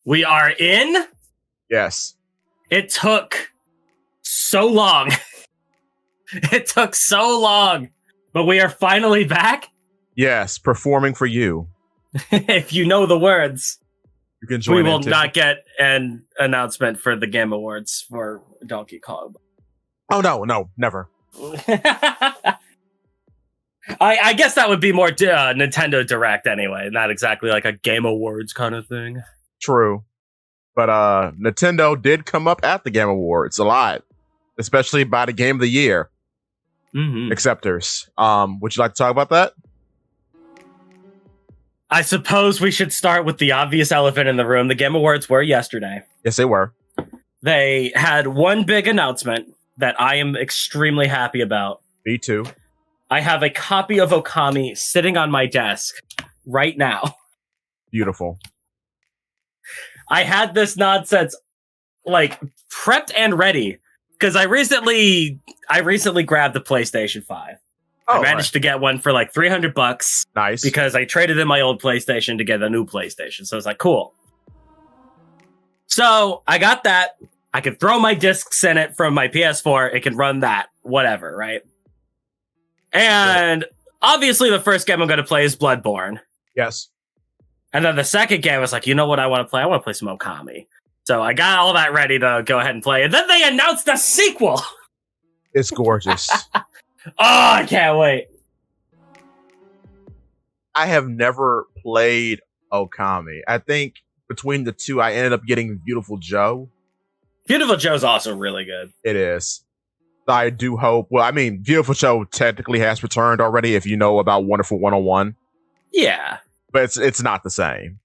We are in. Yes. It took so long. It took so long. But we are finally back. Yes, performing for you. If you know the words, You can join we will in too. not get an announcement for the Game Awards for Donkey Kong. Oh, no, never. I guess that would be more Nintendo Direct anyway, not exactly like a Game Awards kind of thing. True. But Nintendo did come up at the Game Awards a lot, especially by the Game of the Year acceptors. Would you like to talk about that? I suppose we should start with the obvious elephant in the room. The Game Awards were yesterday. Yes, they were. They had one big announcement that I am extremely happy about. Me too. I have a copy of Okami sitting on my desk right now. Beautiful. I had this nonsense like prepped and ready because I recently grabbed the PlayStation 5. I managed to get one for like $300. Nice. Because I traded in my old PlayStation to get a new PlayStation. So I was like, cool. So I got that. I could throw my discs in it from my PS4. It can run that. Whatever, right? And obviously the first game I'm going to play is Bloodborne. Yes. And then the second game was like, you know what I want to play? I want to play some Okami. So I got all that ready to go ahead and play. And then they announced a sequel. It's gorgeous. Oh, I can't wait. I have never played Okami. I think between the two, I ended up getting Beautiful Joe. Beautiful Joe's also really good. It is. I do hope. Well, I mean, Beautiful Joe technically has returned already if you know about Wonderful 101. Yeah. But it's not the same.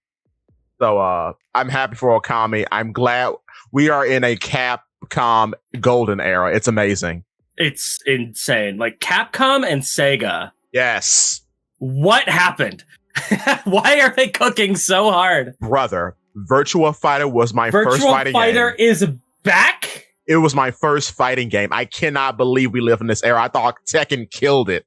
So I'm happy for Okami. I'm glad we are in a Capcom golden era. It's amazing. It's insane. Like Capcom and Sega. Yes. What happened? Why are they cooking so hard? Brother, Virtua Fighter was my first fighting game. Virtua Fighter is back? It was my first fighting game. I cannot believe we live in this era. I thought Tekken killed it.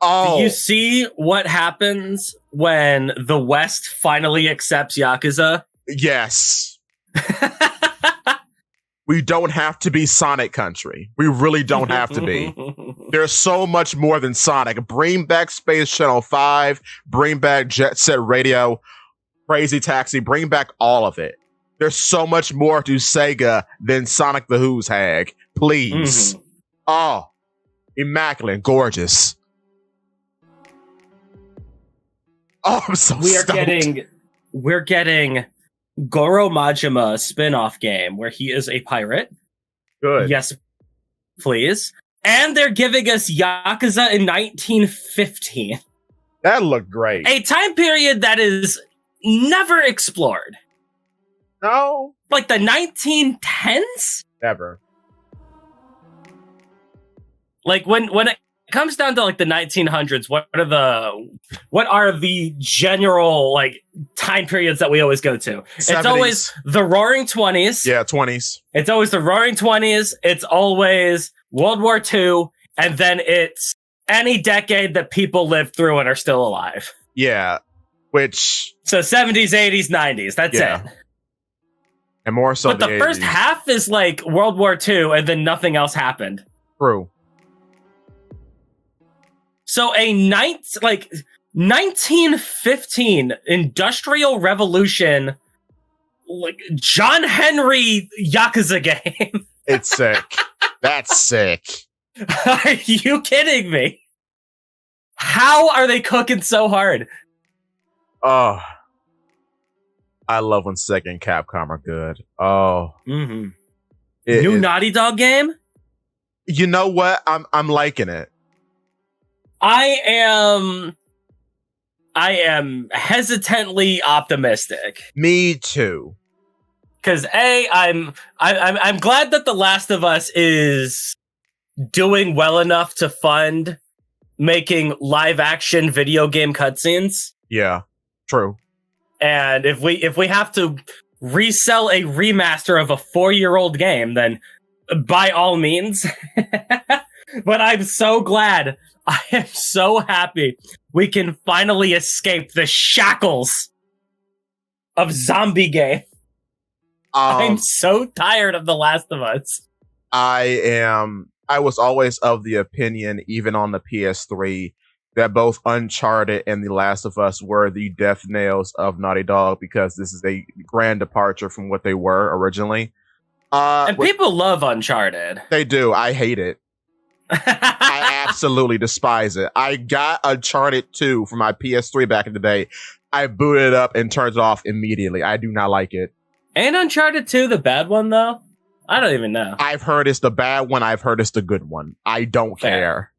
Oh. Do you see what happens when the West finally accepts Yakuza? Yes. We don't have to be Sonic country. We really don't have to be. There's so much more than Sonic. Bring back Space Channel 5. Bring back Jet Set Radio. Crazy Taxi. Bring back all of it. There's so much more to Sega than Sonic the Who's Hag. Please. Oh, immaculate. Gorgeous. Oh, I'm so stoked. We're getting Goro Majima spin-off game where he is a pirate. Good. Yes, please. And they're giving us Yakuza in 1915. That looked great. A time period that is never explored. No. Like the 1910s? Never. Like when it comes down to like the 1900s, what are the general like time periods that we always go to? 70s. It's always the Roaring 20s. Yeah, 20s. It's always the Roaring 20s. It's always World War II, and then it's any decade that people lived through and are still alive. Yeah, which so 70s, 80s, 90s. That's it. And more so, but the first half is like World War II, and then nothing else happened. True. So a 1915 Industrial Revolution, like John Henry Yakuza game. It's sick. That's sick. Are you kidding me? How are they cooking so hard? Oh, I love when Sega and Capcom are good. Oh, new Naughty Dog game. You know what? I'm liking it. I am hesitantly optimistic. Me too. Because I'm glad that The Last of Us is doing well enough to fund making live action video game cutscenes. Yeah, true. And if we have to resell a remaster of a 4-year-old game, then by all means. But I'm so glad. I am so happy we can finally escape the shackles of zombie game. I'm so tired of The Last of Us. I was always of the opinion, even on the PS3, that both Uncharted and The Last of Us were the death nails of Naughty Dog, because this is a grand departure from what they were originally. And people love Uncharted. They do. I hate it. I absolutely despise it. I got Uncharted 2 for my PS3 back in the day. I booted it up and turned it off immediately. I do not like it. Ain't Uncharted 2 the bad one, though? I don't even know. I've heard it's the bad one. I've heard it's the good one. I don't care.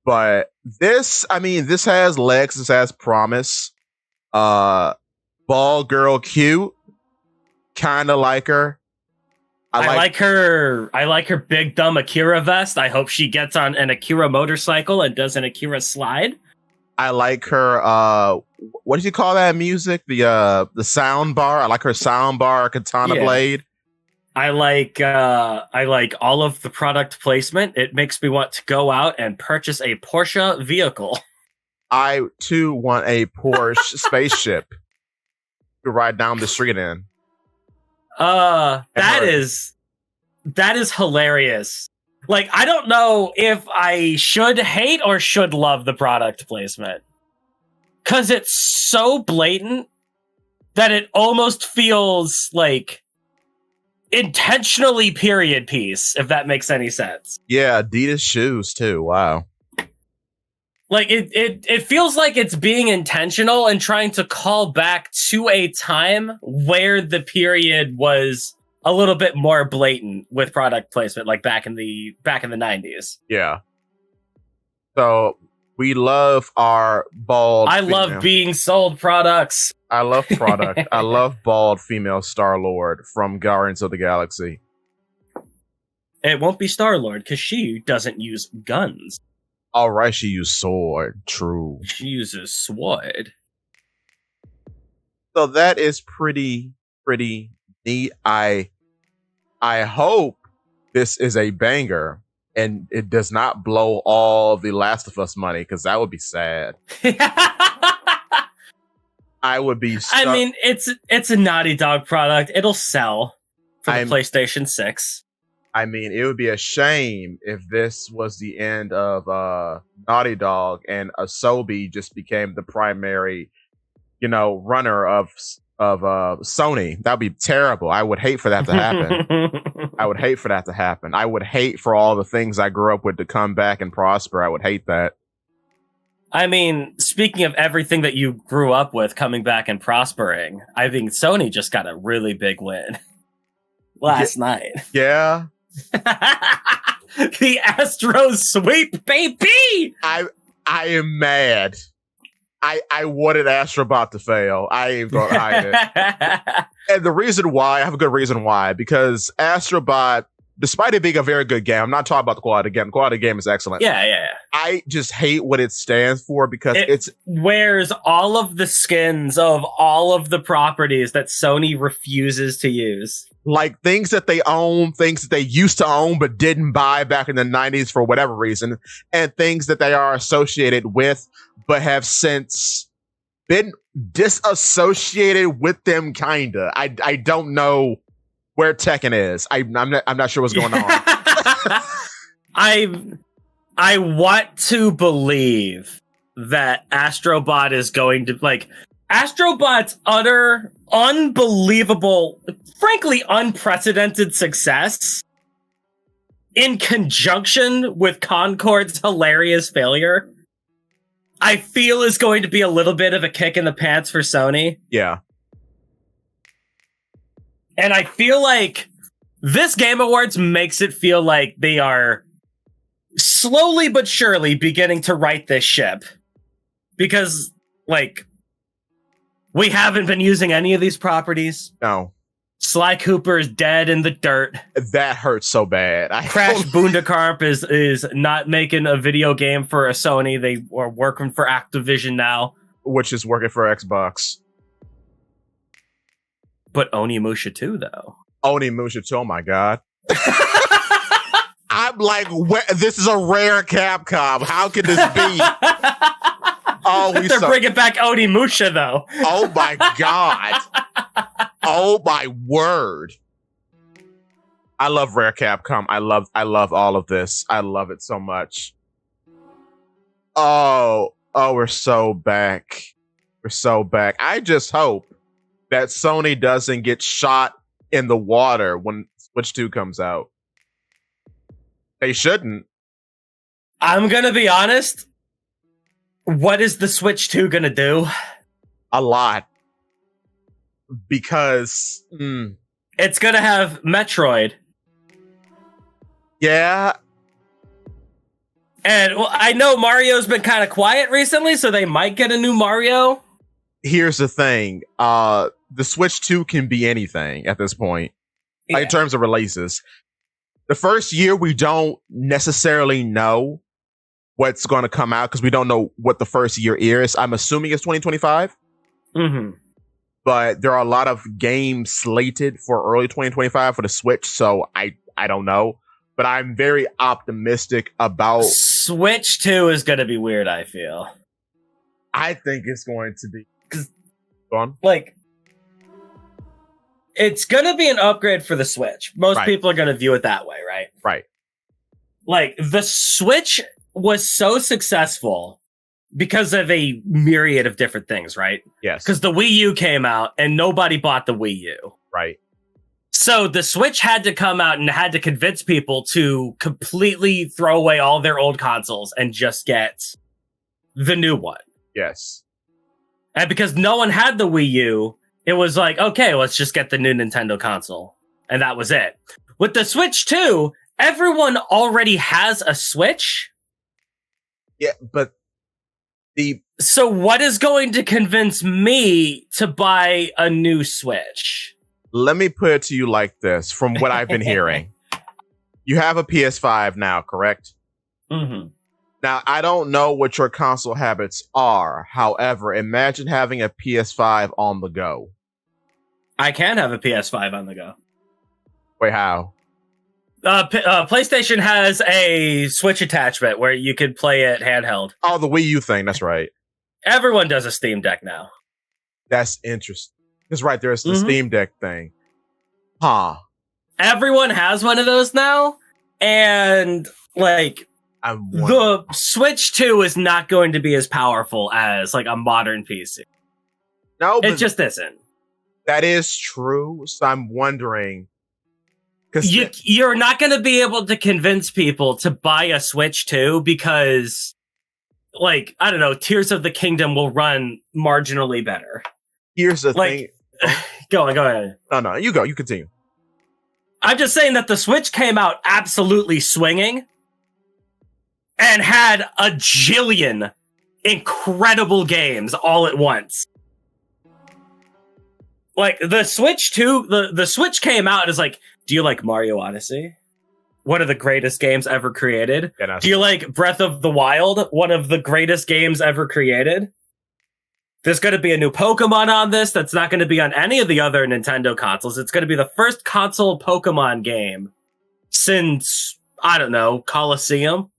But this has legs. This has promise. Ball girl cute. Kind of like her. I like her big dumb Akira vest. I hope she gets on an Akira motorcycle and does an Akira slide. I like her what did you call that music? The sound bar. I like her sound bar katana blade. I like all of the product placement. It makes me want to go out and purchase a Porsche vehicle. I too want a Porsche spaceship to ride down the street in. That is hilarious. Like, I don't know if I should hate or should love the product placement, because it's so blatant that it almost feels like intentionally period piece, if that makes any sense. Yeah, Adidas shoes too. Wow. Like, it feels like it's being intentional and trying to call back to a time where the period was a little bit more blatant with product placement, like back in the 90s. Yeah. So we love our bald. I love being sold products. I love product. I love bald female Star-Lord from Guardians of the Galaxy. It won't be Star-Lord because she doesn't use guns. All right, she used sword. True. She uses sword. So that is pretty neat. I hope this is a banger and it does not blow all the Last of Us money, because that would be sad. I would be. I mean, it's a Naughty Dog product. It'll sell for the PlayStation 6. I mean, it would be a shame if this was the end of Naughty Dog and Asobi just became the primary, runner of Sony. That'd be terrible. I would hate for that to happen. I would hate for that to happen. I would hate for all the things I grew up with to come back and prosper. I would hate that. I mean, speaking of everything that you grew up with coming back and prospering, I think Sony just got a really big win last night. Yeah. The Astros sweep, baby! I am mad. I wanted Astrobot to fail. I ain't gonna hide it. And the reason why, I have a good reason why, because Astrobot, despite it being a very good game, I'm not talking about the quality game. The quality game is excellent. Yeah. I just hate what it stands for, because it wears all of the skins of all of the properties that Sony refuses to use. Like things that they own, things that they used to own but didn't buy back in the 90s for whatever reason, and things that they are associated with but have since been disassociated with them, kinda. I don't know where Tekken is. I'm not sure what's going on. I want to believe that Astrobot is going to, like, Astrobot's utter, unbelievable, frankly unprecedented success in conjunction with Concord's hilarious failure, I feel is going to be a little bit of a kick in the pants for Sony. Yeah. And I feel like this Game Awards makes it feel like they are slowly but surely beginning to right this ship. Because, like, we haven't been using any of these properties. No. Sly Cooper is dead in the dirt. That hurts so bad. Crash Bandicoot is not making a video game for a Sony. They are working for Activision now. Which is working for Xbox. But Onimusha 2, though. Onimusha 2, oh my god. I'm like, this is a rare Capcom. How can this be? They're bringing back Onimusha, though. Oh my god. Oh my word. I love Rare Capcom. I love all of this. I love it so much. Oh, we're so back. We're so back. I just hope that Sony doesn't get shot in the water when Switch 2 comes out. They shouldn't. I'm gonna be honest. What is the Switch 2 gonna do? A lot. Because it's gonna have Metroid. Yeah. And well, I know Mario's been kind of quiet recently, so they might get a new Mario. Here's the thing. The Switch 2 can be anything at this point. Like, in terms of releases. The first year, we don't necessarily know what's going to come out because we don't know what the first year is. I'm assuming it's 2025. Mm-hmm. But there are a lot of games slated for early 2025 for the Switch, so I don't know. But I'm very optimistic about... Switch 2 is going to be weird, I feel. I think it's going to be... Go on. Like, it's going to be an upgrade for the Switch. Most people are going to view it that way, right? Right. Like, the Switch was so successful because of a myriad of different things, right? Yes. Because the Wii U came out and nobody bought the Wii U. Right. So the Switch had to come out and had to convince people to completely throw away all their old consoles and just get the new one. Yes. And because no one had the Wii U, it was like, okay, let's just get the new Nintendo console. And that was it. With the Switch 2, everyone already has a Switch. Yeah, but So what is going to convince me to buy a new Switch? Let me put it to you like this, from what I've been hearing. You have a PS5 now, correct? Mm-hmm. Now, I don't know what your console habits are. However, imagine having a PS5 on the go. I can have a PS5 on the go. Wait, how? PlayStation has a Switch attachment where you could play it handheld. Oh, the Wii U thing. That's right. Everyone does a Steam Deck now. That's interesting. That's right. There's the Steam Deck thing. Huh. Everyone has one of those now. And, like, the Switch 2 is not going to be as powerful as, like, a modern PC. No, it just isn't. That is true. So I'm wondering... You're not going to be able to convince people to buy a Switch 2 because, like, I don't know, Tears of the Kingdom will run marginally better. Here's the thing. Go ahead. No, you go. You continue. I'm just saying that the Switch came out absolutely swinging and had a jillion incredible games all at once. Like, the Switch 2, the Switch came out and is like, do you like Mario Odyssey? One of the greatest games ever created. Yeah, do you like Breath of the Wild? One of the greatest games ever created. There's going to be a new Pokemon on this that's not going to be on any of the other Nintendo consoles. It's going to be the first console Pokemon game since, I don't know, Colosseum.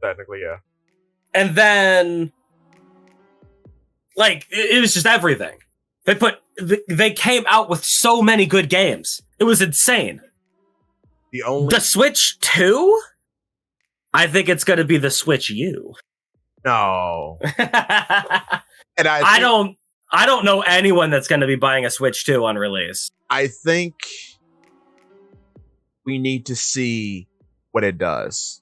Technically, yeah. And then, like, it was just everything. They came out with so many good games. It was insane. The Switch 2? I think it's going to be the Switch U. No. And I don't know anyone that's going to be buying a Switch 2 on release. I think we need to see what it does.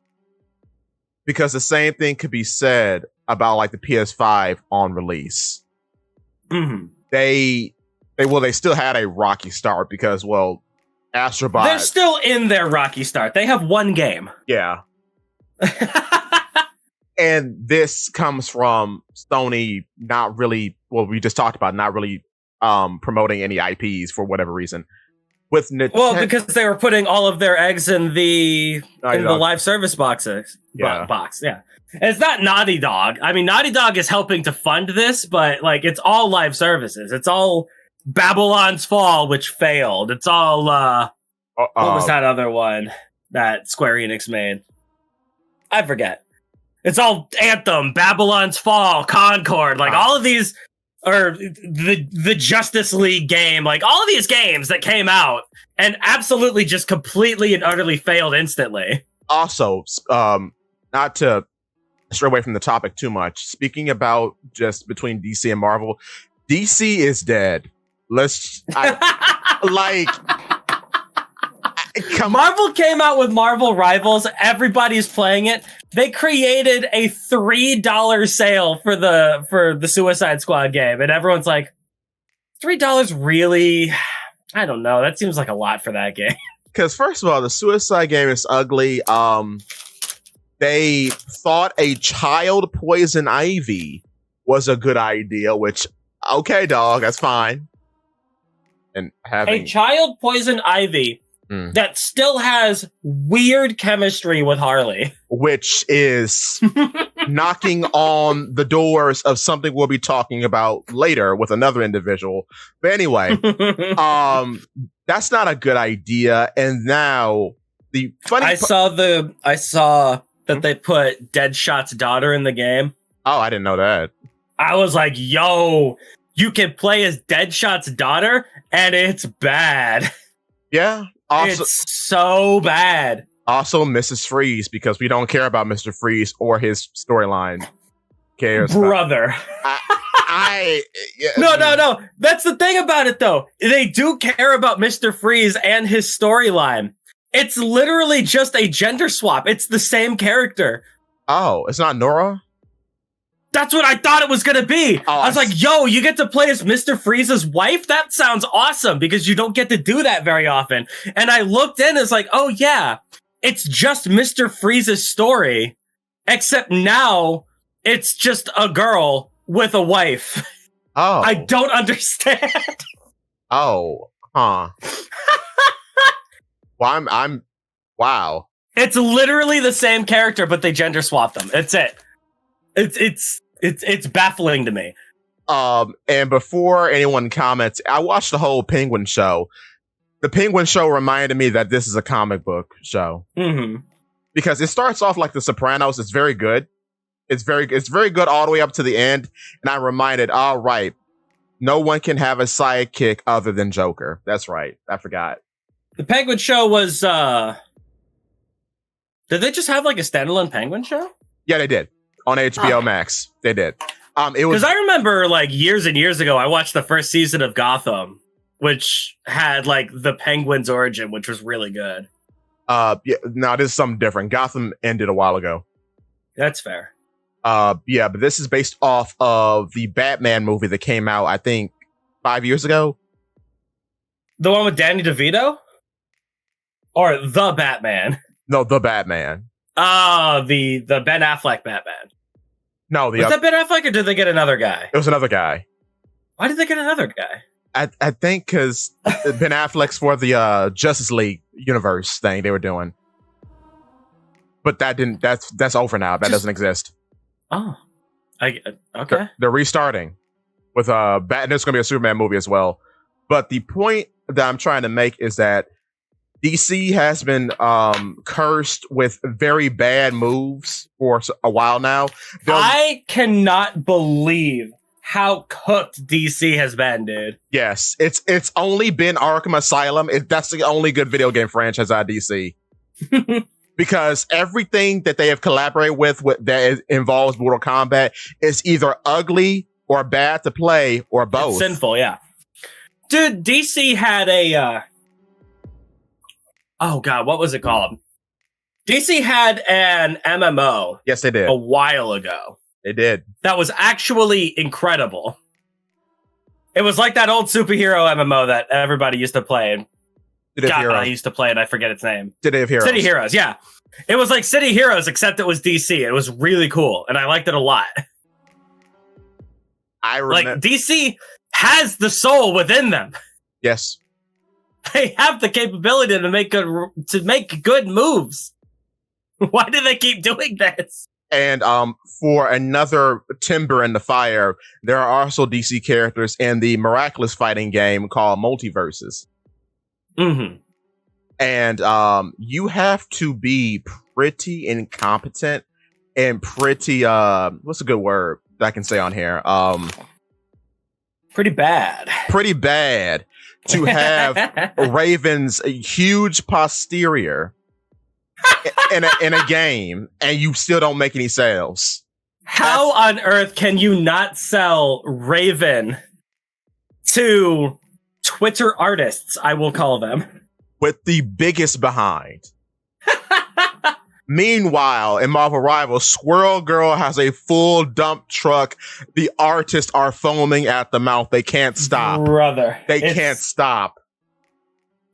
Because the same thing could be said about, like, the PS5 on release. Mm-hmm. They still had a rocky start because, well, Astro Bot... They're still in their rocky start. They have one game. Yeah. And this comes from Sony not really... Well, we just talked about not really promoting any IPs for whatever reason. With Well, because they were putting all of their eggs in the live service boxes. Yeah. Box, yeah. And it's not Naughty Dog. I mean, Naughty Dog is helping to fund this, but, like, it's all live services. It's all Babylon's Fall, which failed. It's all, what was that other one that Square Enix made? I forget. It's all Anthem, Babylon's Fall, Concord, like, all of these or the Justice League game, like all of these games that came out and absolutely just completely and utterly failed instantly. Also, not to stray away from the topic too much, speaking about just between DC and Marvel, DC is dead. Marvel came out with Marvel Rivals. Everybody's playing it. They created a $3 sale for the Suicide Squad game, and everyone's like, $3 really? I don't know. That seems like a lot for that game. Because first of all, the Suicide game is ugly. They thought a child poison ivy was a good idea, which okay, dog, that's fine. And having a child poison ivy that still has weird chemistry with Harley, which is knocking on the doors of something we'll be talking about later with another individual. But anyway, that's not a good idea. And now the funny I saw that they put Deadshot's daughter in the game. Oh, I didn't know that. I was like, yo, you can play as Deadshot's daughter, and it's bad. Yeah. Also, it's so bad. Also, Mrs. Freeze, because we don't care about Mr. Freeze or his storyline. Cares, brother. No. That's the thing about it, though. They do care about Mr. Freeze and his storyline. It's literally just a gender swap. It's the same character. Oh, it's not Nora? That's what I thought it was going to be. Oh, I was like, yo, you get to play as Mr. Freeze's wife? That sounds awesome, because you don't get to do that very often. And I looked in, it's like, oh yeah, it's just Mr. Freeze's story, except now it's just a girl with a wife. Oh. I don't understand. Oh, huh. Well, I'm wow. It's literally the same character, but they gender swapped them. It's it. It's baffling to me. And before anyone comments, I watched the whole Penguin show. The Penguin show reminded me that this is a comic book show. Mm-hmm. Because it starts off like The Sopranos. It's very good. It's very good all the way up to the end. And I'm reminded, all right, no one can have a sidekick other than Joker. That's right. I forgot. The Penguin show was, did they just have like a standalone Penguin show? Yeah, they did. On HBO Max. They did. It was, because I remember like years and years ago, I watched the first season of Gotham, which had like the Penguin's origin, which was really good. Yeah, no, this is something different. Gotham ended a while ago. That's fair. Yeah, but this is based off of the Batman movie that came out, I think, 5 years ago. The one with Danny DeVito? Or The Batman? No, The Batman. The Ben Affleck Batman. No, was that Ben Affleck, or did they get another guy? It was another guy. Why did they get another guy? I think because Ben Affleck's for the Justice League universe thing they were doing. But that didn't. That's over now. That doesn't exist. Oh, okay. They're restarting with and there's going to be a Superman movie as well. But the point that I'm trying to make is that DC has been cursed with very bad moves for a while now. I cannot believe how cooked DC has been, dude. Yes, it's only been Arkham Asylum. That's the only good video game franchise out of DC. Because everything that they have collaborated with that involves Mortal Kombat is either ugly or bad to play or both. It's sinful, yeah. Dude, DC had a... oh, God, what was it called? DC had an MMO. Yes, they did. A while ago. They did. That was actually incredible. It was like that old superhero MMO that everybody used to play. I used to play it. I forget its name. City of Heroes. City Heroes, yeah. It was like City Heroes, except it was DC. It was really cool, and I liked it a lot. I remember. Like, DC has the soul within them. Yes. They have the capability to make good moves. Why do they keep doing this? And for another timber in the fire, there are also DC characters in the miraculous fighting game called Multiverses. Mm-hmm. And you have to be pretty incompetent and pretty what's a good word that I can say on here? Pretty bad. Pretty bad to have Raven's huge posterior in a game, and you still don't make any sales. How on earth can you not sell Raven to Twitter artists, I will call them, with the biggest behind? Meanwhile, in Marvel Rivals, Squirrel Girl has a full dump truck. The artists are foaming at the mouth. They can't stop. Brother. They can't stop.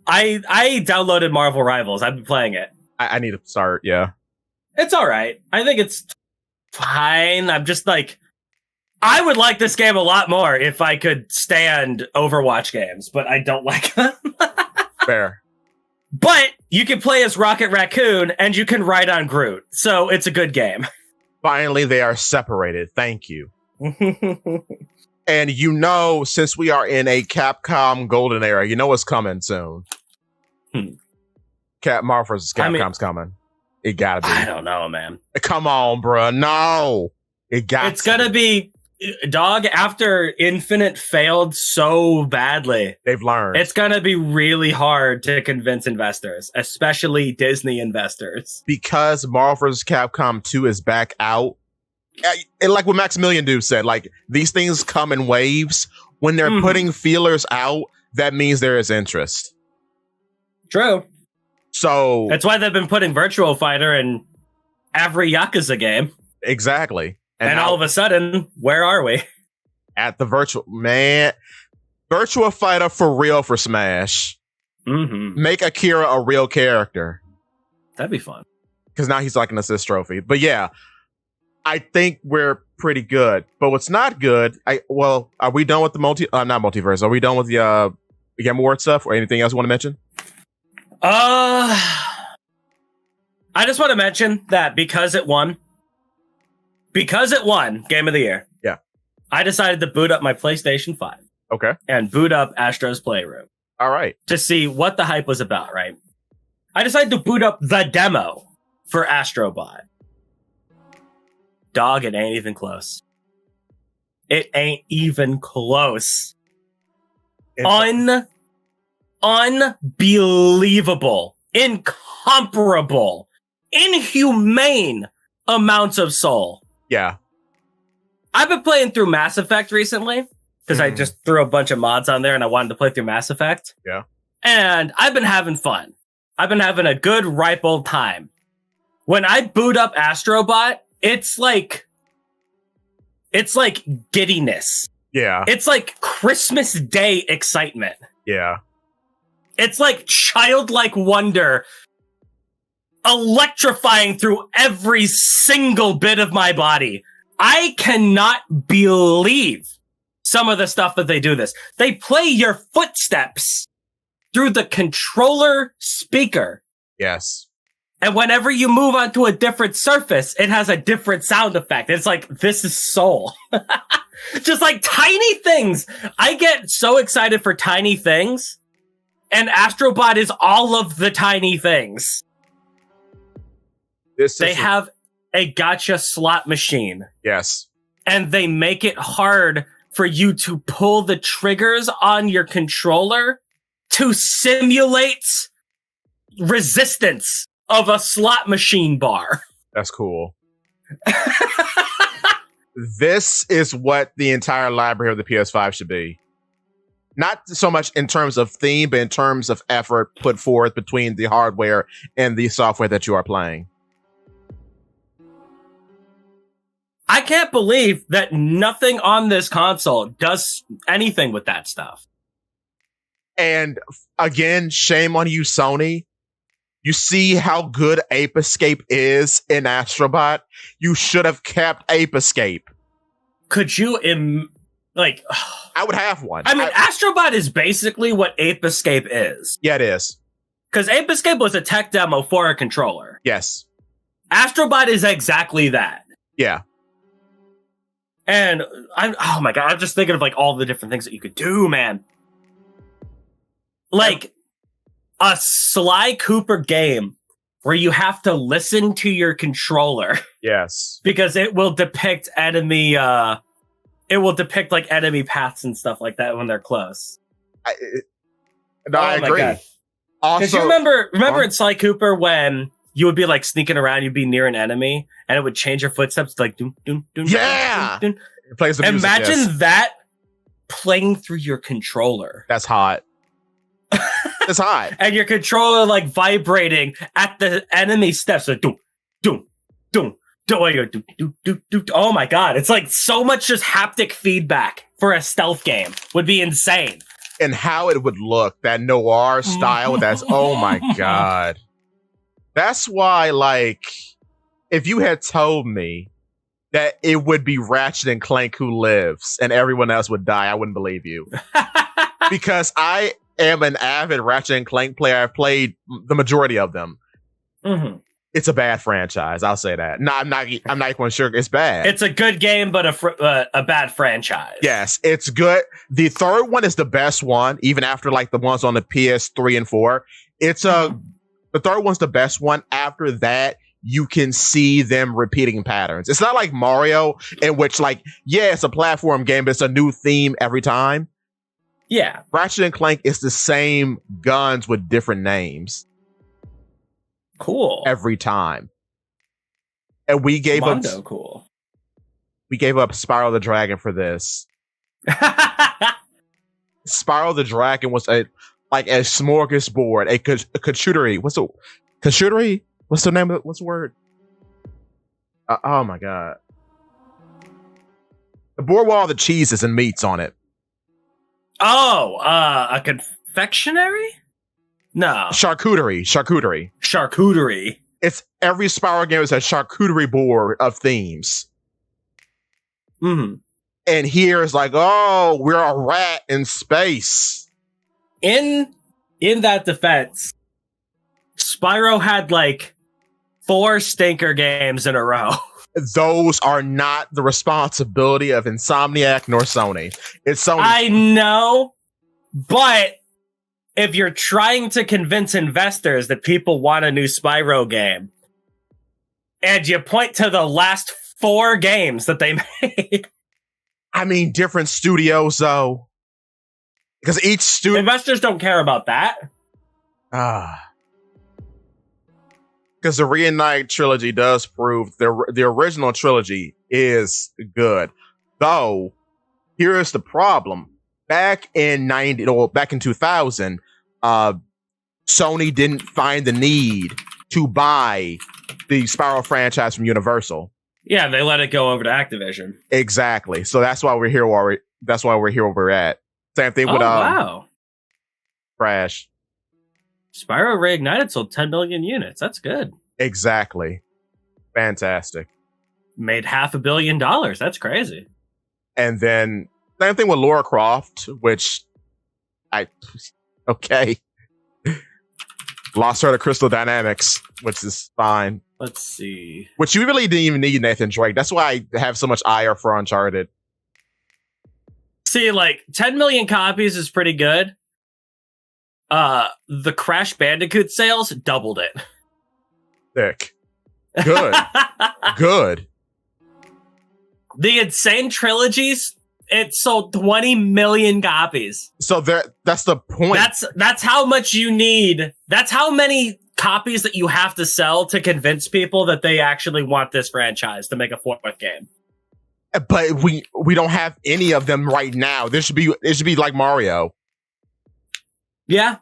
I downloaded Marvel Rivals. I've been playing it. I need to start, yeah. It's all right. I think it's fine. I'm just like, I would like this game a lot more if I could stand Overwatch games, but I don't like them. Fair. But you can play as Rocket Raccoon and you can ride on Groot. So it's a good game. Finally, they are separated. Thank you. And since we are in a Capcom golden era, you know what's coming soon. Marvel vs. Capcom's coming. It gotta be. I don't know, man. Come on, bruh. No. It's gonna be, dog, after Infinite failed so badly. They've learned. It's gonna be really hard to convince investors, especially Disney investors. Because Marvel vs. Capcom 2 is back out. And like what Maximilian Dude said, like, these things come in waves. When they're putting feelers out, that means there is interest. True. So that's why they've been putting Virtual Fighter in every Yakuza game. Exactly. And now, all of a sudden, where are we? At the Virtual Fighter for real for Smash. Mm-hmm. Make Akira a real character. That'd be fun. Because now he's like an assist trophy. But yeah, I think we're pretty good. But what's not good, are we done with the not multiverse? Are we done with the Game Award stuff or anything else you want to mention? I just want to mention that because it won Game of the Year. Yeah. I decided to boot up my PlayStation 5. Okay. And boot up Astro's Playroom. All right. To see what the hype was about, right? I decided to boot up the demo for Astrobot. Dog, it ain't even close. It ain't even close. Unbelievable, incomparable, inhumane amounts of soul. Yeah. I've been playing through Mass Effect recently because I just threw a bunch of mods on there and I wanted to play through Mass Effect. Yeah. And I've been having fun. I've been having a good, ripe old time. When I boot up Astrobot, it's like giddiness. Yeah. It's like Christmas Day excitement. Yeah. It's like childlike wonder electrifying through every single bit of my body. I cannot believe some of the stuff that they do this. They play your footsteps through the controller speaker. Yes. And whenever you move onto a different surface, it has a different sound effect. It's like, this is soul. Just like tiny things. I get so excited for tiny things. And Astrobot is all of the tiny things. They have a gacha slot machine. Yes. And they make it hard for you to pull the triggers on your controller to simulate resistance of a slot machine bar. That's cool. This is what the entire library of the PS5 should be. Not so much in terms of theme, but in terms of effort put forth between the hardware and the software that you are playing. I can't believe that nothing on this console does anything with that stuff. And again, shame on you, Sony. You see how good Ape Escape is in Astrobot? You should have kept Ape Escape. Could you I would have one. I mean, Astrobot is basically what Ape Escape is. Yeah, it is. Because Ape Escape was a tech demo for a controller. Yes. Astrobot is exactly that. Yeah. And oh my god, I'm just thinking of like all the different things that you could do, man. Like a Sly Cooper game where you have to listen to your controller. Yes. Because it will depict enemy it will depict like enemy paths and stuff like that when they're close. I my agree. God. Also, Because you remember in Sly Cooper when you would be like sneaking around, you'd be near an enemy, and it would change your footsteps to like doom doom doom. Yeah, doom, doom. It plays the music, Imagine yes. that playing through your controller. That's hot. That's hot. And your controller like vibrating at the enemy steps. Like, doom doom doom. Oh my God. It's like so much just haptic feedback for a stealth game would be insane. And how it would look, that noir style, oh my God. That's why, like, if you had told me that it would be Ratchet and Clank who lives and everyone else would die, I wouldn't believe you. Because I am an avid Ratchet and Clank player. I've played the majority of them. Mm-hmm. It's a bad franchise. I'll say that. No, I'm not even sure it's bad. It's a good game, but a bad franchise. Yes, it's good. The third one is the best one, even after like the ones on the PS3 and 4. The third one's the best one. After that, you can see them repeating patterns. It's not like Mario, in which like, yeah, it's a platform game, but it's a new theme every time. Yeah. Ratchet and Clank is the same guns with different names. Cool. Every time. And we gave up Spyro the Dragon for this. Spyro the Dragon was a smorgasbord, a charcuterie. What's the name of it? What's the word? Oh my God. The board with all the cheeses and meats on it. Oh, a confectionery? No. Charcuterie. It's every Spyro game is a charcuterie board of themes. Mm-hmm. And here it's like, oh, we're a rat in space. In that defense, Spyro had like 4 stinker games in a row. Those are not the responsibility of Insomniac nor Sony. It's Sony. I know, but if you're trying to convince investors that people want a new Spyro game, and you point to the last 4 games that they made. I mean, different studios, though. Because each studio... Investors don't care about that. Because the Reunite trilogy does prove the original trilogy is good. Though, here is the problem. Back in 2000, Sony didn't find the need to buy the Spyro franchise from Universal. Yeah, they let it go over to Activision. Exactly. So that's why we're here. That's why we're here where we're at. Same thing with wow. Crash. Spyro Reignited sold 10 million units. That's good. Exactly. Fantastic. Made $500 million. That's crazy. And then same thing with Lara Croft, which okay. Lost her to Crystal Dynamics, which is fine. Let's see. Which you really didn't even need Nathan Drake. That's why I have so much ire for Uncharted. See, like 10 million copies is pretty good. The Crash Bandicoot sales doubled it. Thick. Good. Good. The Insane Trilogies, it sold 20 million copies. So that's the point. That's how much you need. That's how many copies that you have to sell to convince people that they actually want this franchise to make a 4th game. But we don't have any of them right now. It should be like Mario. Yeah.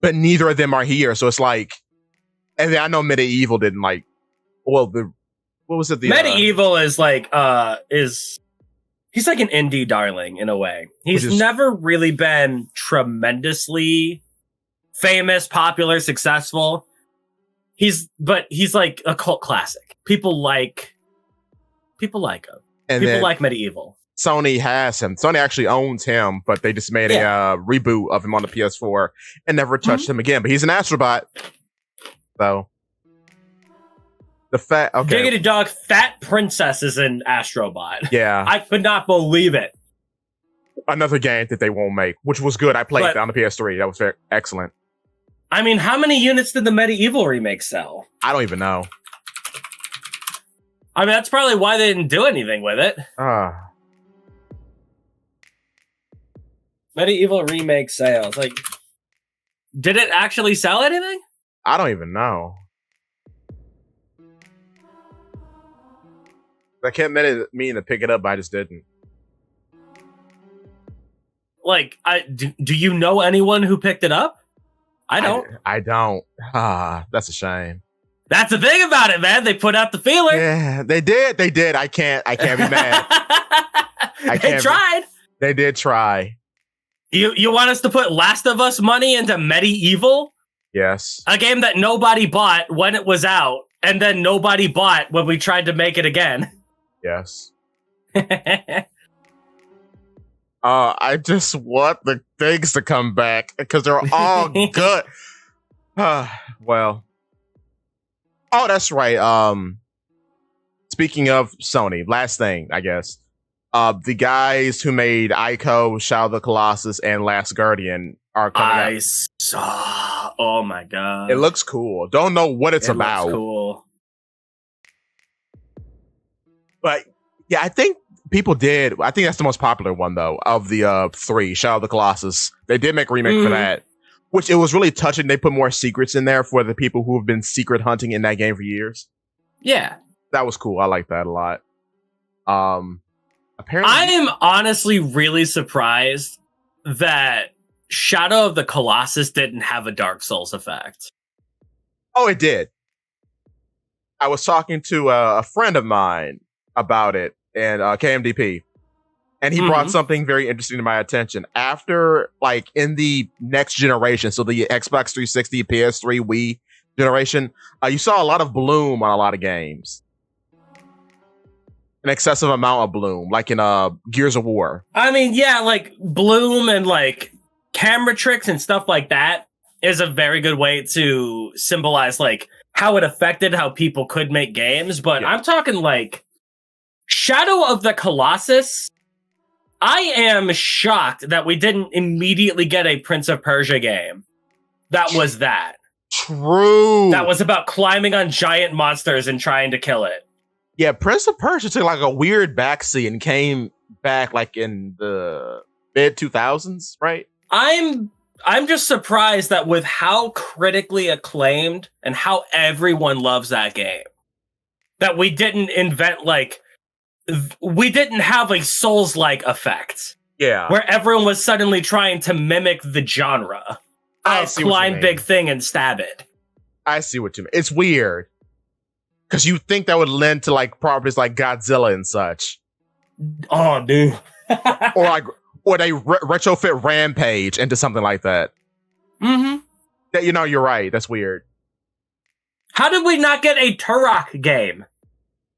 But neither of them are here. So it's like, and then I know Medieval didn't like, what was it? Medieval is like, he's like an indie darling in a way. He's never really been tremendously famous, popular, successful. He's like a cult classic. People like him. And people like Medieval. Sony has him. Sony actually owns him, but they just made a reboot of him on the PS4 and never touched him again. But he's an Astrobot. So Giggity Dog, Fat Princess is an Astrobot. Yeah. I could not believe it. Another game that they won't make, which was good. I played it on the PS3. That was very excellent. I mean, how many units did the Medieval remake sell? I don't even know. I mean, that's probably why they didn't do anything with it. Medieval remake sales. Like, did it actually sell anything? I don't even know. I kept meaning to pick it up, but I just didn't. Like, do you know anyone who picked it up? I don't. I don't. That's a shame. That's the thing about it, man. They put out the feeler. Yeah, they did. I can't be mad. They tried. They did try. You want us to put Last of Us money into Medieval? Yes. A game that nobody bought when it was out, and then nobody bought when we tried to make it again. Yes. I just want the things to come back because they're all good. Well. Oh, that's right. Speaking of Sony, last thing, I guess. The guys who made Ico, Shadow of the Colossus, and Last Guardian are coming out. Saw. Oh my god. It looks cool. Don't know what it's about. Looks cool. But yeah, I think people did. I think that's the most popular one though of the three. Shadow of the Colossus. They did make a remake for that, which it was really touching. They put more secrets in there for the people who have been secret hunting in that game for years. Yeah, that was cool. I like that a lot. Apparently, I am honestly really surprised that Shadow of the Colossus didn't have a Dark Souls effect. Oh, it did. I was talking to a friend of mine about it and KMDP, and he brought something very interesting to my attention. After, like, in the next generation, so the Xbox 360, PS3, Wii generation, you saw a lot of bloom on a lot of games. An excessive amount of bloom, like in Gears of War. I mean, yeah, like bloom and like camera tricks and stuff like that is a very good way to symbolize like how it affected how people could make games. But I'm talking like Shadow of the Colossus. I am shocked that we didn't immediately get a Prince of Persia game that was that. True. That was about climbing on giant monsters and trying to kill it. Yeah, Prince of Persia took like a weird backseat and came back like in the mid 2000s, right? I'm just surprised that with how critically acclaimed and how everyone loves that game, that we didn't invent like we didn't have a Souls-like effect. Yeah, where everyone was suddenly trying to mimic the genre. I'll climb big thing and stab it. I see what you mean. It's weird. Because you think that would lend to like properties like Godzilla and such. Oh, dude. or they retrofit Rampage into something like that. Mm-hmm. That, you know, you're right. That's weird. How did we not get a Turok game?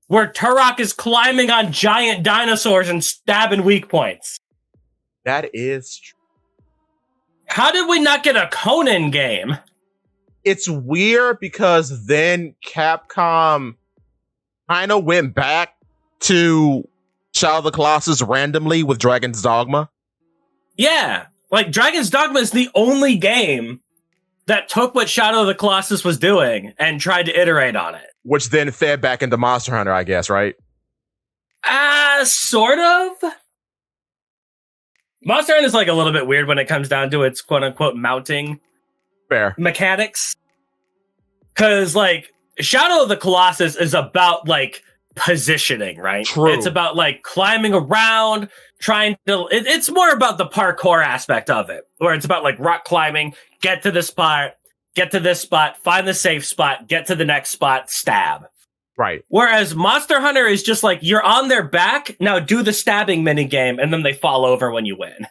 Where Turok is climbing on giant dinosaurs and stabbing weak points. That is true. How did we not get a Conan game? It's weird because then Capcom kind of went back to Shadow of the Colossus randomly with Dragon's Dogma. Yeah, like Dragon's Dogma is the only game that took what Shadow of the Colossus was doing and tried to iterate on it. Which then fed back into Monster Hunter, I guess, right? Sort of. Monster Hunter is like a little bit weird when it comes down to its quote-unquote mounting mechanics. Because, like, Shadow of the Colossus is about, like, positioning, right? True. It's about, like, climbing around, trying to... It's more about the parkour aspect of it, where it's about, like, rock climbing, get to this spot, find the safe spot, get to the next spot, stab. Right. Whereas Monster Hunter is just like, you're on their back, now do the stabbing minigame, and then they fall over when you win.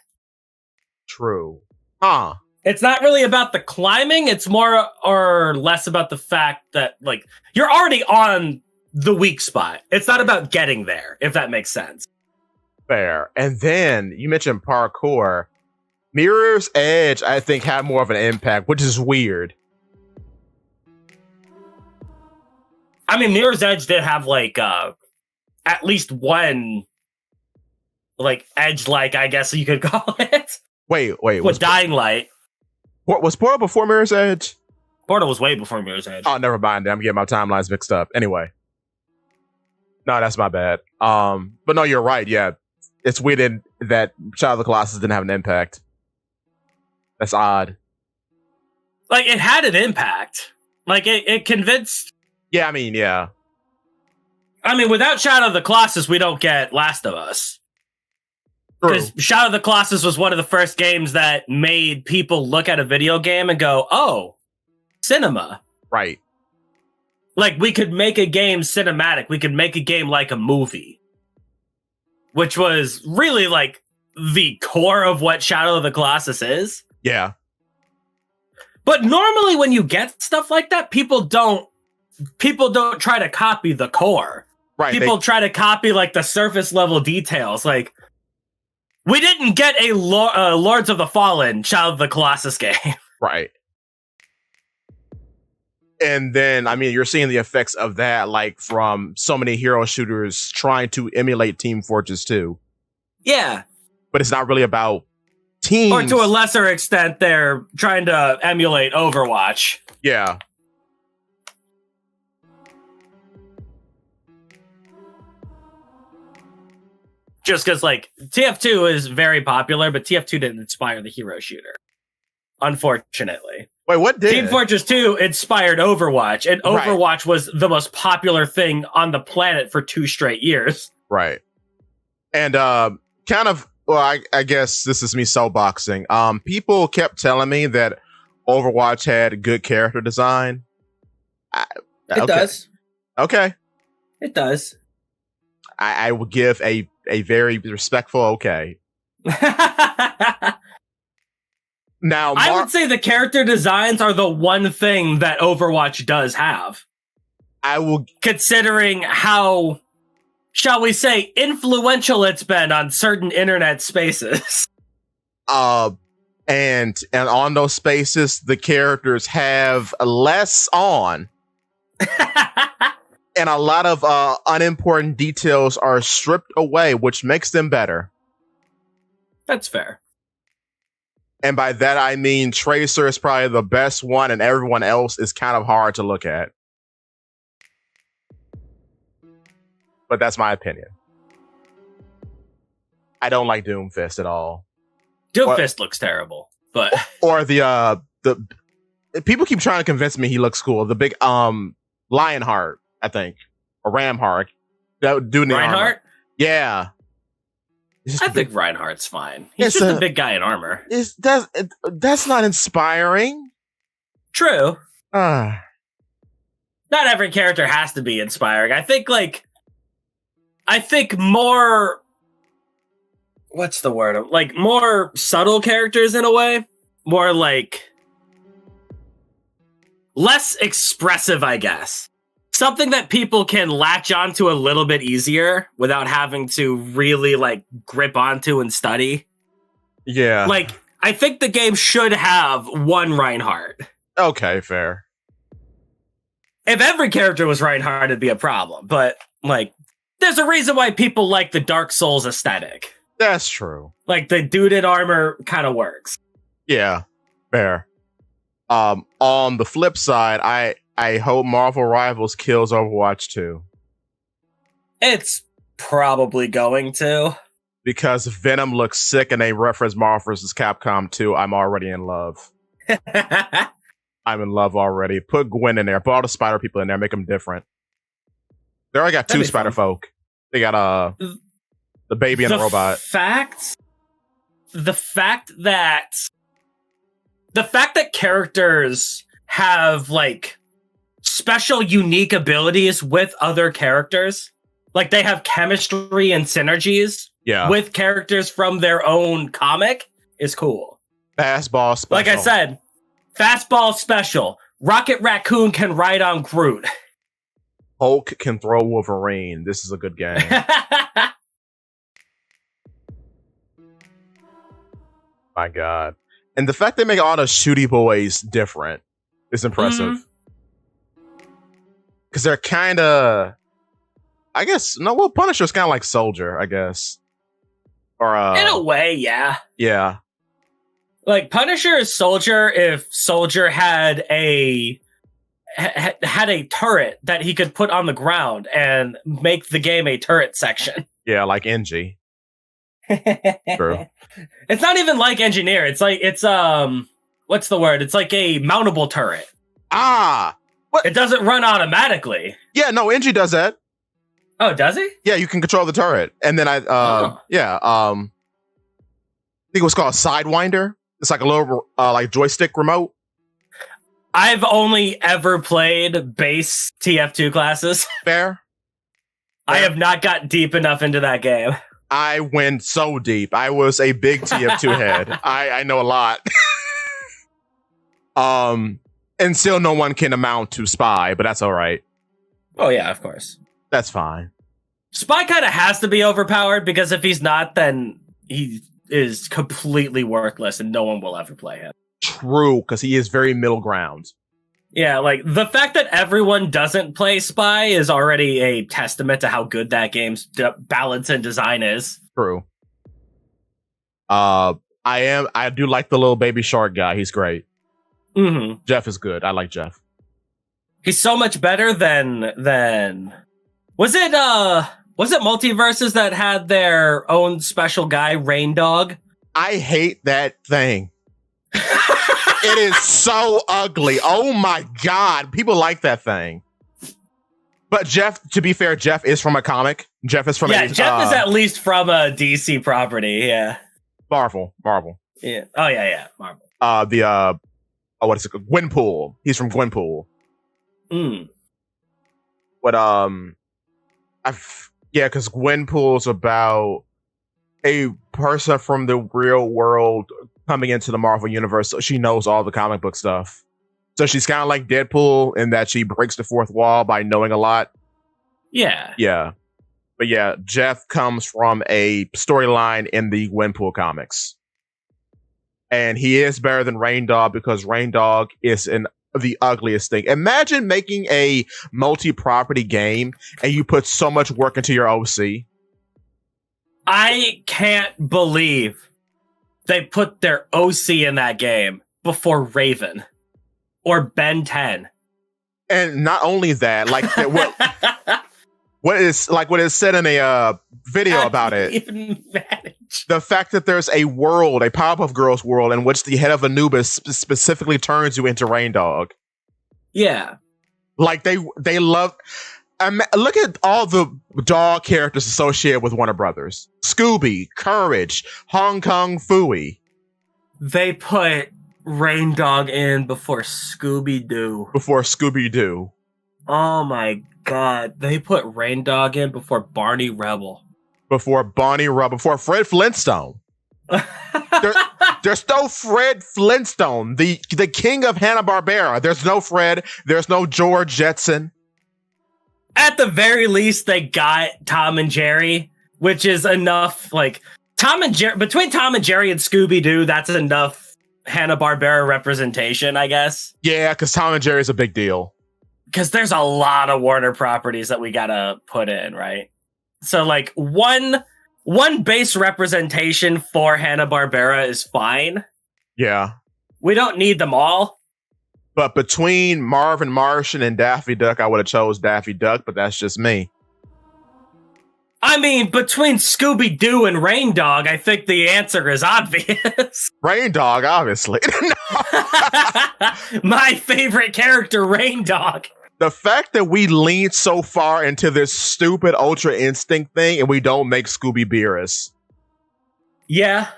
True. Huh. It's not really about the climbing, it's more or less about the fact that, like, you're already on the weak spot. It's not about getting there, if that makes sense. Fair. And then, you mentioned parkour. Mirror's Edge, I think, had more of an impact, which is weird. I mean, Mirror's Edge did have, like, at least one, like, edge-like, I guess you could call it. Wait. With Dying Light. What was Portal before Mirror's Edge? Portal was way before Mirror's Edge. Oh, never mind. I'm getting my timelines mixed up. Anyway. No, that's my bad. But no, you're right. Yeah. It's weird that Shadow of the Colossus didn't have an impact. That's odd. Like, it had an impact. Like, it convinced... Yeah, I mean, yeah. I mean, without Shadow of the Colossus, we don't get Last of Us. Because Shadow of the Colossus was one of the first games that made people look at a video game and go, oh, cinema. Right. Like, we could make a game cinematic. We could make a game like a movie. Which was really, like, the core of what Shadow of the Colossus is. Yeah. But normally when you get stuff like that, people don't try to copy the core. Right. People try to copy, like, the surface level details. Like, we didn't get a Lords of the Fallen Shadow of the Colossus game. Right. And then, I mean, you're seeing the effects of that, like, from so many hero shooters trying to emulate Team Fortress 2. Yeah. But it's not really about teams. Or to a lesser extent, they're trying to emulate Overwatch. Yeah. Just because, like, TF2 is very popular, but TF2 didn't inspire the hero shooter. Unfortunately. Wait, what did? Team Fortress 2 inspired Overwatch, and Overwatch was the most popular thing on the planet for 2 straight years. Right. And kind of, well, I guess this is me soapboxing. People kept telling me that Overwatch had good character design. It does. Okay. It does. I would give a very respectful okay. Now, I would say the character designs are the one thing that Overwatch does have. I will, considering how, shall we say, influential it's been on certain internet spaces. And on those spaces, the characters have less on. And a lot of unimportant details are stripped away, which makes them better. That's fair. And by that, I mean Tracer is probably the best one, and everyone else is kind of hard to look at. But that's my opinion. I don't like Doomfist at all. Doomfist looks terrible, but or the people keep trying to convince me he looks cool. The big Lionheart, I think, or Ramheart. That dude in the Reinhardt? armor. Yeah. I think Reinhardt's fine. He's just a big guy in armor. That's not inspiring. True. Not every character has to be inspiring. I think more... What's the word? Like, more subtle characters in a way. More like... less expressive, I guess. Something that people can latch onto a little bit easier without having to really, like, grip onto and study. Yeah. Like, I think the game should have one Reinhardt. Okay, fair. If every character was Reinhardt, it'd be a problem. But, like, there's a reason why people like the Dark Souls aesthetic. That's true. Like, the dude in armor kind of works. Yeah, fair. On the flip side, I hope Marvel Rivals kills Overwatch 2. It's probably going to. Because Venom looks sick and they reference Marvel vs. Capcom 2, I'm already in love. I'm in love already. Put Gwen in there. Put all the spider people in there. Make them different. They already got 2 spider folk. They got the baby and the robot. The fact that characters have, like, special unique abilities with other characters, like they have chemistry and synergies with characters from their own comic, is cool. Fastball special. Like I said, fastball special. Rocket Raccoon can ride on Groot. Hulk can throw Wolverine. This is a good game. My God. And the fact they make all the shooty boys different is impressive. Because they're kind of, I guess, Punisher's kind of like Soldier, I guess. Or in a way, yeah. Yeah. Like, Punisher is Soldier if Soldier had a turret that he could put on the ground and make the game a turret section. Yeah, like NG. True. It's not even like engineer. It's what's the word? It's like a mountable turret. What? It doesn't run automatically. Yeah, no, Engie does that. Oh, does he? Yeah, you can control the turret. And then I think it was called Sidewinder. It's like a little like joystick remote. I've only ever played base TF2 classes. Fair. I have not got deep enough into that game. I went so deep. I was a big TF2 head. I know a lot. And still no one can amount to Spy, but that's all right. Oh yeah, of course. That's fine. Spy kind of has to be overpowered because if he's not, then he is completely worthless and no one will ever play him. True, because he is very middle ground. Yeah, like the fact that everyone doesn't play Spy is already a testament to how good that game's balance and design is. True. I do like the little baby shark guy. He's great. Mm-hmm. Jeff is good. I like Jeff. He's so much better than was it Multiverses that had their own special guy, Rain Dog? I hate that thing. It is so ugly. Oh my god. People like that thing. But Jeff, to be fair, Jeff is from a comic. Jeff is from Jeff is at least from a DC property, yeah. Marvel. Yeah. Oh yeah, Marvel. What is it? Gwenpool. He's from Gwenpool. But because Gwenpool's about a person from the real world coming into the Marvel universe, so she knows all the comic book stuff. So she's kind of like Deadpool in that she breaks the fourth wall by knowing a lot. Yeah. Yeah. But yeah, Jeff comes from a storyline in the Gwenpool comics. And he is better than Rain Dog because Rain Dog is the ugliest thing. Imagine making a multi-property game and you put so much work into your OC. I can't believe they put their OC in that game before Raven or Ben 10. And not only that, like what is said in a video about it. Even manage. The fact that there's a world, a Powerpuff Girls world, in which the head of Anubis specifically turns you into Rain Dog. Yeah. Like they love. Look at all the dog characters associated with Warner Brothers: Scooby, Courage, Hong Kong Phooey. They put Rain Dog in before Scooby Doo. Oh my god! They put Rain Dog in before Barney Rebel. Before Fred Flintstone. There's no Fred Flintstone, the king of Hanna-Barbera. There's no Fred. There's no George Jetson. At the very least, they got Tom and Jerry, which is enough. Like between Tom and Jerry and Scooby-Doo, that's enough Hanna-Barbera representation, I guess. Yeah, because Tom and Jerry is a big deal. Because there's a lot of Warner properties that we gotta put in, right? So, like, one base representation for Hanna-Barbera is fine. Yeah. We don't need them all. But between Marvin Martian and Daffy Duck, I would have chose Daffy Duck, but that's just me. I mean, between Scooby-Doo and Rain Dog, I think the answer is obvious. Rain Dog, obviously. My favorite character, Rain Dog. The fact that we lean so far into this stupid Ultra Instinct thing and we don't make Scooby Beerus. Yeah.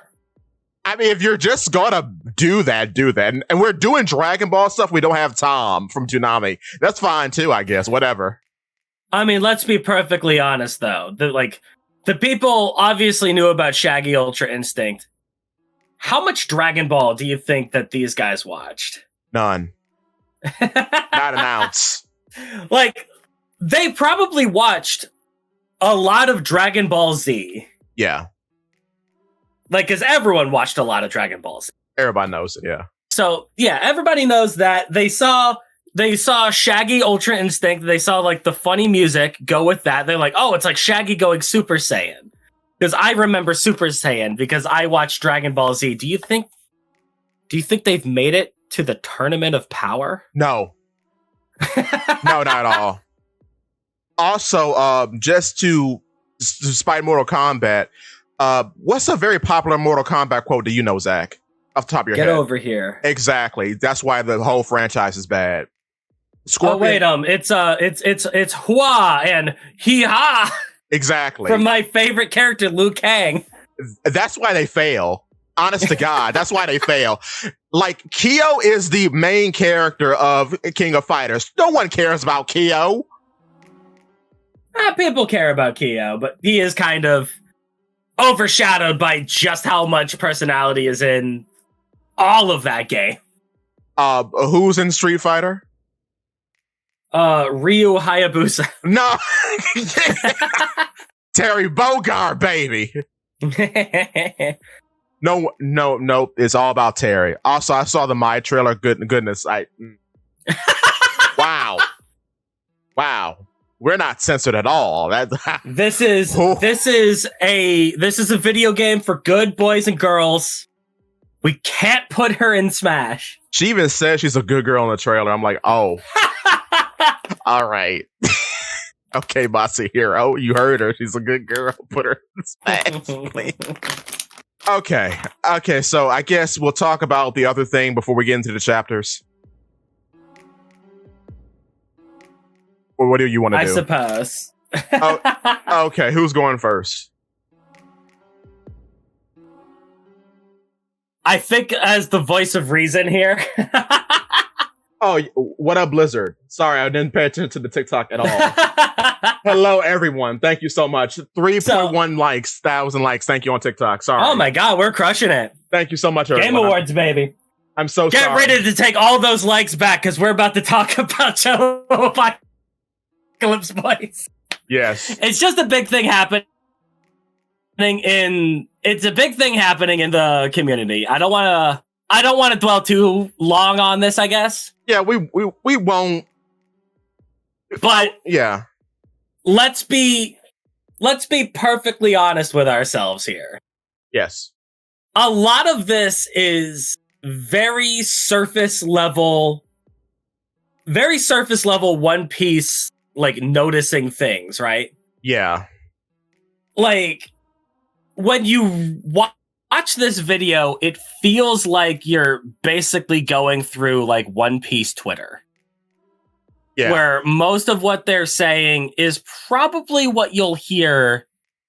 I mean, if you're just gonna do that. And we're doing Dragon Ball stuff, we don't have Tom from Toonami. That's fine too, I guess. Whatever. I mean, let's be perfectly honest, though. The people obviously knew about Shaggy Ultra Instinct. How much Dragon Ball do you think that these guys watched? None. Not an ounce. Like, they probably watched a lot of Dragon Ball Z. Yeah. Like, because everyone watched a lot of Dragon Ball Z. Everybody knows it, yeah. So, yeah, everybody knows that. They saw Shaggy Ultra Instinct. They saw, like, the funny music. Go with that. They're like, oh, it's like Shaggy going Super Saiyan. Because I remember Super Saiyan because I watched Dragon Ball Z. Do you think they've made it to the Tournament of Power? No. No, not at all. Also, just to despite Mortal Kombat, What's a very popular Mortal Kombat quote? Do you know, Zakk? Off the top of your head. Get over here. Exactly. That's why the whole franchise is bad. Scorpion. Oh wait, it's Hua and Hee Ha. Exactly. From my favorite character, Liu Kang. That's why they fail. Honest to God, that's why they fail. Like, Kyo is the main character of King of Fighters. No one cares about Kyo. People care about Kyo, but he is kind of overshadowed by just how much personality is in all of that game. Who's in Street Fighter? Ryu Hayabusa. No. Terry Bogard, baby. Nope. It's all about Terry. Also, I saw the My trailer. Goodness. Wow. We're not censored at all. This is a video game for good boys and girls. We can't put her in Smash. She even says she's a good girl in the trailer. I'm like, oh. All right. Okay, Masahiro, you heard her. She's a good girl. Put her in Smash, please. Okay, so I guess we'll talk about the other thing before we get into the chapters. Or what do you want to do? I suppose. Okay, who's going first? I think as the voice of reason here. Oh, what up, Blizzard? Sorry, I didn't pay attention to the TikTok at all. Hello, everyone. Thank you so much. 3.1 likes, 1,000 likes. Thank you on TikTok. Sorry. Oh my God, we're crushing it. Thank you so much, everyone. Game Awards, baby. I'm so sorry. Get ready to take all those likes back because we're about to talk about Jello Apocalypse Boys. Yes. It's just a big thing happening in the community. I don't want to dwell too long on this, I guess. Yeah, we won't. But yeah. Let's be perfectly honest with ourselves here. Yes. A lot of this is very surface level One Piece, like, noticing things, right? Yeah. Like, when you watch this video, it feels like you're basically going through, like, One Piece Twitter. Yeah. Where most of what they're saying is probably what you'll hear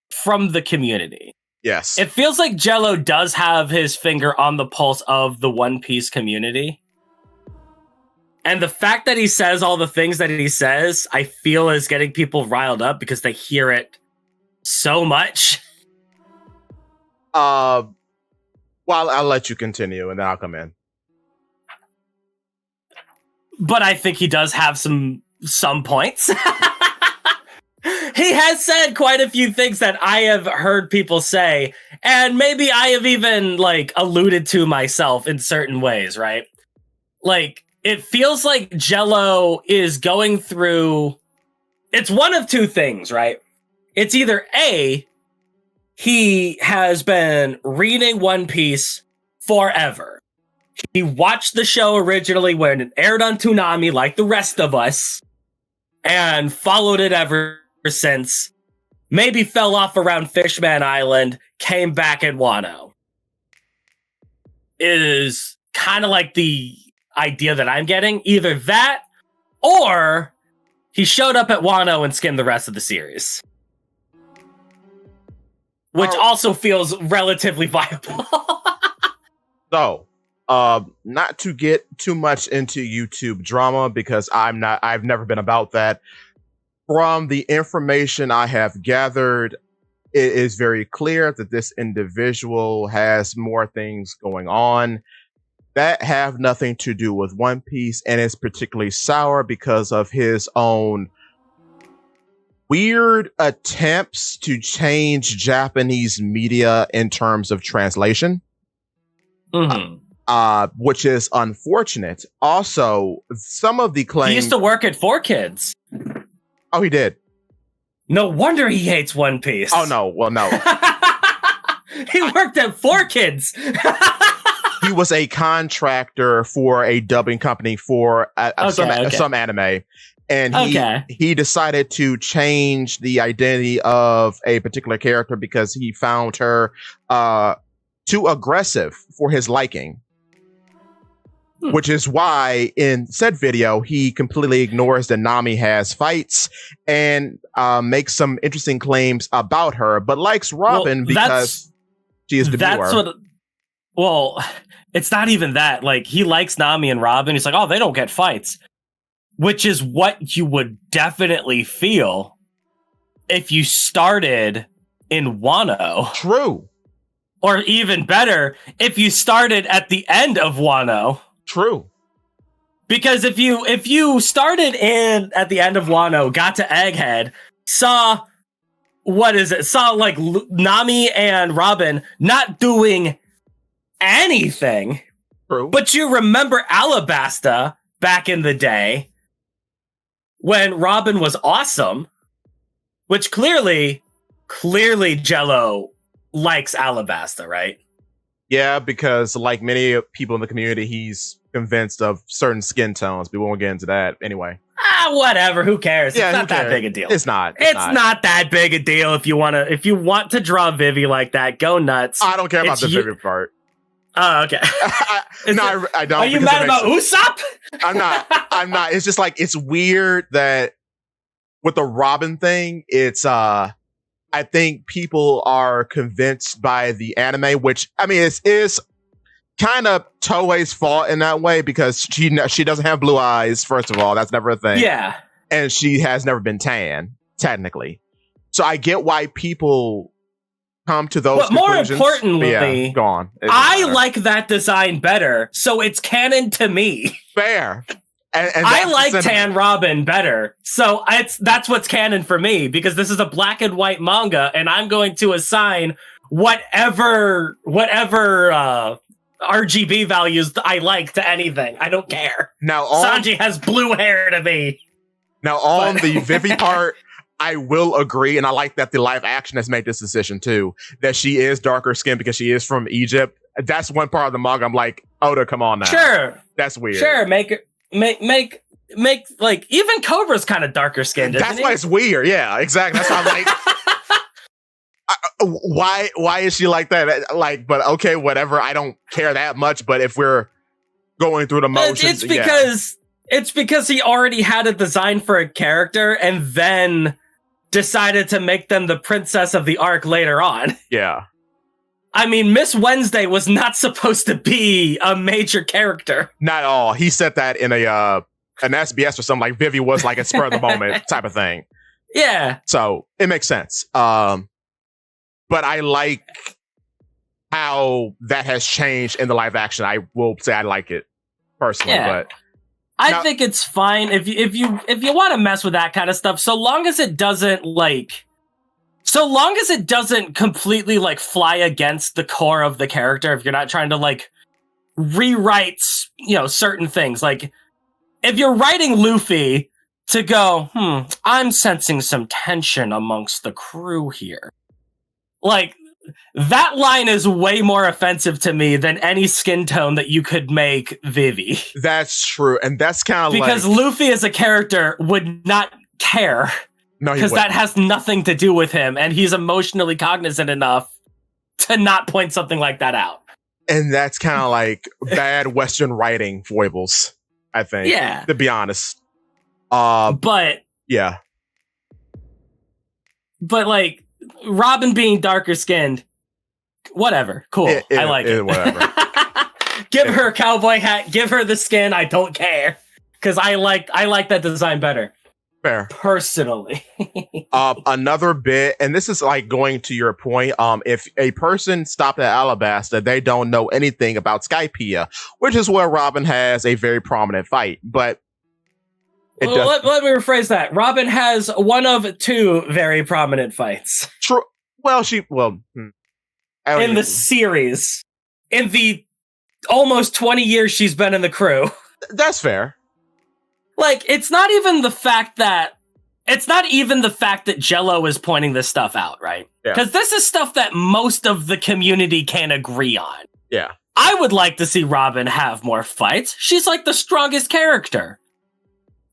from the community. Yes. It feels like Jello does have his finger on the pulse of the One Piece community. And the fact that he says all the things that he says, I feel is getting people riled up because they hear it so much. Well, I'll let you continue and then I'll come in. But I think he does have some points. He has said quite a few things that I have heard people say, and maybe I have even, like, alluded to myself in certain ways, right? Like, it feels like Jello is going through... It's one of two things, right? It's either A, he has been reading One Piece forever. He watched the show originally when it aired on Toonami, like the rest of us, and followed it ever since. Maybe fell off around Fishman Island, came back at Wano. It is kind of like the idea that I'm getting. Either that, or he showed up at Wano and skimmed the rest of the series. Which also feels relatively viable. So, not to get too much into YouTube drama, because I've never been about that. From the information I have gathered, it is very clear that this individual has more things going on that have nothing to do with One Piece, and is particularly sour because of his own weird attempts to change Japanese media in terms of translation. Mm-hmm. Which is unfortunate. Also, some of the claims... He used to work at 4Kids. Oh, he did? No wonder he hates One Piece. Oh, no. Well, no. He worked at 4Kids. He was a contractor for a dubbing company for some anime. And Okay. he decided to change the identity of a particular character because he found her too aggressive for his liking. Which is why in said video, he completely ignores that Nami has fights and makes some interesting claims about her, but likes Robin because she is demure. Well, it's not even that. Like, he likes Nami and Robin. He's like, oh, they don't get fights. Which is what you would definitely feel if you started in Wano. True. Or even better, if you started at the end of Wano. True. Because if you started in at the end of Wano, got to Egghead, saw like Nami and Robin not doing anything. True. But you remember Alabasta back in the day when Robin was awesome, which clearly Jello likes Alabasta, right? Yeah, because like many people in the community, he's convinced of certain skin tones. We won't get into that anyway. Whatever. Who cares? Yeah, it's not that big a deal. It's not. It's not that big a deal. If you want to draw Vivi like that, go nuts. I don't care about the Vivi part. Oh, okay. I don't. Are you mad about Usopp? I'm not. It's just like, it's weird that with the Robin thing, it's I think people are convinced by the anime, which, I mean, it is kind of Toei's fault in that way because she doesn't have blue eyes, first of all. That's never a thing. Yeah. And she has never been tan, technically. So I get why people come to those conclusions. More importantly, yeah, go on. I like that design better, so it's canon to me. Fair. And I like Tan Robin better, so that's what's canon for me, because this is a black and white manga, and I'm going to assign whatever RGB values I like to anything. I don't care. Now Sanji has blue hair to me. Now on the Vivi part, I will agree, and I like that the live action has made this decision too, that she is darker skinned because she is from Egypt. That's one part of the manga I'm like, Oda, come on now. Sure. That's weird. Sure, make like, even Cobra's kind of darker skinned. That's why it's weird. Yeah, exactly. That's why I'm like, why is she like that? Like, but okay, whatever. I don't care that much. But if we're going through the motions, it's because he already had a design for a character and then decided to make them the princess of the arc later on. Yeah. I mean, Miss Wednesday was not supposed to be a major character. Not at all. He said that in an SBS or something, like Vivi was like a spur of the moment type of thing. Yeah. So it makes sense. But I like how that has changed in the live action. I will say I like it personally, but I think it's fine if you want to mess with that kind of stuff, so long as it doesn't completely like fly against the core of the character. If you're not trying to like rewrite, certain things, like if you're writing Luffy to go, I'm sensing some tension amongst the crew here. Like, that line is way more offensive to me than any skin tone that you could make Vivi. That's true. And that's kind of because Luffy as a character would not care. No, because that has nothing to do with him, and he's emotionally cognizant enough to not point something like that out. And that's kind of like bad Western writing foibles, I think. Yeah. To be honest. But like, Robin being darker skinned, whatever. Cool. I like it. Whatever. Give her a cowboy hat, give her the skin, I don't care. Because I like that design better. Fair. Personally. Another bit, and this is like going to your point, if a person stopped at Alabasta, they don't know anything about Skypiea, which is where Robin has a very prominent fight. But let me rephrase that. Robin has one of two very prominent fights. True. Well, in the series. In the almost 20 years she's been in the crew. That's fair. Like, it's not even the fact that Jello is pointing this stuff out, right? Because this is stuff that most of the community can agree on. Yeah. I would like to see Robin have more fights. She's like the strongest character.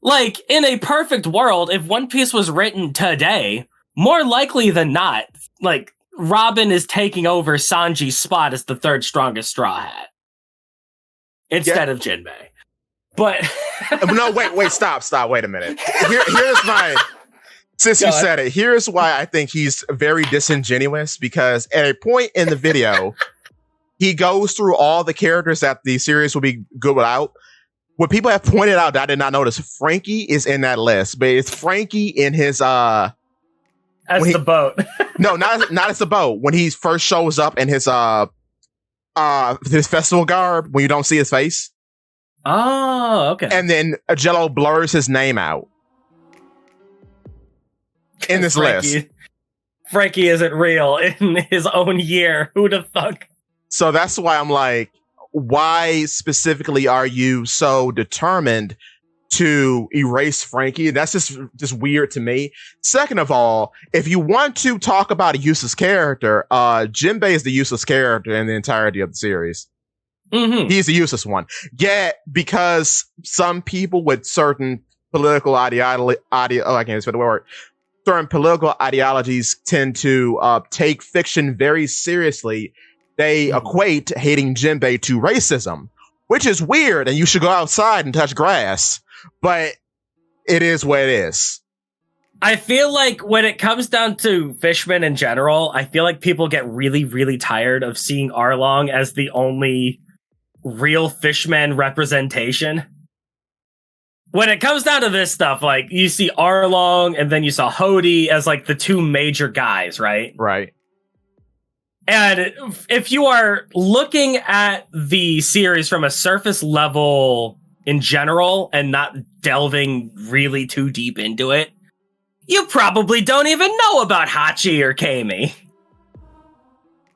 Like, in a perfect world, if One Piece was written today, more likely than not, like, Robin is taking over Sanji's spot as the third strongest Straw Hat instead of Jinbei. But no, wait, stop, wait a minute. Here's my. Since you said it, here's why I think he's very disingenuous, because at a point in the video, he goes through all the characters that the series will be good without. What people have pointed out that I did not notice, Frankie is in that list, but it's Frankie in his as the boat. No, not as the boat. When he first shows up in his festival garb, when you don't see his face. Oh, okay. And then Jello blurs his name out in this list. Frankie isn't real in his own year. Who'd have thunk? So that's why I'm like, why specifically are you so determined to erase Frankie? That's just weird to me. Second of all, if you want to talk about a useless character, Jinbei is the useless character in the entirety of the series. Mm-hmm. He's the useless one. Yet, because some people with certain political certain political ideologies tend to take fiction very seriously, they equate hating Jinbei to racism, which is weird, and you should go outside and touch grass. But it is what it is. I feel like when it comes down to fishmen in general, I feel like people get really, really tired of seeing Arlong as the only real fishman representation. When it comes down to this stuff, like, you see Arlong and then you saw Hody as, like, the two major guys, right? Right. And if you are looking at the series from a surface level in general and not delving really too deep into it, you probably don't even know about Hachi or Kami.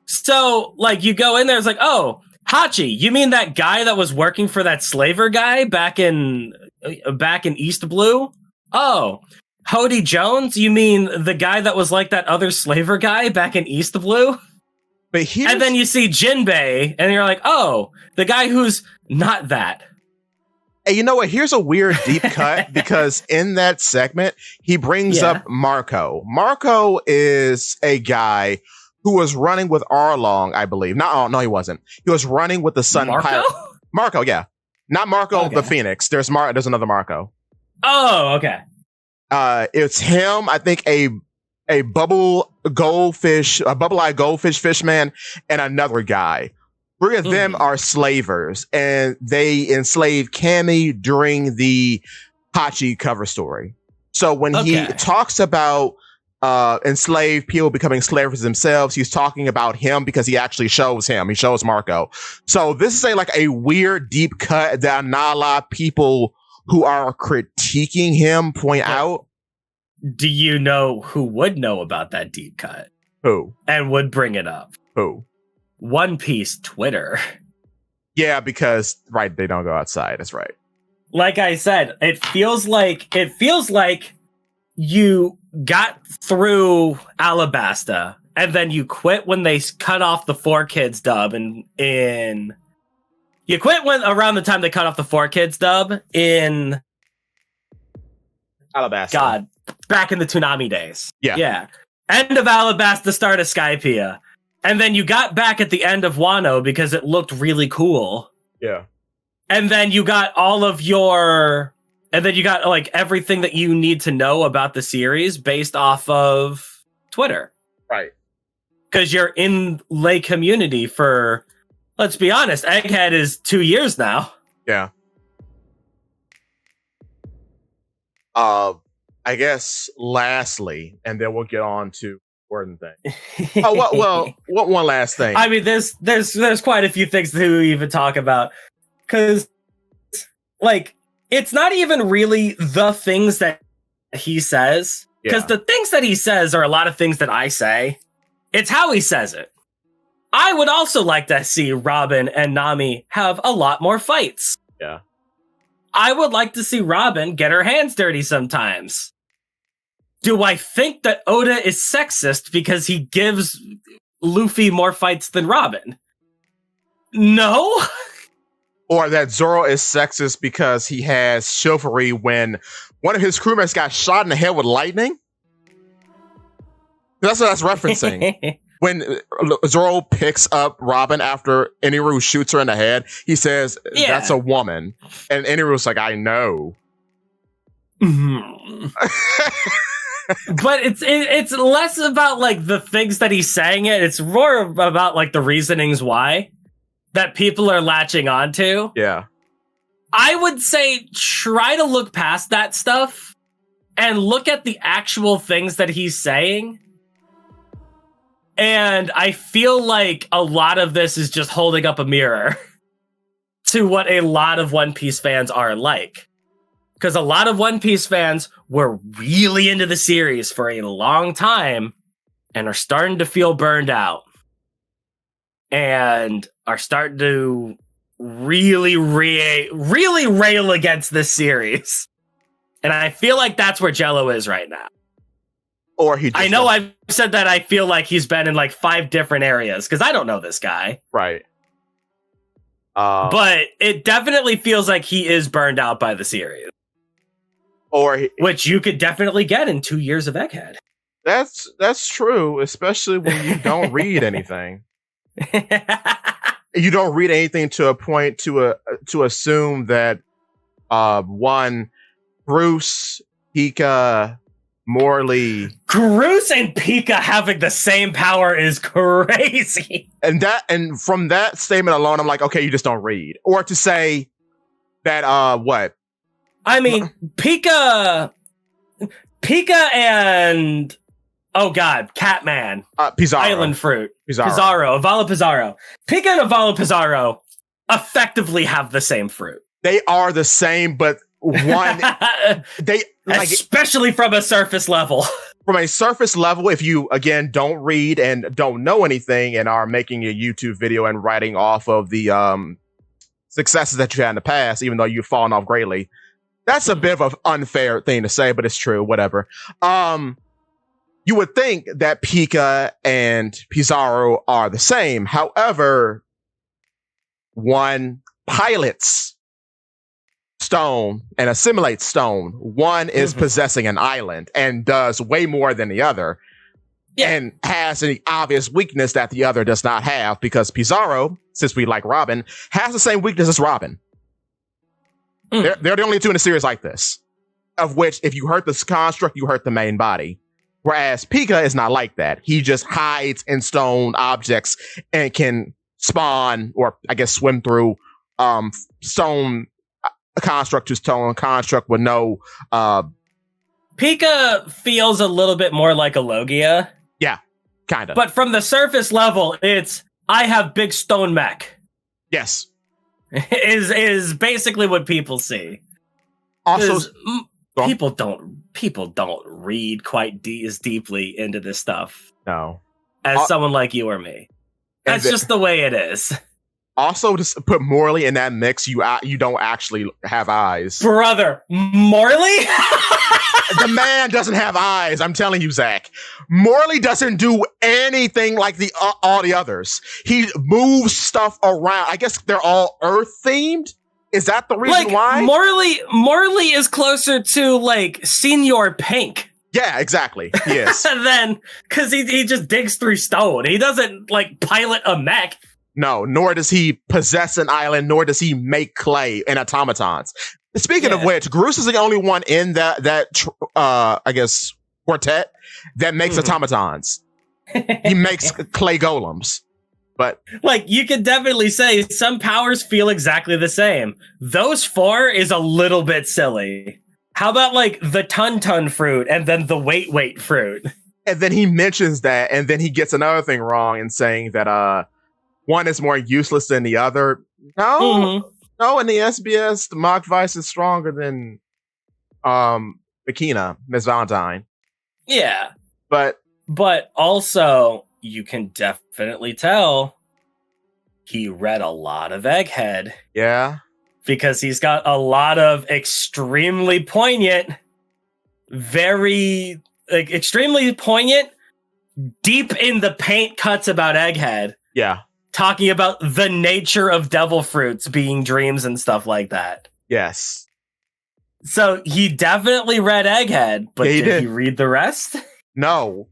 So, like, you go in there, it's like, oh, Hachi, you mean that guy that was working for that slaver guy back in East Blue? Oh, Hody Jones, you mean the guy that was like that other slaver guy back in East Blue? And then you see Jinbei, and you're like, oh, the guy who's not that. Hey, you know what? Here's a weird deep cut, because in that segment, he brings up Marco. Marco is a guy who was running with Arlong, I believe. No, he wasn't. He was running with the Sun Pirate. Marco, yeah. Not Marco the Phoenix. There's another Marco. Oh, okay. It's him, I think a bubble-eyed goldfish fishman, and another guy. Three of them are slavers, and they enslave Kami during the Hachi cover story. So when he talks about enslaved people becoming slavers themselves, he's talking about him because he actually shows him. He shows Marco. So this is a weird deep cut that not a lot of people who are critiquing him point out. Do you know who would know about that deep cut? Who? And would bring it up? Who? One Piece Twitter. Yeah, because they don't go outside. That's right. Like I said, it feels like you got through Alabasta and then you quit when they cut off the 4Kids dub you quit around the time they cut off the 4Kids dub in Alabasta. God, back in the Toonami days. Yeah. End of Alabasta, start of Skypiea. And then you got back at the end of Wano because it looked really cool. Yeah. And then you got everything that you need to know about the series based off of Twitter. Right. Because you're in Lay community for, let's be honest, Egghead is 2 years now. Yeah. I guess lastly, and then we'll get on to important thing. What one last thing? I mean, there's quite a few things to even talk about. Because, it's not even really the things that he says. Because the things that he says are a lot of things that I say. It's how he says it. I would also like to see Robin and Nami have a lot more fights. Yeah. I would like to see Robin get her hands dirty sometimes. Do I think that Oda is sexist because he gives Luffy more fights than Robin? No. Or that Zoro is sexist because he has chivalry when one of his crewmates got shot in the head with lightning. That's what that's referencing. When Zoro picks up Robin after Eniru shoots her in the head, he says, that's a woman. And Eniru's like, I know. But it's less about like the things that he's saying it's more about like the reasonings why that people are latching onto. Yeah. I would say try to look past that stuff and look at the actual things that he's saying. And I feel like a lot of this is just holding up a mirror to what a lot of One Piece fans are like. Because a lot of One Piece fans were really into the series for a long time and are starting to feel burned out. And are starting to really rail against this series. And I feel like that's where Jello is right now. Or he. I know I've said that I feel like he's been in like 5 different areas because I don't know this guy. Right. But it definitely feels like he is burned out by the series. Which you could definitely get in 2 years of Egghead. That's true, especially when you don't read anything. You don't read anything to a point to assume that one, Bruce, Pika, Morley. Bruce and Pika having the same power is crazy. And from that statement alone, I'm like, okay, you just don't read. Or to say that what? I mean, Pika and oh god, Catman, Pizarro. Island Fruit, Pizarro, Avala Pizarro. Pika and Avala Pizarro effectively have the same fruit. They are the same, but one they like, especially from a surface level. From a surface level, if you again don't read and don't know anything and are making a YouTube video and writing off of the successes that you had in the past, even though you've fallen off greatly, that's a bit of an unfair thing to say, but it's true. Whatever. You would think that Pika and Pizarro are the same. However, one pilots stone and assimilates stone. One is possessing an island and does way more than the other. Yeah. And has an obvious weakness that the other does not have, because Pizarro, since we like Robin, has the same weakness as Robin. They're the only two in a series like this, of which if you hurt this construct, you hurt the main body. Whereas Pika is not like that. He just hides in stone objects and can spawn, or I guess swim through stone construct to stone construct with no... Pika feels a little bit more like a Logia. Yeah, kind of. But from the surface level, it's, I have big stone mech. Yes. is basically what people see. Also... People don't read quite as deeply into this stuff. No. As someone like you or me. That's just the way it is. Also, to put Morley in that mix, you don't actually have eyes. Brother, Morley? The man doesn't have eyes, I'm telling you, Zakk. Morley doesn't do anything like all the others. He moves stuff around. I guess they're all Earth-themed? Is that the reason why? Morley is closer to, like, Senior Pink. Yeah, exactly. He is. Then, because he just digs through stone. He doesn't, like, pilot a mech. No, nor does he possess an island, nor does he make clay and automatons. Speaking of which, Groose is the only one in that I guess, quartet that makes automatons. He makes clay golems. But like, you could definitely say some powers feel exactly the same. Those 4 is a little bit silly. How about like the ton fruit and then the wait fruit? And then he mentions that, and then he gets another thing wrong in saying that one is more useless than the other. No, in the SBS, the Mach Vice is stronger than Makina, Miss Valentine. Yeah. But also, you can definitely tell he read a lot of Egghead. Yeah. Because he's got a lot of extremely poignant, extremely poignant, deep in the paint cuts about Egghead. Yeah. talking about the nature of devil fruits being dreams and stuff like that. Yes. So he definitely read Egghead, but did he read the rest? No.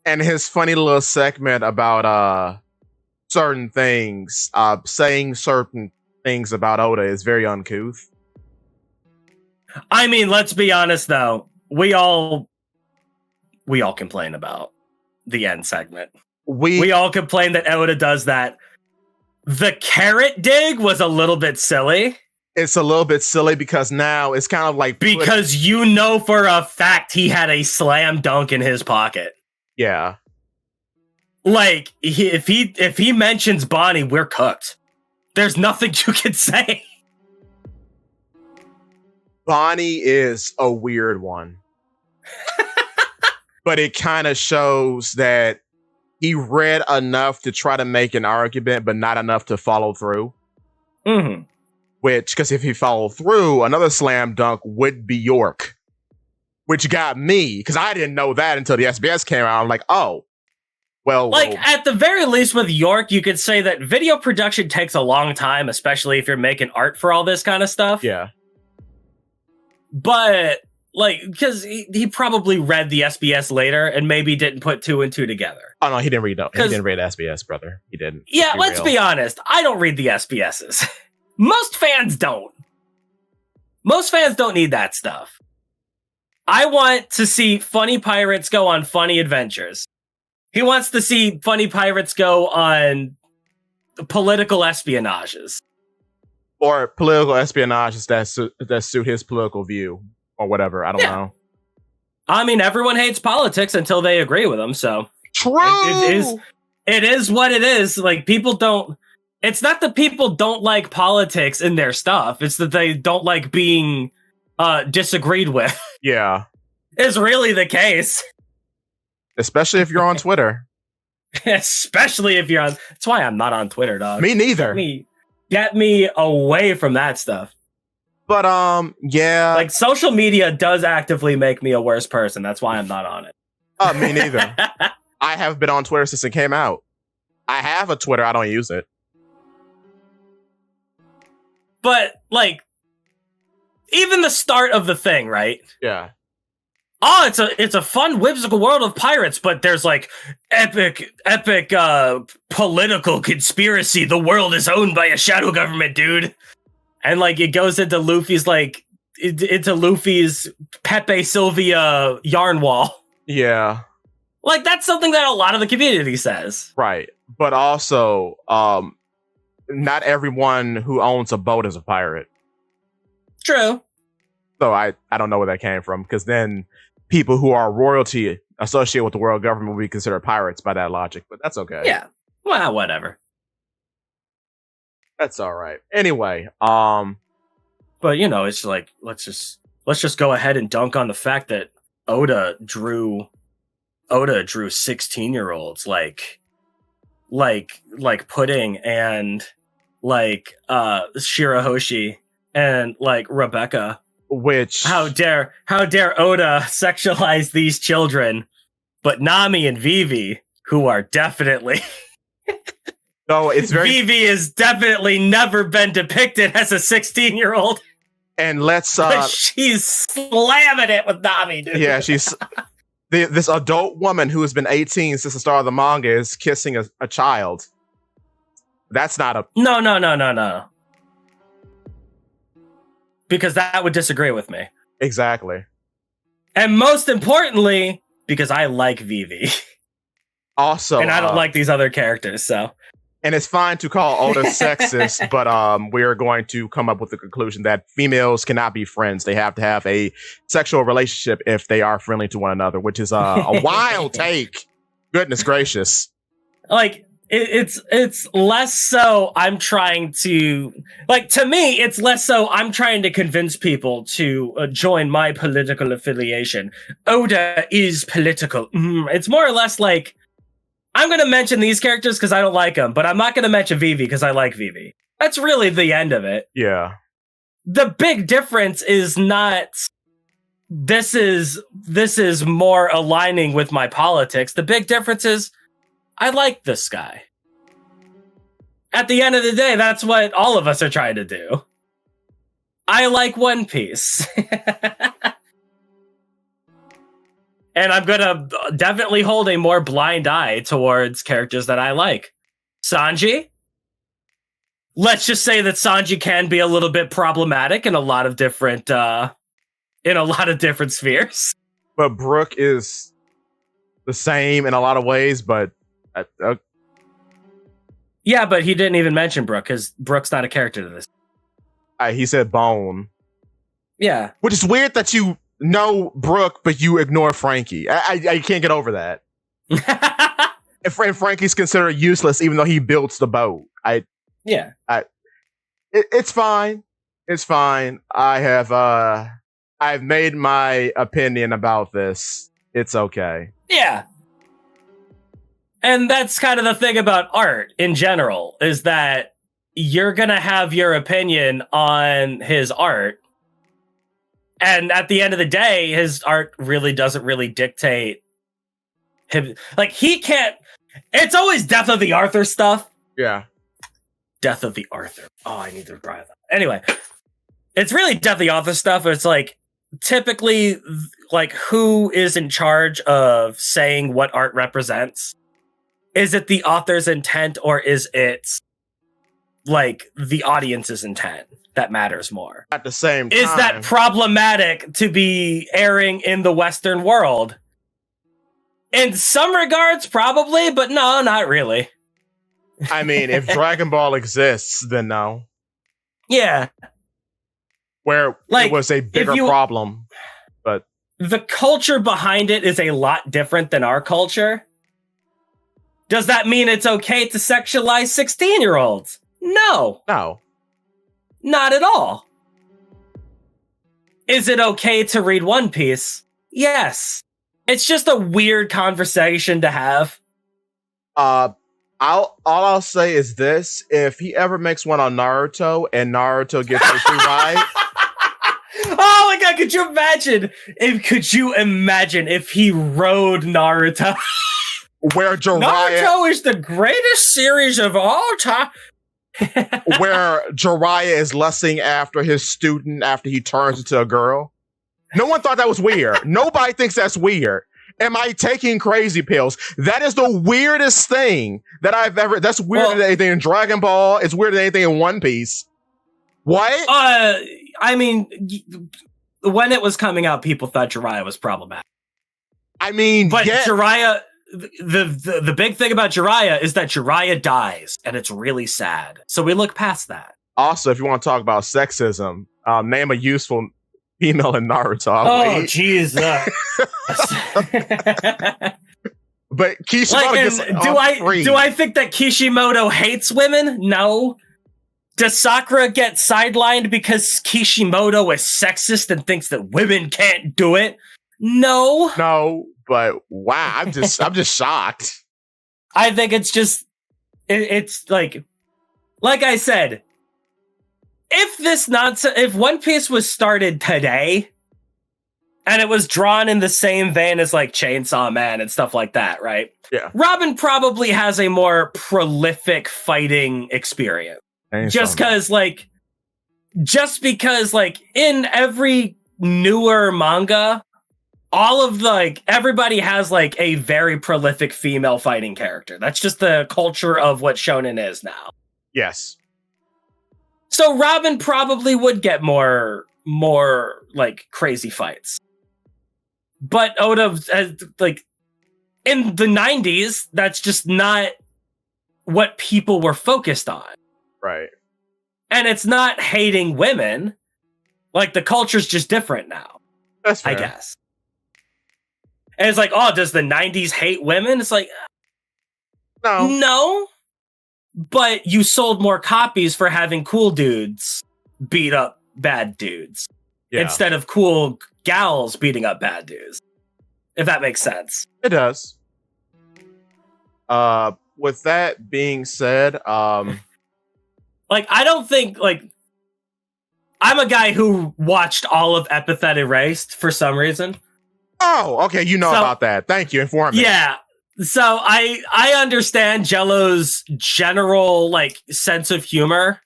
And his funny little segment about certain things, saying certain things about Oda is very uncouth. I mean, let's be honest though. We all complain about the end segment. We all complain that Oda does that. The carrot dig was a little bit silly. It's a little bit silly because now it's kind of like... Because you know for a fact he had a slam dunk in his pocket. Yeah. Like, if he mentions Bonnie, we're cooked. There's nothing you can say. Bonnie is a weird one. But it kind of shows that he read enough to try to make an argument, but not enough to follow through. Mm-hmm. Which, because if he followed through, another slam dunk would be York. Which got me, because I didn't know that until the SBS came out. I'm like, oh, well. Like, at the very least with York, you could say that video production takes a long time, especially if you're making art for all this kind of stuff. Yeah. But, like, because he probably read the SBS later and maybe didn't put 2 and 2 together. Oh, no, he didn't read SBS, brother. He didn't. Yeah, let's be honest. I don't read the SBSs. Most fans don't. Most fans don't need that stuff. I want to see funny pirates go on funny adventures. He wants to see funny pirates go on political espionages. Or political espionages that suit his political view. Or whatever. I don't know. I mean, everyone hates politics until they agree with them, so... True! It is what it is. Like, people don't... It's not that people don't like politics in their stuff. It's that they don't like being disagreed with. Yeah. It's really the case. Especially if you're on Twitter. Especially if you're on... That's why I'm not on Twitter, dog. Me neither. Get me away from that stuff. But, yeah. Like, social media does actively make me a worse person. That's why I'm not on it. Me neither. I have been on Twitter since it came out. I have a Twitter. I don't use it. But, like, even the start of the thing, right? Yeah. Oh, it's a fun, whimsical world of pirates, but there's, like, epic political conspiracy. The world is owned by a shadow government, dude. And, like, it goes into Luffy's, like, into Luffy's Pepe Sylvia yarn wall. Yeah. Like, that's something that a lot of the community says. Right. But also, not everyone who owns a boat is a pirate. True. So I don't know where that came from, because then people who are royalty associated with the world government will be considered pirates by that logic, but that's okay. Yeah. Well, whatever. That's all right. Anyway, but you know, it's like let's just go ahead and dunk on the fact that Oda drew 16-year-olds like Pudding and like Shirahoshi and like Rebecca. Which how dare Oda sexualize these children, but Nami and Vivi, who are definitely no, it's very Vivi has definitely never been depicted as a 16-year-old. And let's she's slamming it with Nami, dude. Yeah, she's this adult woman who has been 18 since the start of the manga is kissing a child. That's not a No. Because that would disagree with me. Exactly. And most importantly, because I like Vivi. Also, and I don't like these other characters, so. And it's fine to call Oda sexist, but we are going to come up with the conclusion that females cannot be friends. They have to have a sexual relationship if they are friendly to one another, which is a wild take. Goodness gracious. Like, it's less so I'm trying to... Like, to me, it's less so I'm trying to convince people to join my political affiliation. Oda is political. It's more or less like, I'm going to mention these characters because I don't like them, but I'm not going to mention Vivi because I like Vivi. That's really the end of it. Yeah. The big difference is not... This is more aligning with my politics. The big difference is I like this guy. At the end of the day, that's what all of us are trying to do. I like One Piece. And I'm going to definitely hold a more blind eye towards characters that I like. Sanji? Let's just say that Sanji can be a little bit problematic in a lot of different spheres. But Brook is the same in a lot of ways, but yeah, but he didn't even mention Brook because Brook's not a character to this. He said Bone. Yeah, which is weird that you know Brook, but you ignore Frankie. I can't get over that. And Frankie's considered useless, even though he builds the boat. It's fine. It's fine. I've made my opinion about this. It's okay. Yeah. And that's kind of the thing about art in general, is that you're going to have your opinion on his art. And at the end of the day, his art really doesn't really dictate him. Like, he can't... It's always Death of the Arthur stuff. Yeah. Death of the Arthur. Oh, I need to try that. Anyway, it's really Death of the Arthur stuff. It's like, typically, like, who is in charge of saying what art represents? Is it the author's intent, or is it, like, the audience's intent that matters more? At the same time, is that problematic to be airing in the Western world? In some regards, probably, but no, not really. I mean, if Dragon Ball exists, then no. Yeah. Where it was a bigger problem, but... The culture behind it is a lot different than our culture. Does that mean it's okay to sexualize 16-year-olds? No. No. Not at all. Is it okay to read One Piece? Yes. It's just a weird conversation to have. All I'll say is this: if he ever makes one on Naruto and Naruto gets history right. Oh my god, could you imagine if he rode Naruto? Where Jiraiya... Naruto is the greatest series of all time. Where Jiraiya is lusting after his student after he turns into a girl. No one thought that was weird. Nobody thinks that's weird. Am I taking crazy pills? That is the weirdest thing that I've ever... That's weirder than anything in Dragon Ball. It's weirder than anything in One Piece. What? I mean, when it was coming out, people thought Jiraiya was problematic. I mean, but Jiraiya... The big thing about Jiraiya is that Jiraiya dies, and it's really sad. So we look past that. Also, if you want to talk about sexism, name a useful female in Naruto. Jesus. But Kishimoto gets do I think that Kishimoto hates women? No. Does Sakura get sidelined because Kishimoto is sexist and thinks that women can't do it? No. No. But wow, I'm just shocked. I think it's just it's like I said, if One Piece was started today and it was drawn in the same vein as like Chainsaw Man and stuff like that, right? Yeah. Robin probably has a more prolific fighting experience. Just because in every newer manga, all of everybody has like a very prolific female fighting character. That's just the culture of what shonen is now. Yes. So Robin probably would get more like crazy fights. But Oda, like in the 90s, that's just not what people were focused on. Right. And it's not hating women. Like the culture's just different now. That's fair. I guess. And it's like, oh, does the 90s hate women? It's like, no. But you sold more copies for having cool dudes beat up bad dudes instead of cool gals beating up bad dudes. If that makes sense. It does. With that being said, I don't think, I'm a guy who watched all of Epithet Erased for some reason. Oh, okay. You know about that. Thank you. Inform me. Yeah. So I understand Jello's general like sense of humor.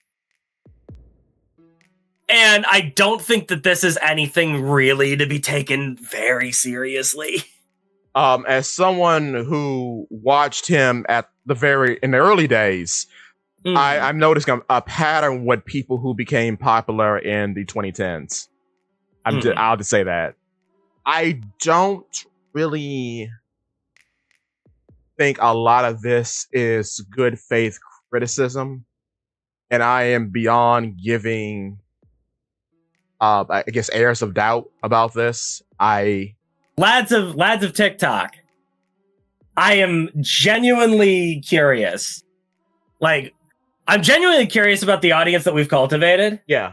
And I don't think that this is anything really to be taken very seriously. As someone who watched him in the early days, I'm noticing a pattern with people who became popular in the 2010s. I'll just say that. I don't really think a lot of this is good faith criticism, and I am beyond giving, I guess, airs of doubt about this. Lads of TikTok, I am genuinely curious. Like, I'm genuinely curious about the audience that we've cultivated. Yeah.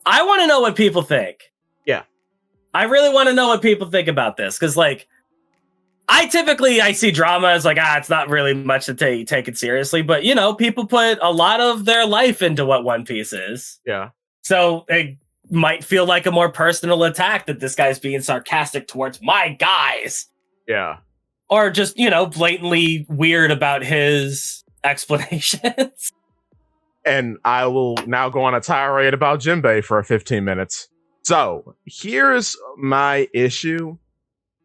I want to know what people think. Yeah. I really want to know what people think about this, because, like, I see drama as like, it's not really much to take it seriously, but, you know, people put a lot of their life into what One Piece is. Yeah. So it might feel like a more personal attack that this guy's being sarcastic towards my guys. Yeah. Or just, you know, blatantly weird about his explanations. And I will now go on a tirade about Jinbei for 15 minutes. So here's my issue.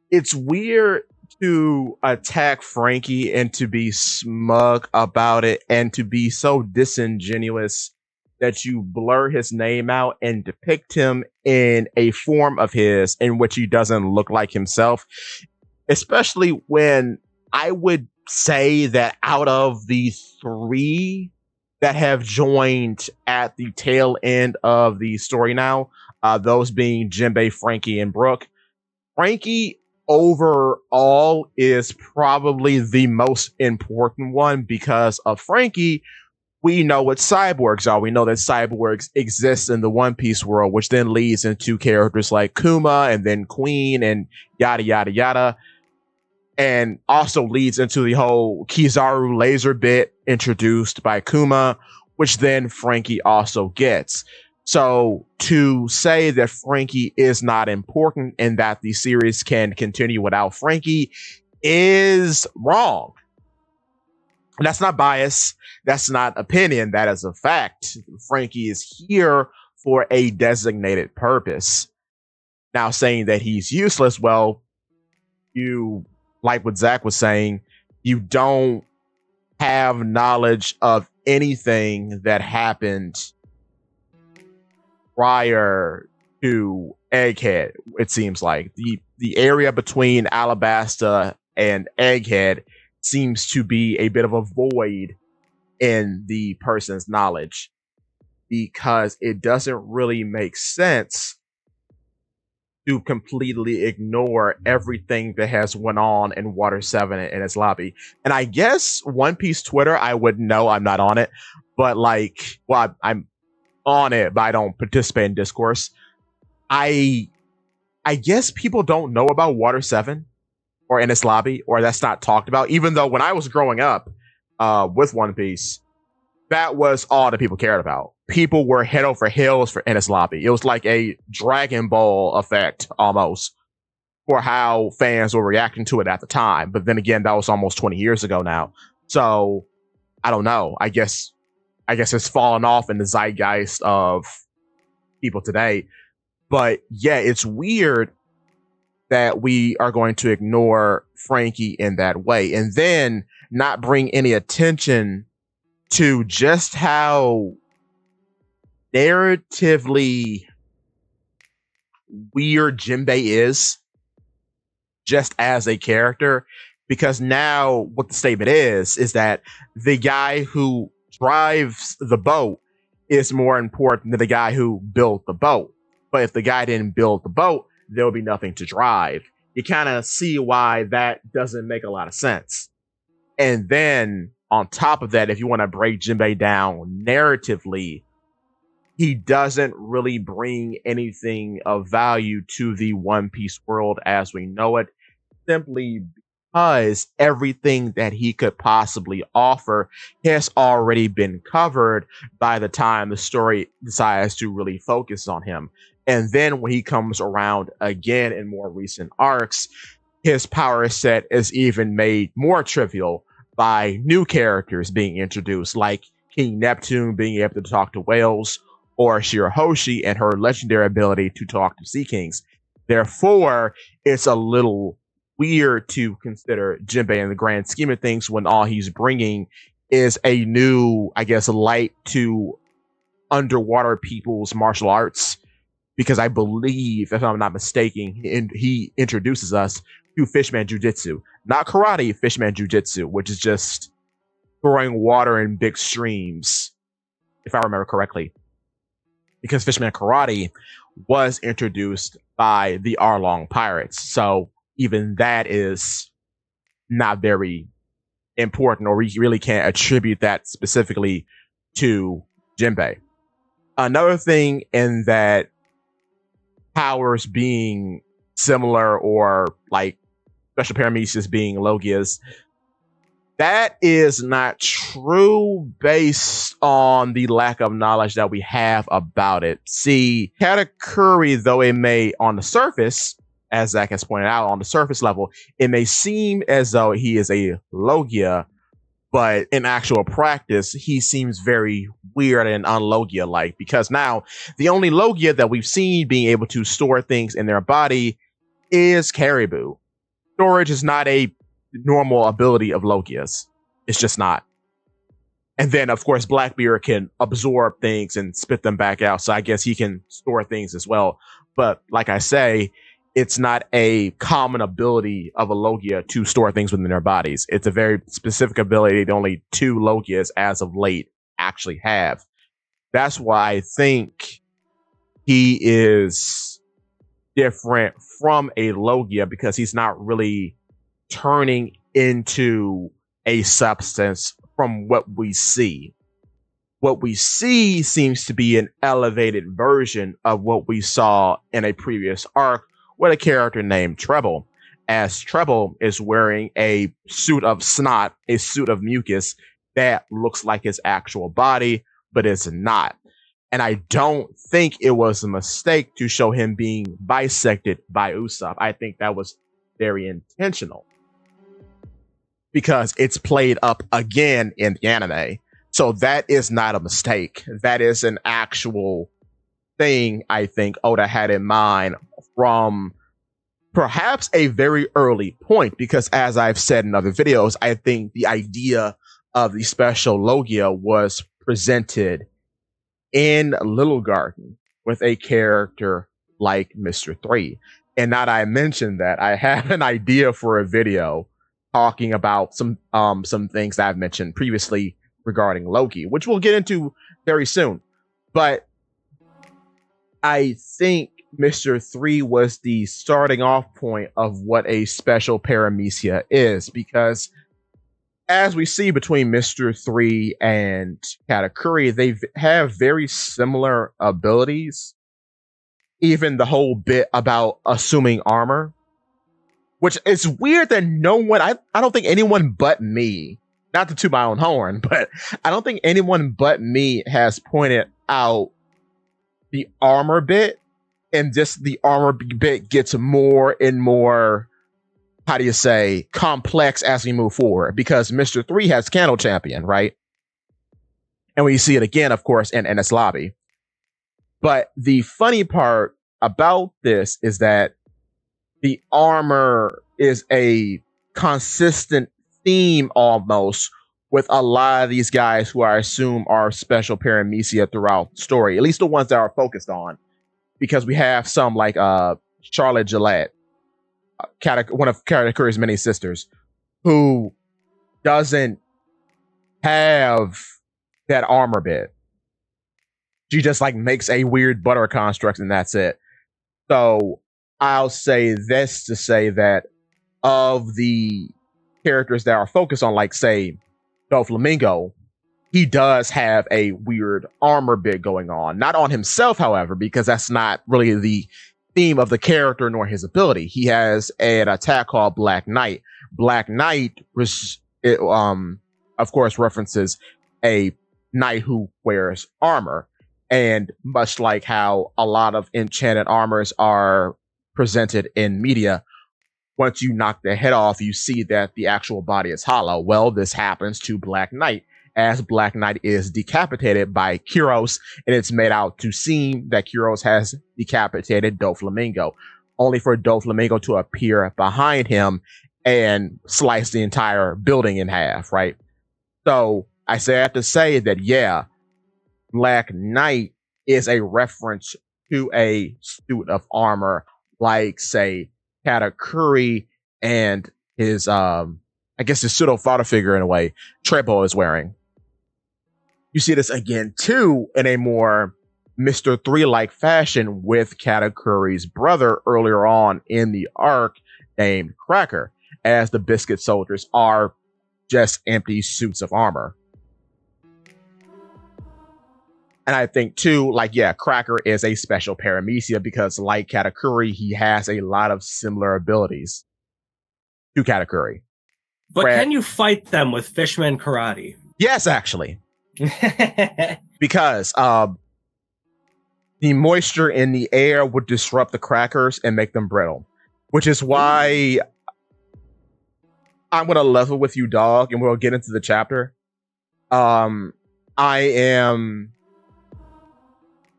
It's weird to attack Frankie and to be smug about it and to be so disingenuous that you blur his name out and depict him in a form of his in which he doesn't look like himself. Especially when I would say that out of the three that have joined at the tail end of the story now, those being Jinbei, Frankie, and Brook, Frankie overall is probably the most important one because of Frankie. We know what cyborgs are. We know that cyborgs exist in the One Piece world, which then leads into characters like Kuma and then Queen and yada, yada, yada. And also leads into the whole Kizaru laser bit introduced by Kuma, which then Frankie also gets. So to say that Frankie is not important and that the series can continue without Frankie is wrong. That's not bias. That's not opinion. That is a fact. Frankie is here for a designated purpose. Now, saying that he's useless, well, you, like what Zakk was saying, you don't have knowledge of anything that happened prior to Egghead. It seems like the area between Alabasta and Egghead seems to be a bit of a void in the person's knowledge because it doesn't really make sense to completely ignore everything that has went on in Water 7 and its lobby. And I guess One Piece Twitter, I would know, I'm not on it, but like, well, I'm on it, but I don't participate in discourse. I guess people don't know about Water 7 or in its lobby, or that's not talked about, even though when I was growing up with One Piece, that was all that people cared about. People were head over heels for Enies Lobby. It was like a Dragon Ball effect almost for how fans were reacting to it at the time. But then again, that was almost 20 years ago now. So I don't know. I guess it's fallen off in the zeitgeist of people today. But yeah, it's weird that we are going to ignore Frankie in that way and then not bring any attention to just how narratively weird Jinbei is just as a character, because now what the statement is that the guy who drives the boat is more important than the guy who built the boat. But if the guy didn't build the boat, there will be nothing to drive. You kind of see why that doesn't make a lot of sense. And then on top of that, if you want to break Jinbei down narratively, he doesn't really bring anything of value to the One Piece world as we know it, simply because everything that he could possibly offer has already been covered by the time the story decides to really focus on him. And then when he comes around again in more recent arcs, his power set is even made more trivial by new characters being introduced, like King Neptune being able to talk to whales, or Shirahoshi and her legendary ability to talk to sea kings. Therefore, it's a little weird to consider Jinbei in the grand scheme of things when all he's bringing is a new, I guess, light to underwater people's martial arts. Because I believe, if I'm not mistaken, he introduces us to Fishman Jiu-Jitsu. Not karate, Fishman Jiu-Jitsu, which is just throwing water in big streams, if I remember correctly. Because Fishman Karate was introduced by the Arlong Pirates. So even that is not very important, or we really can't attribute that specifically to Jinbei. Another thing in that powers being similar, or like special paramecia being Logias, that is not true based on the lack of knowledge that we have about it. See, Katakuri, though it may on the surface, as Zakk has pointed out, on the surface level, it may seem as though he is a Logia, but in actual practice, he seems very weird and un-Logia-like, because now the only Logia that we've seen being able to store things in their body is Caribou. Storage is not a normal ability of Logias. It's just not. And then, of course, Blackbeard can absorb things and spit them back out, so I guess he can store things as well. But like I say, it's not a common ability of a Logia to store things within their bodies. It's a very specific ability that only 2 Logias as of late actually have. That's why I think he is different from a Logia, because he's not really turning into a substance from what we see. What we see seems to be an elevated version of what we saw in a previous arc with a character named Treble, as Treble is wearing a suit of snot, a suit of mucus that looks like his actual body, but is not. And I don't think it was a mistake to show him being bisected by Usopp. I think that was very intentional, because it's played up again in the anime. So that is not a mistake. That is an actual thing I think Oda had in mind from perhaps a very early point, because as I've said in other videos, I think the idea of the special Logia was presented in Little Garden with a character like Mr. 3. And now that I mentioned that, I have an idea for a video talking about some things that I've mentioned previously regarding Loki, which we'll get into very soon. But I think Mr. 3 was the starting off point of what a special paramecia is, because as we see between Mr. 3 and Katakuri, they have very similar abilities. Even the whole bit about assuming armor, which is weird that no one, I don't think anyone but me, not to toot my own horn, but I don't think anyone but me has pointed out the armor bit, and just the armor bit gets more and more, how do you say, complex as we move forward, because Mr. 3 has Candle Champion, right? And we see it again, of course, in NS Lobby. But the funny part about this is that the armor is a consistent theme almost with a lot of these guys who I assume are special paramecia throughout the story, at least the ones that are focused on. Because we have some like Charlotte Gillette, one of Katakuri's many sisters, who doesn't have that armor bit. She just like makes a weird butter construct and that's it. So I'll say this to say that of the characters that are focused on, like say Doflamingo, he does have a weird armor bit going on. Not on himself, however, because that's not really the theme of the character nor his ability. He has an attack called Black Knight. Black Knight, of course, references a knight who wears armor. And much like how a lot of enchanted armors are presented in media, once you knock the head off, you see that the actual body is hollow. Well, this happens to Black Knight, as Black Knight is decapitated by Kyros, and it's made out to seem that Kyros has decapitated Doflamingo, only for Doflamingo to appear behind him and slice the entire building in half, right? So I have to say that, yeah, Black Knight is a reference to a suit of armor, like, say, Katakuri and his, I guess his pseudo father figure in a way, Trebo is wearing. You see this again, too, in a more Mr. 3-like fashion with Katakuri's brother earlier on in the arc named Cracker, as the Biscuit Soldiers are just empty suits of armor. And I think, too, like, yeah, Cracker is a special paramecia because, like Katakuri, he has a lot of similar abilities to Katakuri. But can you fight them with Fishman Karate? Yes, actually. Because the moisture in the air would disrupt the crackers and make them brittle. Which is why I'm going to level with you, dog, and we'll get into the chapter. I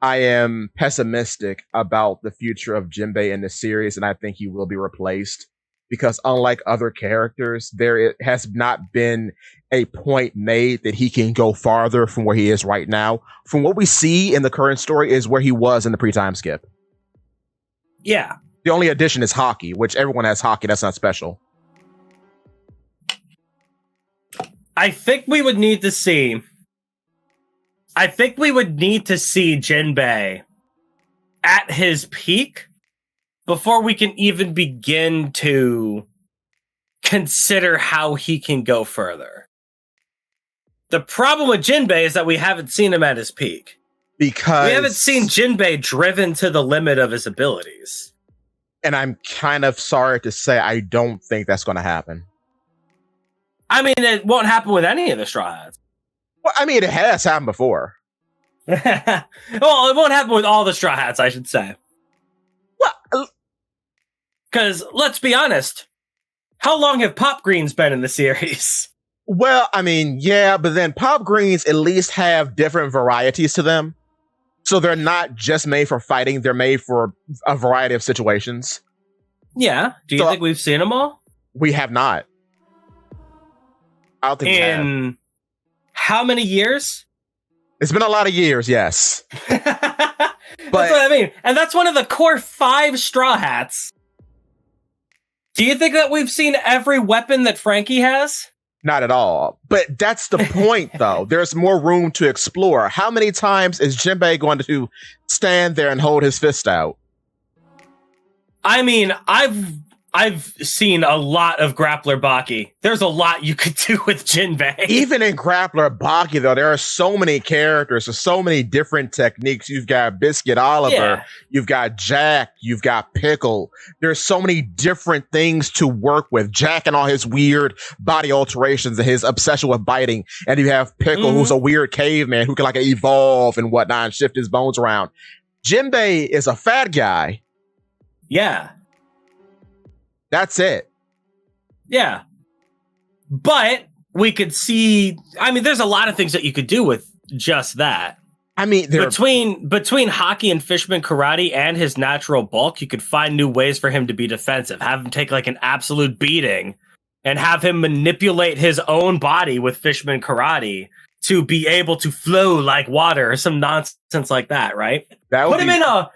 am pessimistic about the future of Jinbei in the series, and I think he will be replaced because, unlike other characters, there has not been a point made that he can go farther from where he is right now. From what we see in the current story is where he was in the pre-time skip. Yeah. The only addition is hockey, which everyone has hockey. That's not special. I think we would need to see Jinbei at his peak before we can even begin to consider how he can go further. The problem with Jinbei is that we haven't seen him at his peak. Because we haven't seen Jinbei driven to the limit of his abilities. And I'm kind of sorry to say I don't think that's going to happen. I mean, it won't happen with any of the Straw Hats. Well, I mean, it has happened before. Well, it won't happen with all the Straw Hats, I should say. Well, because let's be honest, how long have Pop Greens been in the series? Well, I mean, yeah, but then Pop Greens at least have different varieties to them. So they're not just made for fighting, they're made for a variety of situations. Yeah. Do you think we've seen them all? We have not. I don't think in how many years? It's been a lot of years, yes. That's what I mean. And that's one of the core 5 Straw Hats. Do you think that we've seen every weapon that Frankie has? Not at all. But that's the point, though. There's more room to explore. How many times is Jinbei going to stand there and hold his fist out? I mean, I've seen a lot of Grappler Baki. There's a lot you could do with Jinbei. Even in Grappler Baki, though, there are so many characters, there's so many different techniques. You've got Biscuit Oliver, you've got Jack, you've got Pickle. There's so many different things to work with. Jack and all his weird body alterations and his obsession with biting. And you have Pickle, who's a weird caveman who can like evolve and whatnot and shift his bones around. Jinbei is a fat guy. Yeah. That's it. Yeah. But we could see, I mean, there's a lot of things that you could do with just that. I mean, between hockey and Fishman Karate and his natural bulk, you could find new ways for him to be defensive. Have him take like an absolute beating and have him manipulate his own body with Fishman Karate to be able to flow like water or some nonsense like that, right? Put him in a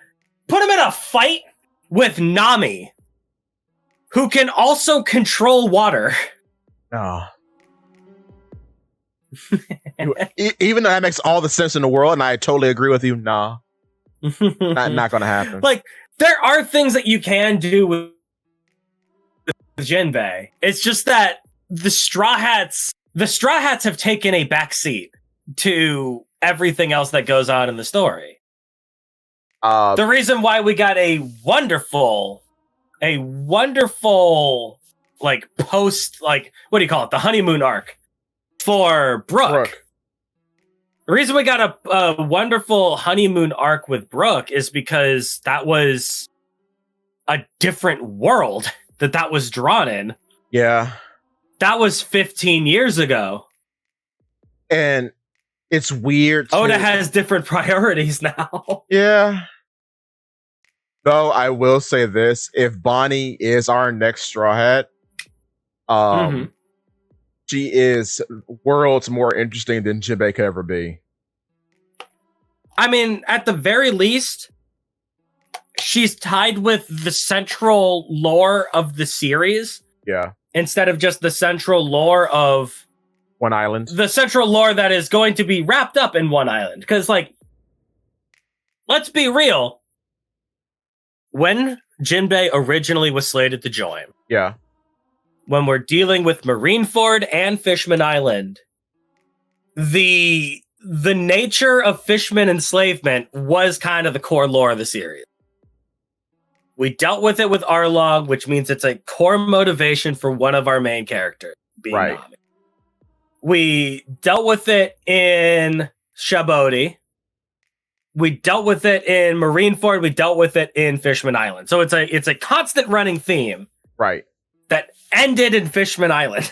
fight with Nami, who can also control water. Oh. Even though that makes all the sense in the world, and I totally agree with you, nah. not gonna happen. Like, there are things that you can do with Jinbei. It's just that the Straw Hats have taken a backseat to everything else that goes on in the story. The reason why we got a wonderful like post, like, what do you call it, the honeymoon arc for Brooke. The reason we got a wonderful honeymoon arc with Brooke is because that was a different world that was drawn in. Yeah. That was 15 years ago. And it's weird. Oda has different priorities now. Yeah. Though I will say this, if Bonnie is our next Straw Hat, she is worlds more interesting than Jinbei could ever be. I mean, at the very least, she's tied with the central lore of the series. Yeah. Instead of just the central lore of One Island. The central lore that is going to be wrapped up in One Island. Because, like, let's be real. When Jinbei originally was slated to join. Yeah. When we're dealing with Marineford and Fishman Island, the nature of Fishman enslavement was kind of the core lore of the series. We dealt with it with Arlong, which means it's a core motivation for one of our main characters, being Nami. We dealt with it in Shabodi. We dealt with it in Marineford. We dealt with it in Fishman Island. So it's a constant running theme. Right. That ended in Fishman Island.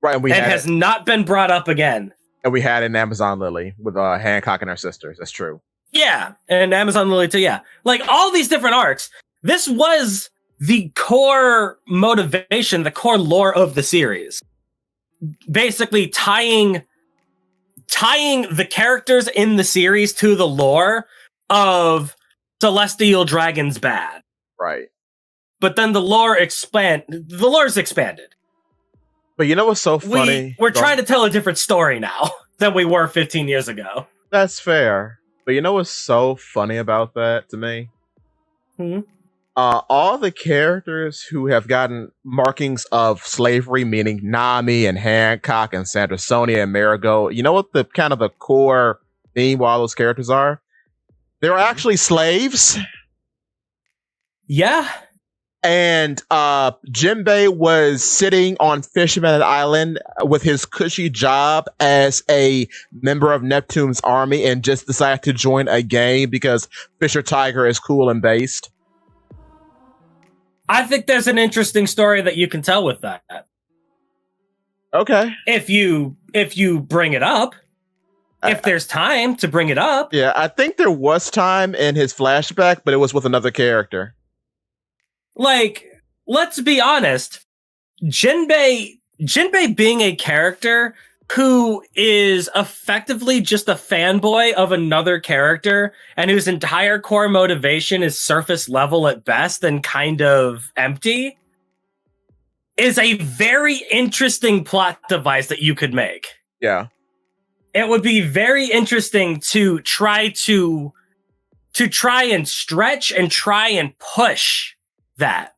Right. And has not been brought up again. And we had an Amazon Lily with Hancock and her sisters. That's true. Yeah, and Amazon Lily too, yeah. Like, all these different arcs, this was the core motivation, the core lore of the series. Basically tying the characters in the series to the lore of Celestial Dragons bad. Right. But then the lore's expanded. But you know what's so funny? We're trying to tell a different story now than we were 15 years ago. That's fair. But you know what's so funny about that to me? All the characters who have gotten markings of slavery, meaning Nami and Hancock and Sandra Sonia and Marigold, you know what the kind of the core theme of all those characters are? They're actually slaves. Yeah. And Jinbei was sitting on Fisherman Island with his cushy job as a member of Neptune's army and just decided to join a gang because Fisher Tiger is cool and based. I think there's an interesting story that you can tell with that. Okay. If you bring it up. If there's time to bring it up. Yeah, I think there was time in his flashback, but it was with another character. Like, let's be honest, Jinbei being a character who is effectively just a fanboy of another character and whose entire core motivation is surface level at best and kind of empty is a very interesting plot device that you could make. Yeah. It would be very interesting to try and stretch and try and push that.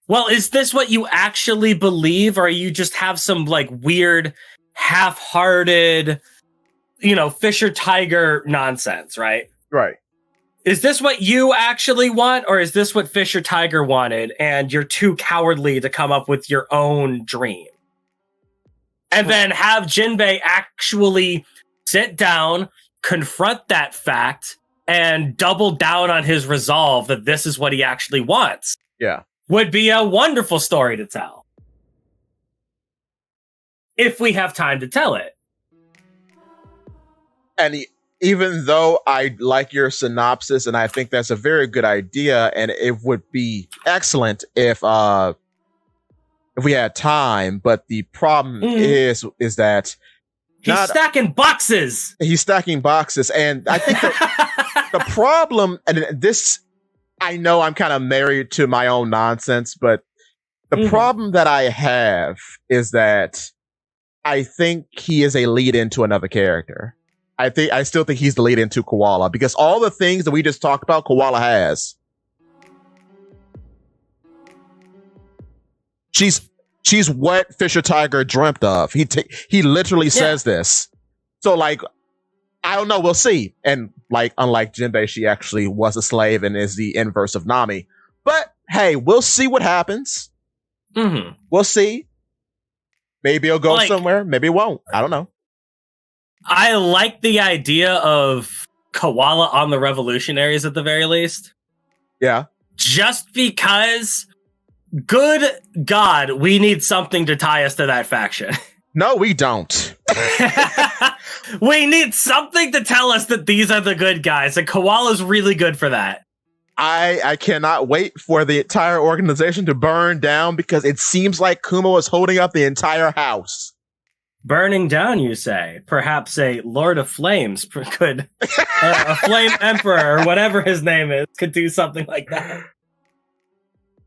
Well, is this what you actually believe, or you just have some like weird half-hearted, Fisher Tiger nonsense, right? Right. Is this what you actually want, or is this what Fisher Tiger wanted and you're too cowardly to come up with your own dream? And then have Jinbei actually sit down, confront that fact, and double down on his resolve that this is what he actually wants. Yeah. Would be a wonderful story to tell. If we have time to tell it. And even though I like your synopsis, and I think that's a very good idea, and it would be excellent if we had time, but the problem is that he's stacking boxes. He's stacking boxes, and I think the problem, and this, I know I'm kind of married to my own nonsense, but the problem that I have is that I think he is a lead into another character. I still think he's the lead into Koala, because all the things that we just talked about, Koala has. She's what Fisher Tiger dreamt of. He literally says this. So like, I don't know. We'll see. And like, unlike Jinbei, she actually was a slave and is the inverse of Nami. But hey, we'll see what happens. We'll see. Maybe it'll go somewhere. Maybe it won't. I don't know. I like the idea of Koala on the Revolutionaries at the very least. Yeah. Just because Good God, we need something to tie us to that faction. No, we don't. We need something to tell us that these are the good guys, and Koala's really good for that. I cannot wait for the entire organization to burn down because it seems like Kumo is holding up the entire house. Burning down, you say? Perhaps a Lord of Flames could, a Flame Emperor, or whatever his name is, could do something like that.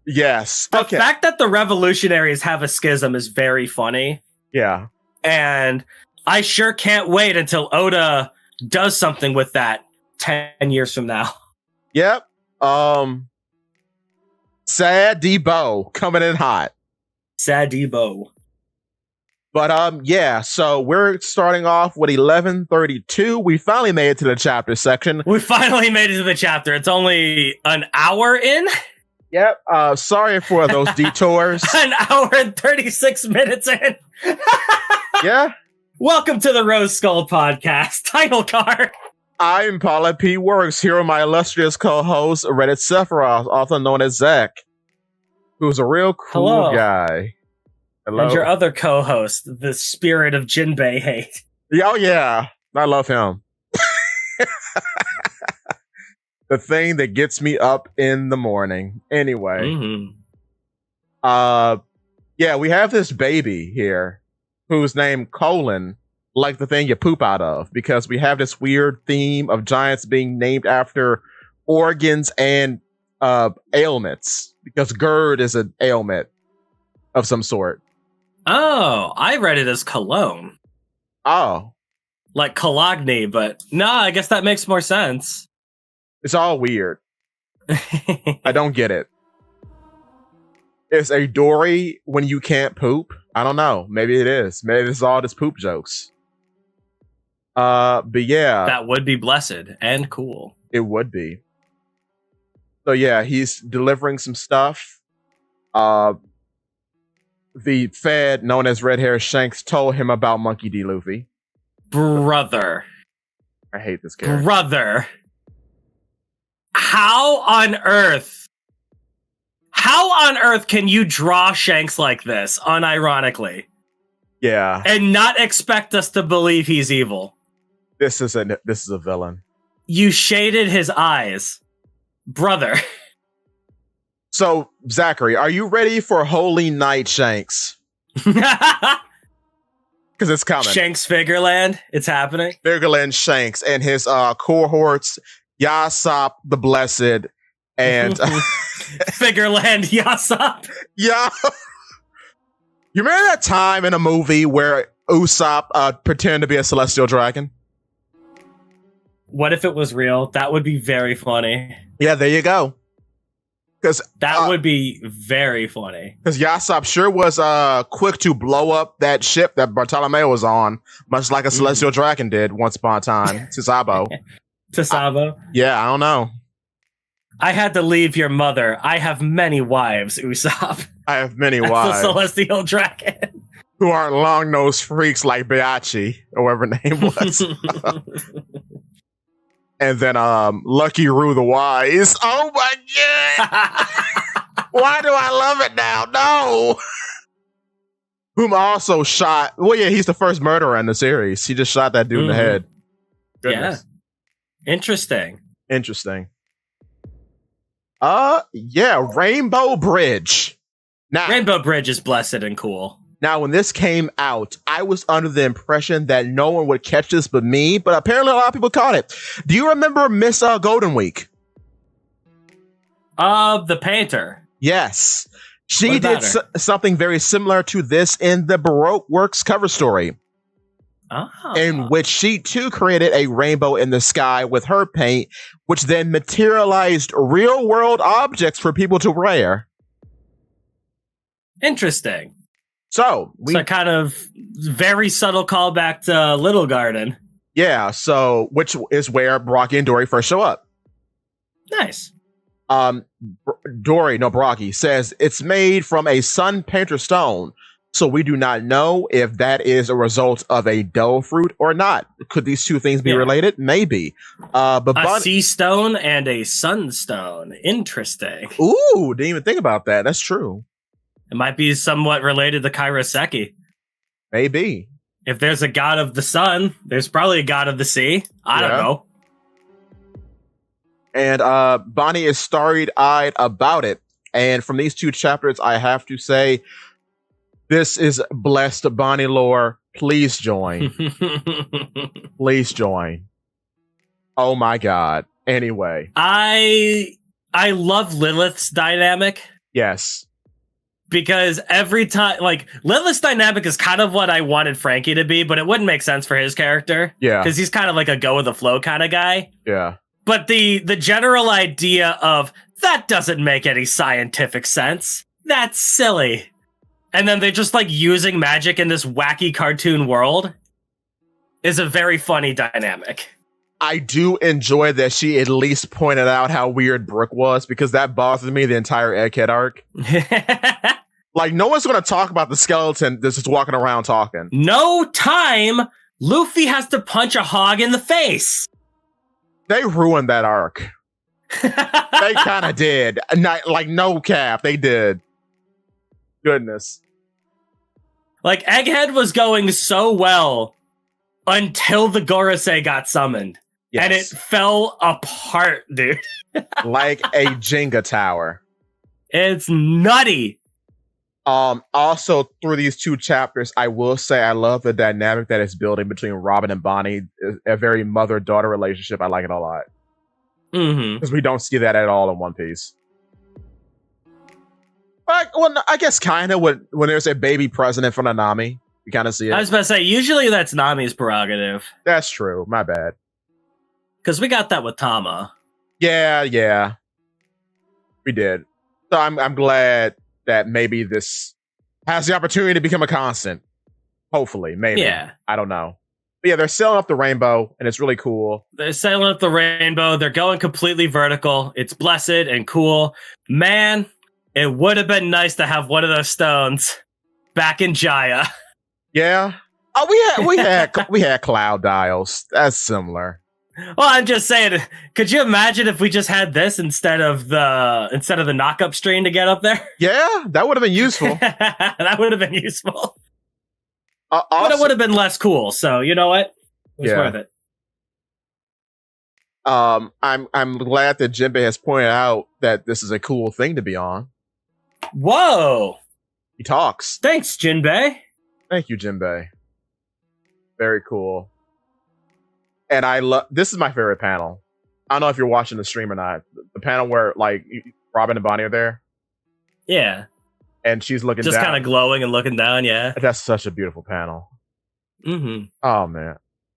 Yes. The fact that the revolutionaries have a schism is very funny. Yeah. And I sure can't wait until Oda does something with that 10 years from now. Yep. Sad Debo coming in hot. Sad Debo. But yeah, so we're starting off with 1132. We finally made it to the chapter section. We finally made it to the chapter. It's only an hour in. Yep. Sorry for those detours. An hour and 36 minutes in. Yeah. Welcome to the Rose Skull Podcast. Title card. I'm Paula P. Works, here with my illustrious co-host, Reddit Sephiroth, also known as Zakk, who's a real cool guy. Hello. And your other co-host, the spirit of Jinbei hate. Oh, yeah. I love him. The thing that gets me up in the morning. Anyway. Yeah, we have this baby here who's named Colon, like the thing you poop out of, because we have this weird theme of giants being named after organs and ailments, because GERD is an ailment of some sort. Oh, I read it as cologne. Oh. Like Cologne, but no, I guess that makes more sense. It's all weird. I don't get it. Is a dory when you can't poop? I don't know. Maybe it is. Maybe it's all just poop jokes. But yeah. That would be blessed and cool. It would be. So yeah, he's delivering some stuff. The Fed, known as Red Hair Shanks, told him about Monkey D. Luffy. Brother. I hate this character. Brother. How on earth can you draw Shanks like this, unironically? Yeah. And not expect us to believe he's evil? This is a villain. You shaded his eyes. Brother. So, Zachary, are you ready for Holy Night Shanks? Because it's coming. Shanks Figureland, it's happening. Figureland Shanks and his cohorts, Yasop the Blessed, and Figureland Yasop. Yeah. You remember that time in a movie where Usopp pretended to be a celestial dragon? What if it was real? That would be very funny. Yeah, there you go. That would be very funny. Because Yasop sure was quick to blow up that ship that Bartolomeo was on, much like a celestial dragon did once upon a time. Tsasabo. Tsasabo? Yeah, I don't know. I had to leave your mother. I have many wives, Usopp. I have many wives. The celestial dragon. Who aren't long-nosed freaks like Byachi, or whatever her name was. And then Lucky Roo the Wise. Oh my god! Why do I love it now? No! Whom also shot... Well, yeah, he's the first murderer in the series. He just shot that dude in the head. Goodness. Yeah. Interesting. Yeah, Rainbow Bridge. Now, Rainbow Bridge is blessed and cool. Now, when this came out, I was under the impression that no one would catch this but me, but apparently a lot of people caught it. Do you remember Miss Golden Week? The painter. Yes. She did something very similar to this in the Baroque Works cover story. In which she too created a rainbow in the sky with her paint, which then materialized real world objects for people to wear. Interesting. So kind of very subtle callback to Little Garden. Yeah, so which is where Brocky and Dory first show up. Nice. Brocky says it's made from a sun painter stone. So we do not know if that is a result of a dough fruit or not. Could these two things be related? Maybe. But a sea stone and a sunstone. Interesting. Ooh, didn't even think about that. That's true. It might be somewhat related to Kairoseki. Maybe. If there's a god of the sun, there's probably a god of the sea. I don't know. And Bonnie is starry-eyed about it. And from these 2 chapters, I have to say, this is blessed Bonnie lore. Please join. Please join. Oh my god. Anyway. I love Lilith's dynamic. Yes. Because every time, like, Lilith's dynamic is kind of what I wanted Frankie to be, but it wouldn't make sense for his character. Yeah. Because he's kind of like a go-with-the-flow kind of guy. Yeah. But the general idea of, that doesn't make any scientific sense. That's silly. And then they're just, like, using magic in this wacky cartoon world is a very funny dynamic. I do enjoy that she at least pointed out how weird Brooke was, because that bothered me the entire Egghead arc. Like, no one's going to talk about the skeleton that's just walking around talking. No time! Luffy has to punch a hog in the face! They ruined that arc. They kind of did. Not, like, no cap. They did. Goodness. Like, Egghead was going so well until the Gorosei got summoned. Yes. And it fell apart, dude. Like a Jenga tower. It's nutty. Also, through these 2 chapters, I will say I love the dynamic that it's building between Robin and Bonnie. A very mother-daughter relationship. I like it a lot. Because we don't see that at all in One Piece. But, well, I guess kind of when there's a baby present in front of Nami. You kind of see it. I was about to say, usually that's Nami's prerogative. That's true. My bad. Because we got that with Tama. Yeah. We did. So I'm glad that maybe this has the opportunity to become a constant. Hopefully, maybe. Yeah. I don't know. But yeah, they're sailing up the rainbow, and it's really cool. They're sailing up the rainbow. They're going completely vertical. It's blessed and cool. Man, it would have been nice to have one of those stones back in Jaya. Yeah. Oh, we had cloud dials. That's similar. Well, I'm just saying, could you imagine if we just had this instead of the knock-up string to get up there? Yeah, that would have been useful. That would have been useful. Also, but it would have been less cool, so you know what? It's worth it. I'm glad that Jinbei has pointed out that this is a cool thing to be on. Whoa! He talks. Thanks, Jinbei. Thank you, Jinbei. Very cool. And I love, this is my favorite panel. I don't know if you're watching the stream or not. The panel where, like, Robin and Bonnie are there. Yeah. And she's looking just down. Just kind of glowing and looking down, yeah. That's such a beautiful panel. Mm-hmm. Oh, man.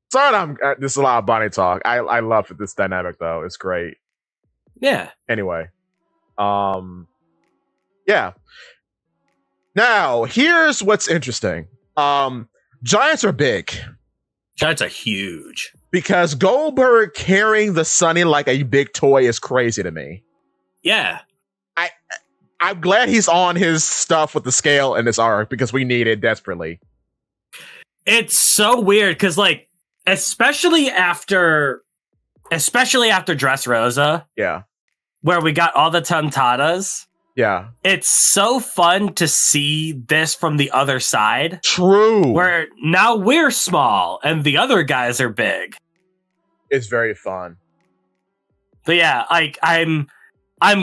Sorry, this is a lot of Bonnie talk. I love this dynamic, though. It's great. Yeah. Anyway. Yeah. Now, here's what's interesting. Giants are big. Giants are huge. Because Goldberg carrying the Sunny like a big toy is crazy to me. Yeah. I'm glad he's on his stuff with the scale in this arc because we need it desperately. It's so weird because, like, especially after Dressrosa. Yeah. Where we got all the Tontadas. Yeah. It's so fun to see this from the other side. True. Where now we're small and the other guys are big. It's very fun. But yeah, like I'm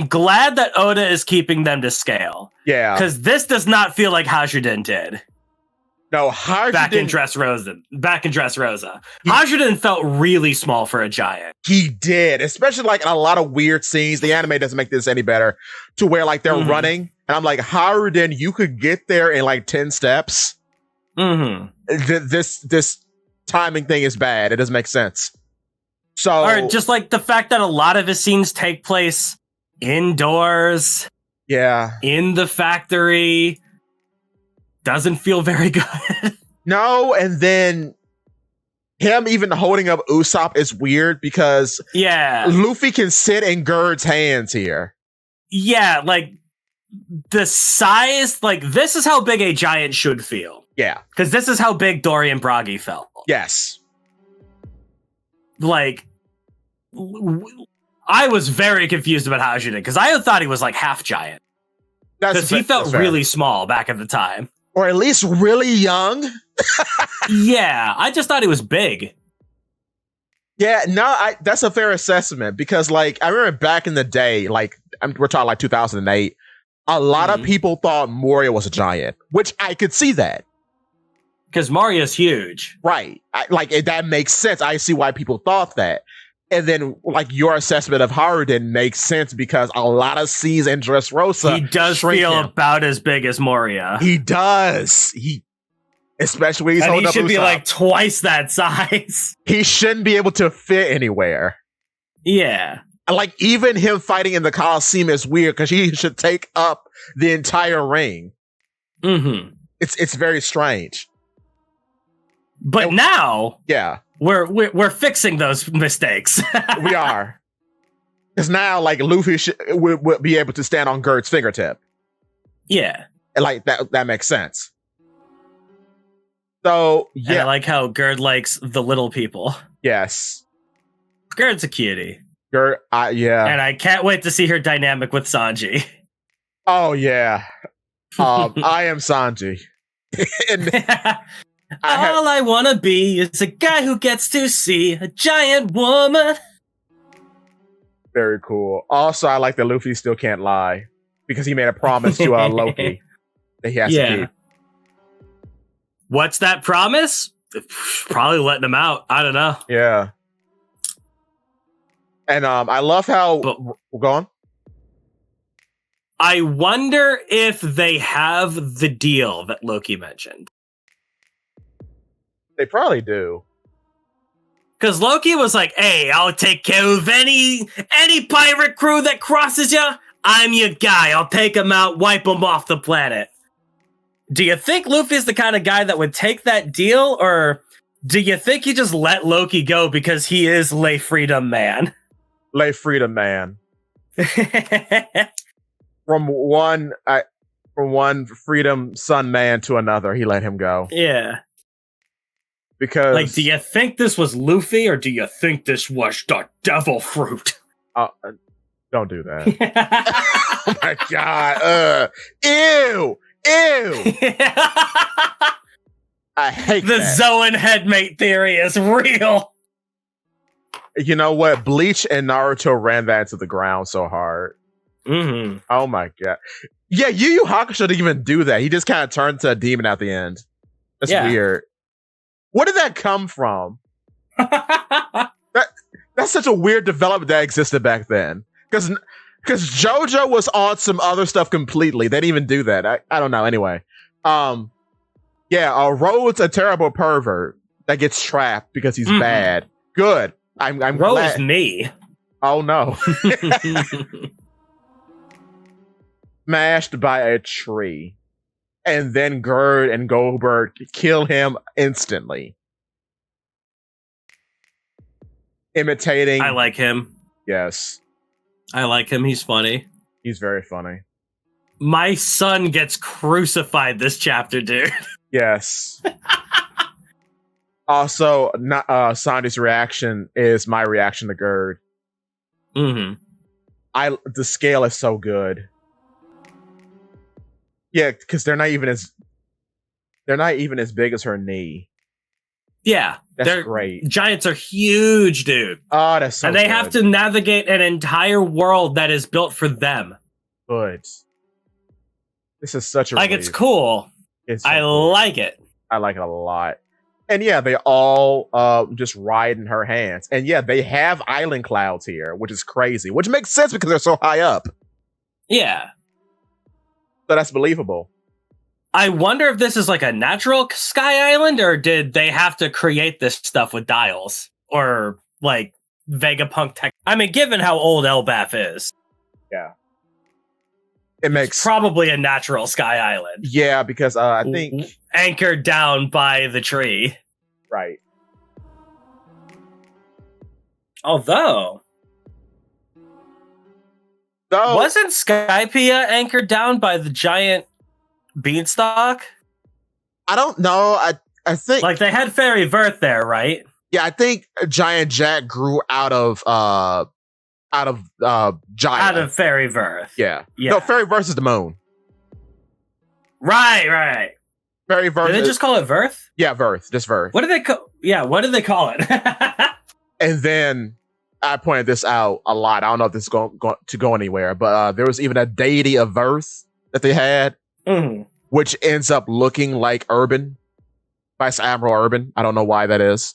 glad that Oda is keeping them to scale. Yeah. Because this does not feel like Hajuden did. No, Hajuden... Back in Dressrosa. Hajuden felt really small for a giant. He did. Especially like in a lot of weird scenes. The anime doesn't make this any better. To where like they're running. And I'm like, Hajuden, you could get there in like 10 steps. This timing thing is bad. It doesn't make sense. So, or just like the fact that a lot of his scenes take place indoors. Yeah. In the factory. Doesn't feel very good. No, and then him even holding up Usopp is weird because Luffy can sit in Gerd's hands here. Yeah, like the size, like this is how big a giant should feel. Yeah. Because this is how big Dorian Bragi felt. Yes. Like, I was very confused about Hajuden because I thought he was like half giant. Because he felt really small back at the time. Or at least really young. Yeah, I just thought he was big. Yeah, no, that's a fair assessment because, like, I remember back in the day, like, we're talking like 2008, a lot of people thought Moria was a giant, which I could see that. Because Maria's huge. Right. That makes sense. I see why people thought that. And then, like, your assessment of Haru didn't make sense because a lot of C's in Dressrosa. He does feel about as big as Moria. He does. Especially when he's holding up. He should be like twice that size. He shouldn't be able to fit anywhere. Yeah. Like, even him fighting in the Coliseum is weird because he should take up the entire ring. Mm-hmm. It's very strange. But now, yeah, we're fixing those mistakes. We are, because now, like, Luffy would be able to stand on Gerd's fingertip. Yeah, and like that makes sense. So yeah, and I like how Gerd likes the little people. Yes, Gerd's a cutie. Gerd, yeah, and I can't wait to see her dynamic with Sanji. Oh yeah, I am Sanji. All I want to be is a guy who gets to see a giant woman. Very cool. Also, I like that Luffy still can't lie because he made a promise to Loki that he has to keep. What's that promise? Probably letting him out. I don't know. Yeah. And I love how... Go on. I wonder if they have the deal that Loki mentioned. They probably do. Because Loki was like, hey, I'll take care of any pirate crew that crosses you. I'm your guy. I'll take them out, wipe them off the planet. Do you think Luffy's the kind of guy that would take that deal? Or do you think he just let Loki go because he is Le Freedom Man? Le Freedom Man. From one Freedom Sun Man to another, he let him go. Yeah. Because, like, do you think this was Luffy or do you think this was the devil fruit? Don't do that. Oh my god. Ew. I hate the that. Zoan headmate theory is real. You know what? Bleach and Naruto ran that into the ground so hard. Mm-hmm. Oh my god. Yeah, Yu Yu Hakusho didn't even do that. He just kind of turned to a demon at the end. That's weird. Where did that come from? That's such a weird development that existed back then. Because JoJo was on some other stuff completely. They didn't even do that. I don't know. Anyway. Road's a terrible pervert that gets trapped because he's bad. Good. I'm Road's me. Oh no. Smashed by a tree. And then Gerd and Goldberg kill him instantly. Imitating. I like him. Yes. I like him. He's funny. He's very funny. My son gets crucified this chapter, dude. Yes. Also, Sandy's reaction is my reaction to Gerd. Mm-hmm. The scale is so good. Yeah, because they're not even as big as her knee. Yeah, that's great. Giants are huge, dude. Oh, that's so. And they have to navigate an entire world that is built for them. Good. This is such a relief. It's cool. I like it. I like it a lot. And yeah, they all just ride in her hands. And yeah, they have island clouds here, which is crazy. Which makes sense because they're so high up. Yeah. So that's believable. I wonder if this is like a natural sky island, or did they have to create this stuff with dials? Or like Vegapunk tech? I mean, given how old Elbaf is. Yeah. It's probably a natural sky island. Yeah, because I think... Anchored down by the tree. Right. Although... wasn't Skypiea anchored down by the giant beanstalk? I don't know. I think... Like, they had Fairy Verth there, right? Yeah, I think Giant Jack grew out of Giant. Out of Fairy Verth. Yeah. No, Fairy Verth is the moon. Right. Very Verth. Did they just call it Verth? Yeah, Verth. Just Verth. What did they call? Yeah, what did they call it? And then I pointed this out a lot. I don't know if this is going to go anywhere, but there was even a deity of Verth that they had, which ends up looking like Urban, Vice Admiral Urban. I don't know why that is.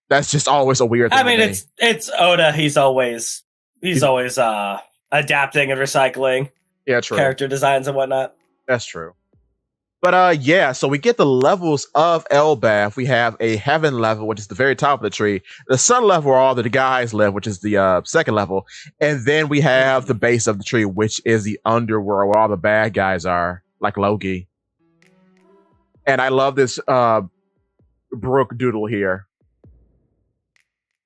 That's just always a weird thing. I mean, it's Oda. He's always adapting and recycling. Yeah, true. Character designs and whatnot. That's true. But yeah, so we get the levels of Elbaf. We have a heaven level, which is the very top of the tree. The sun level, where all the guys live, which is the second level. And then we have the base of the tree, which is the underworld, where all the bad guys are, like Loki. And I love this Brook doodle here.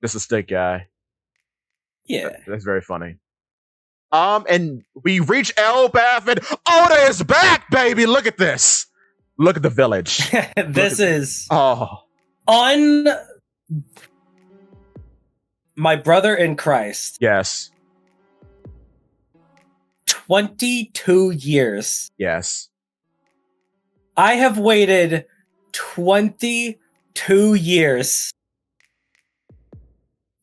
Just a stick guy. Yeah. That's very funny. And we reach Elbaf, and Oda is back, baby. Look at this. Look at the village. This is my brother in Christ. Yes. 22 years. Yes. I have waited 22 years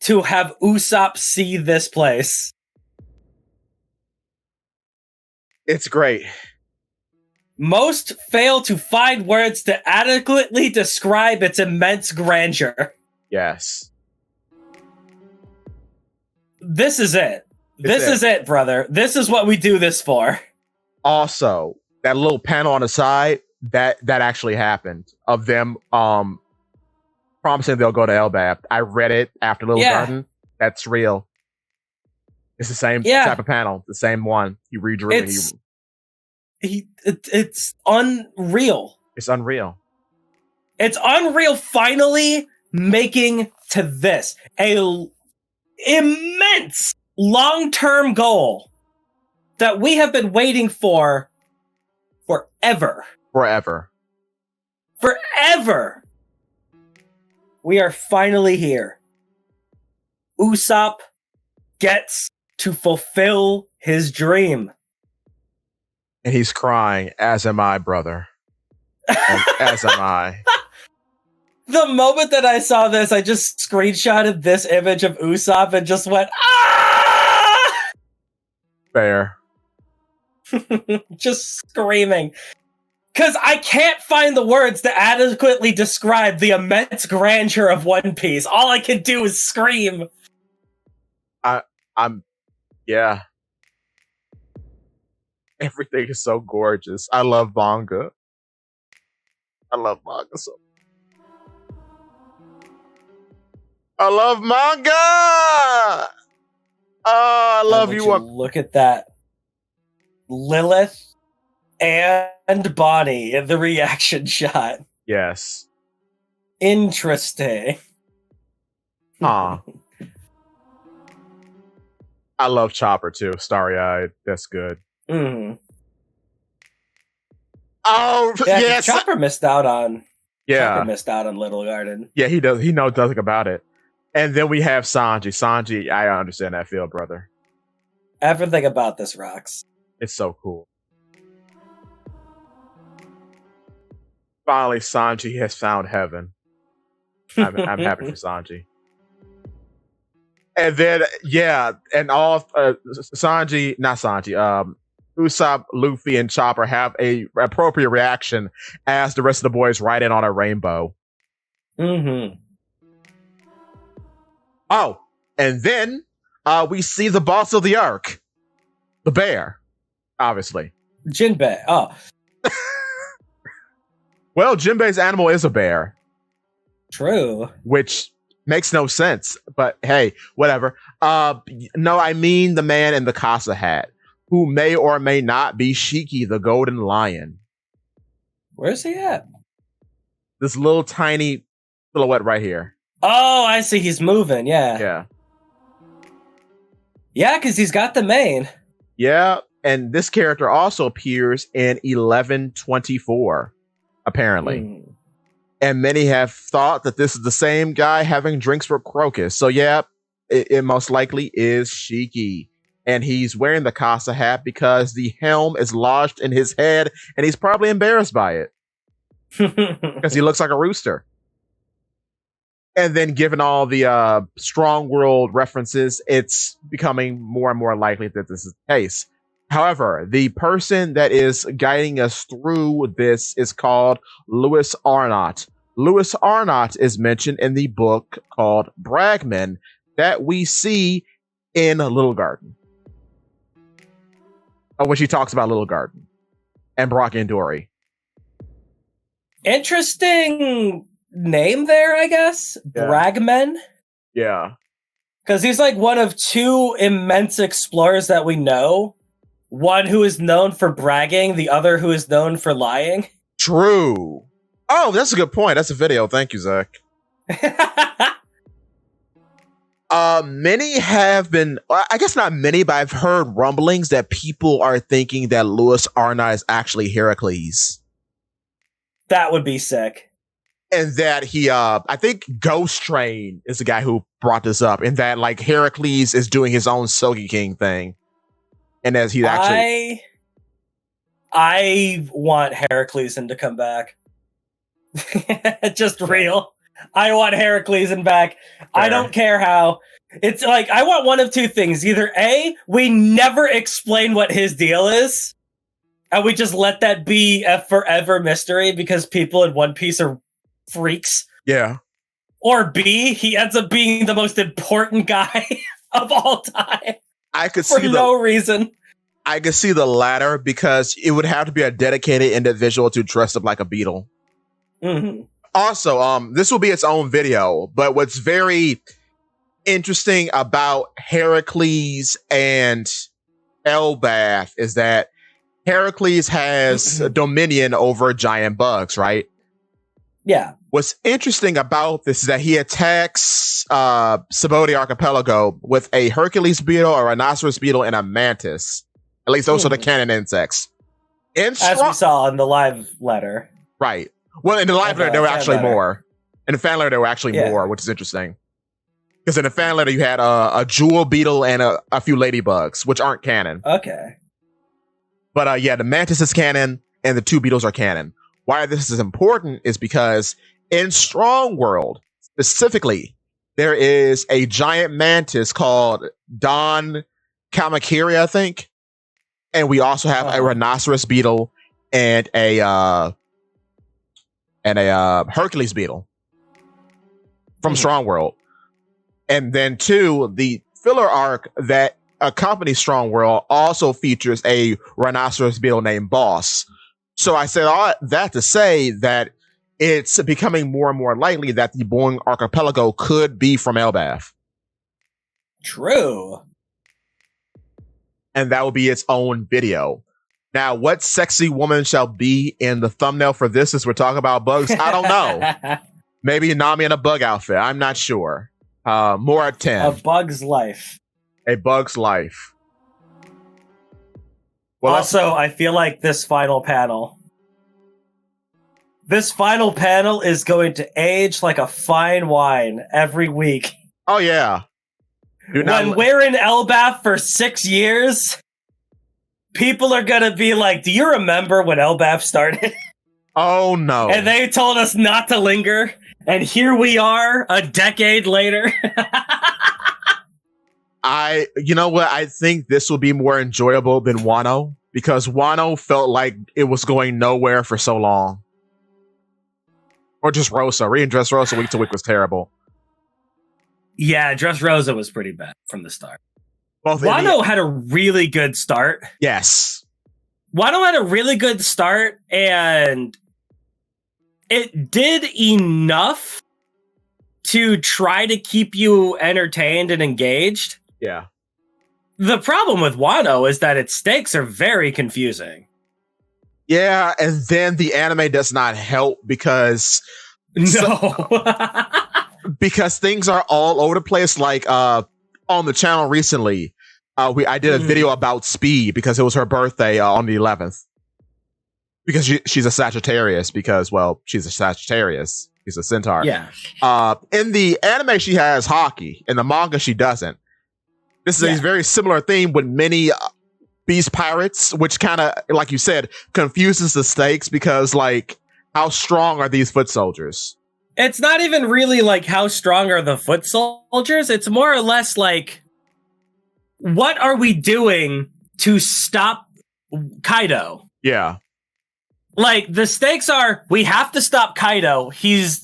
to have Usopp see this place. It's great. Most fail to find words to adequately describe its immense grandeur. Yes. This is it. This is it, brother. This is what we do this for. Also, that little panel on the side, that actually happened of them promising they'll go to Elbaf. I read it after Little Garden. That's real. It's the same type of panel, the same one. He redrew it. It's unreal. It's unreal. It's unreal finally making to this a immense long-term goal that we have been waiting for forever. Forever. We are finally here. Usopp gets to fulfill his dream. And he's crying, as am I, brother. As am I. The moment that I saw this, I just screenshotted this image of Usopp and just went, ah! Fair. Just screaming. Because I can't find the words to adequately describe the immense grandeur of One Piece. All I can do is scream. Yeah. Everything is so gorgeous. I love manga. I love manga so. I love manga. Oh, I love you. Look at that. Lilith and Bonnie in the reaction shot. Yes. Interesting. I love Chopper too. Starry-eyed. That's good. Mm. Oh, yes. Chopper missed out on. Yeah. Chopper missed out on Little Garden. Yeah, he does. He knows nothing about it. And then we have Sanji. Sanji, I understand that feel, brother. Everything about this rocks. It's so cool. Finally, Sanji has found heaven. I'm happy for Sanji. And then, and all Usopp, Luffy, and Chopper have a appropriate reaction as the rest of the boys ride in on a rainbow. Mm-hmm. Oh, and then we see the boss of the arc, the bear, obviously. Jinbei. Oh. Well, Jinbei's animal is a bear. True. Which makes no sense, but hey, whatever. No, I mean the man in the Casa hat, who may or may not be Shiki, the golden lion. Where's he at? This little tiny silhouette right here. Oh, I see. He's moving. Yeah. Yeah. Yeah, because he's got the mane. Yeah, and this character also appears in 1124, apparently. And many have thought that this is the same guy having drinks with Crocus. So yeah, it most likely is Shiki. and he's wearing the Casa hat because the helm is lodged in his head, and he's probably embarrassed by it because he looks like a rooster. And then, given all the strong world references, it's becoming more and more likely that this is the case. However, the person that is guiding us through this is called Louis Arnott. Louis Arnott is mentioned in the book called Bragman that we see in Little Garden, when she talks about Little Garden and Brock and Dory. Interesting name there, I guess. Yeah. Bragman. Yeah. Because he's like one of two immense explorers that we know. One who is known for bragging, the other who is known for lying. True. Oh, that's a good point. That's a video. Thank you, Zakk. Many have been, I guess not many, but I've heard rumblings that people are thinking that Louis Arnott is actually Heracles. That would be sick. And that he, I think Ghost Train is the guy who brought this up, and that like Heracles is doing his own Sogi King thing. And as he actually, I want Heracles to come back. Just real. I want Heracles back. Fair. I don't care how. It's like, I want one of two things. Either A, we never explain what his deal is, and we just let that be a forever mystery because people in One Piece are freaks. Yeah. Or B, he ends up being the most important guy of all time. I could for see no reason. I could see the latter because it would have to be a dedicated individual to dress up like a beetle. Mm-hmm. Also, this will be its own video, but what's very interesting about Heracles and Elbaf is that Heracles has dominion over giant bugs, right? Yeah. What's interesting about this is that he attacks Subodi Archipelago with a Hercules beetle, a rhinoceros beetle, and a mantis. At least those are the canon insects. As we saw in the live letter. Right. Well, in the live letter, there were actually more. In the fan letter, there were actually more, which is interesting. Because in the fan letter, you had a jewel beetle and a few ladybugs, which aren't canon. Okay. But yeah, the mantis is canon, and the two beetles are canon. Why this is important is because in Strong World, specifically, there is a giant mantis called Don Kamakiri, I think. And we also have a rhinoceros beetle and a Hercules beetle from Strong World. And then two, the filler arc that accompanies Strong World also features a rhinoceros beetle named Boss. So I said all that to say that it's becoming more and more likely that the Boeing Archipelago could be from Elbaf. True. And that will be its own video. Now, what sexy woman shall be in the thumbnail for this as we're talking about bugs? I don't know. Maybe Nami in a bug outfit. I'm not sure. More at 10. A bug's life. A bug's life. Well, also, I feel like this final panel is going to age like a fine wine every week. Oh, yeah. When we're in Elbaf for 6 years, people are going to be like, do you remember when Elbaf started? Oh, no. And they told us not to linger. And here we are a decade later. You know what? I think this will be more enjoyable than Wano, because Wano felt like it was going nowhere for so long. Or just Rosa. Reading Dressrosa week to week was terrible. Yeah, Dressrosa was pretty bad from the start. Both Wano had a really good start. Yes. Wano had a really good start, and it did enough to try to keep you entertained and engaged. Yeah. The problem with Wano is that its stakes are very confusing. Yeah, and then the anime does not help because... because things are all over the place. Like on the channel recently, I did a video about Speed because it was her birthday on the 11th. Because she's a Sagittarius. Because, well, she's a Sagittarius. She's a centaur. Yeah. In the anime, she has hockey. In the manga, she doesn't. This is a very similar theme with many beast pirates, which kind of, like you said, confuses the stakes because, like, how strong are these foot soldiers? It's not even really like how strong are the foot soldiers. It's more or less like, what are we doing to stop Kaido? Yeah. Like, the stakes are, we have to stop Kaido. He's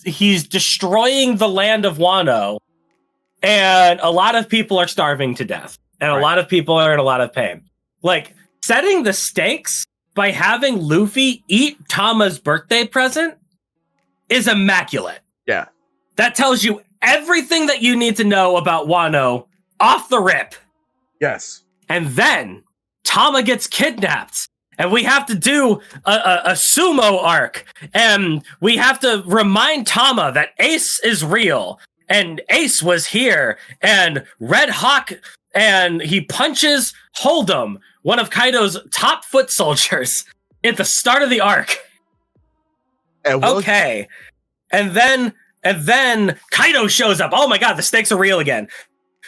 destroying the land of Wano. And a lot of people are starving to death. And a lot of people are in a lot of pain. Like, setting the stakes by having Luffy eat Tama's birthday present is immaculate. Yeah. That tells you everything that you need to know about Wano off the rip. Yes. And then Tama gets kidnapped. And we have to do a sumo arc. And we have to remind Tama that Ace is real. And Ace was here. And Red Hawk, and he punches Hold'em, one of Kaido's top foot soldiers, at the start of the arc. Okay. And then Kaido shows up. Oh my god, the stakes are real again.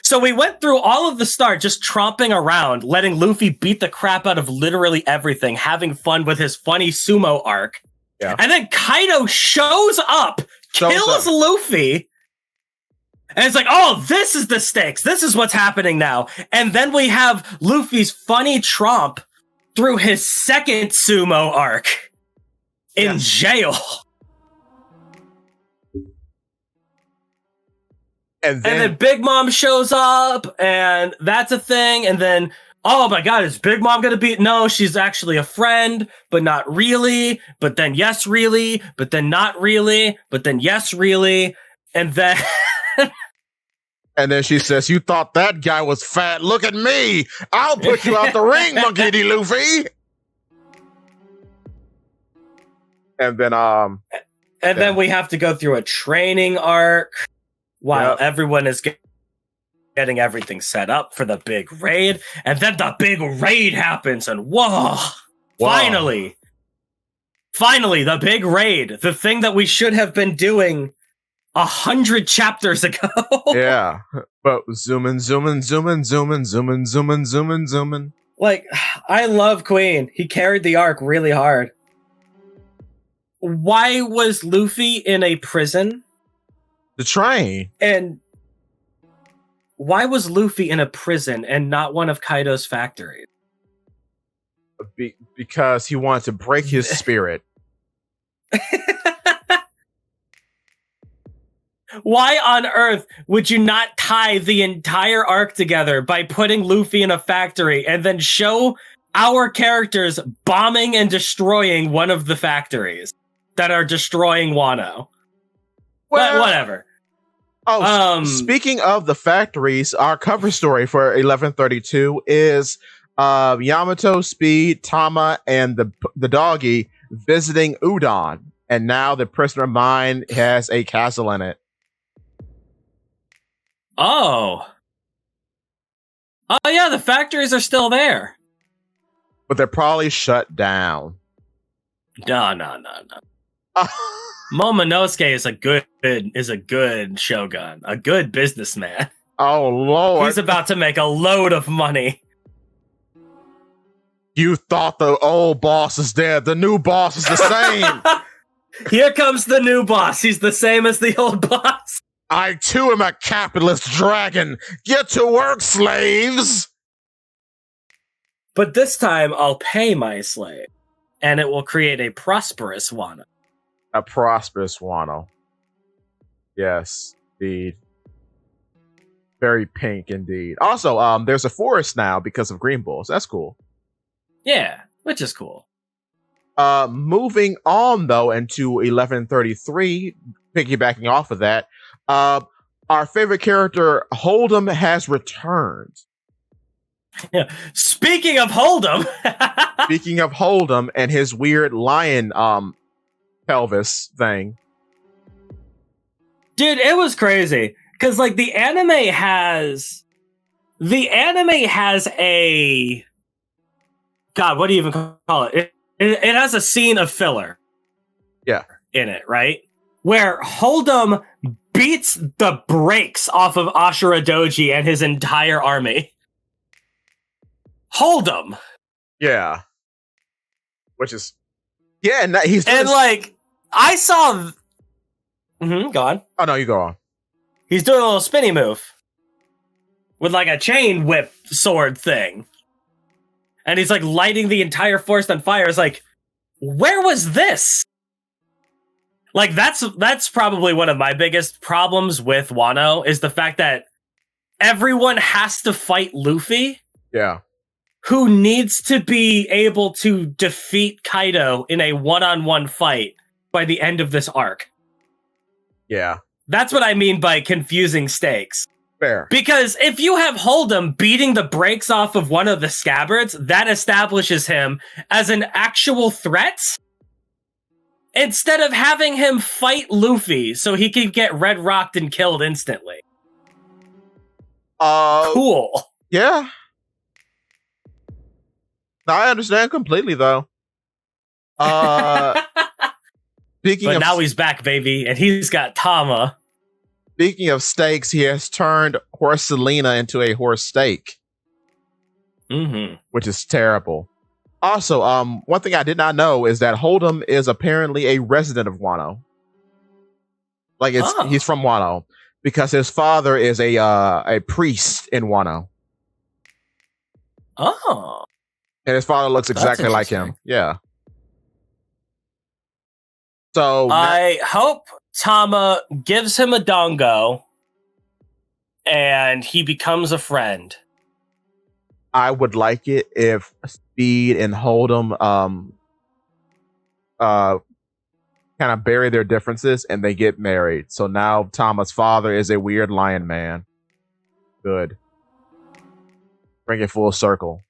So we went through all of the start just tromping around, letting Luffy beat the crap out of literally everything, having fun with his funny sumo arc. Yeah. And then Kaido shows up, kills Luffy, and it's like, oh, this is the stakes. This is what's happening now. And then we have Luffy's funny tromp through his second sumo arc in jail. And then Big Mom shows up, and that's a thing. And then, oh my god, is Big Mom gonna be? No, she's actually a friend, but not really. But then yes, really. But then not really. But then yes, really. And then... And then she says, you thought that guy was fat. Look at me. I'll put you out the ring, Monkey D. Luffy. And then, then we have to go through a training arc while everyone is getting everything set up for the big raid. And then the big raid happens, and whoa. Finally, the big raid. The thing that we should have been doing 100 chapters ago. Yeah, but zooming. Like, I love Queen. He carried the arc really hard. Why was Luffy in a prison? The train. And why was Luffy in a prison and not one of Kaido's factories? Because he wanted to break his spirit. Why on earth would you not tie the entire arc together by putting Luffy in a factory and then show our characters bombing and destroying one of the factories that are destroying Wano? Well, but whatever. Oh, speaking of the factories, our cover story for 1132 is Yamato, Speed, Tama, and the doggy visiting Udon. And now the prisoner of mine has a castle in it. Oh yeah, the factories are still there. But they're probably shut down. No. Momonosuke is a good shogun, a good businessman. Oh Lord. He's about to make a load of money. You thought the old boss is dead. The new boss is the same. Here comes the new boss. He's the same as the old boss. I too am a capitalist dragon. Get to work, slaves. But this time I'll pay my slave, and it will create a prosperous Wano. A prosperous Wano. Yes, indeed. Very pink indeed. Also, there's a forest now because of Green Bulls. That's cool. Yeah, which is cool. Moving on though into 1133, piggybacking off of that, our favorite character Hold'em has returned. Yeah. Speaking of Hold'em, and his weird lion pelvis thing. Dude, it was crazy because like the anime has a God, what do you even call it? It has a scene of filler. Yeah. In it, right? Where Hold'em beats the brakes off of Ashura Doji and his entire army. Hold'em. Yeah. Which is, yeah, and he's doing like, I saw. Go on. Oh no, you go on. He's doing a little spinny move with like a chain whip sword thing, and he's like lighting the entire forest on fire. It's like, where was this? Like, that's probably one of my biggest problems with Wano is the fact that everyone has to fight Luffy. Yeah. Who needs to be able to defeat Kaido in a one-on-one fight by the end of this arc. Yeah. That's what I mean by confusing stakes. Fair. Because if you have Hold'em beating the brakes off of one of the scabbards, that establishes him as an actual threat. Instead of having him fight Luffy so he can get red rocked and killed instantly. Cool. Yeah. I understand completely, though. Speaking but now he's back, baby, and he's got Tama. Speaking of steaks, he has turned Horse Selena into a horse steak. Which is terrible. Also, one thing I did not know is that Hold'em is apparently a resident of Wano. Like, he's from Wano because his father is a priest in Wano. Oh. And his father looks exactly like him. Yeah. So I hope Tama gives him a dongo and he becomes a friend. I would like it if Speed and Hold'em kind of bury their differences and they get married. So now Tama's father is a weird lion man. Good. Bring it full circle.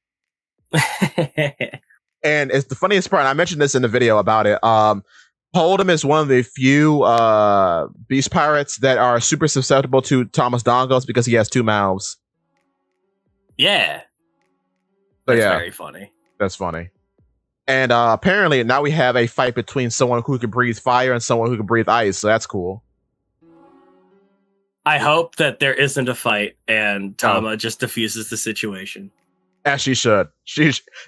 And it's the funniest part. I mentioned this in the video about it. Hold'em is one of the few beast pirates that are super susceptible to Tama's dongos because he has two mouths. Yeah. That's very funny. That's funny. And apparently now we have a fight between someone who can breathe fire and someone who can breathe ice. So that's cool. I hope that there isn't a fight and Tama just diffuses the situation. As she should.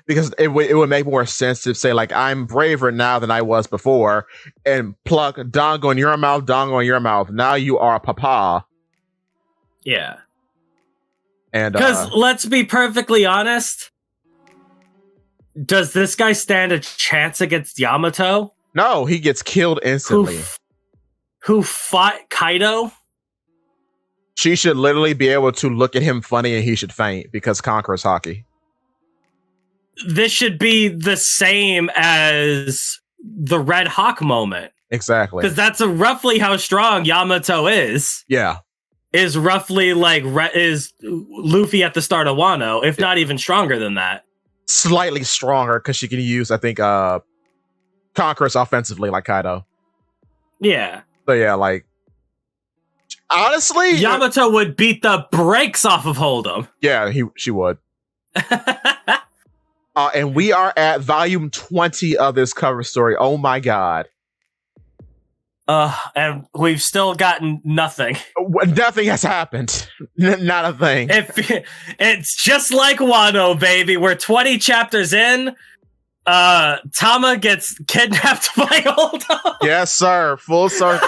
Because it would make more sense to say, like, I'm braver now than I was before, and pluck dongo in your mouth, dongo in your mouth. Now you are papa. Yeah. And because let's be perfectly honest, does this guy stand a chance against Yamato? No, he gets killed instantly. Who fought Kaido? She should literally be able to look at him funny and he should faint because Conqueror's hockey. This should be the same as the Red Hawk moment. Exactly. Because that's roughly how strong Yamato is. Yeah. Is roughly like is Luffy at the start of Wano, if not even stronger than that. Slightly stronger because she can use, I think, Conqueror's offensively like Kaido. Yeah. So yeah, like, honestly, Yamato would beat the brakes off of Hold'em. Yeah, she would. And we are at volume 20 of this cover story. Oh my god. And we've still gotten nothing. Nothing has happened. Not a thing. It's just like Wano, baby. We're 20 chapters in. Tama gets kidnapped by Hold'em. Yes, sir. Full circle.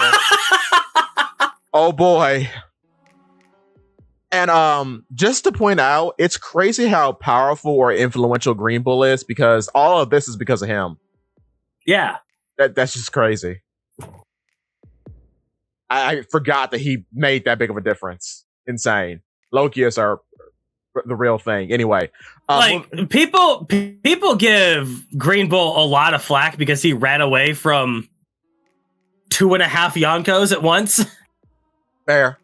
Oh boy. And just to point out, it's crazy how powerful or influential Green Bull is because all of this is because of him. Yeah. That's just crazy. I forgot that he made that big of a difference. Insane. Lokias are the real thing. Anyway. People give Green Bull a lot of flack because he ran away from 2.5 Yonkos at once. Fair.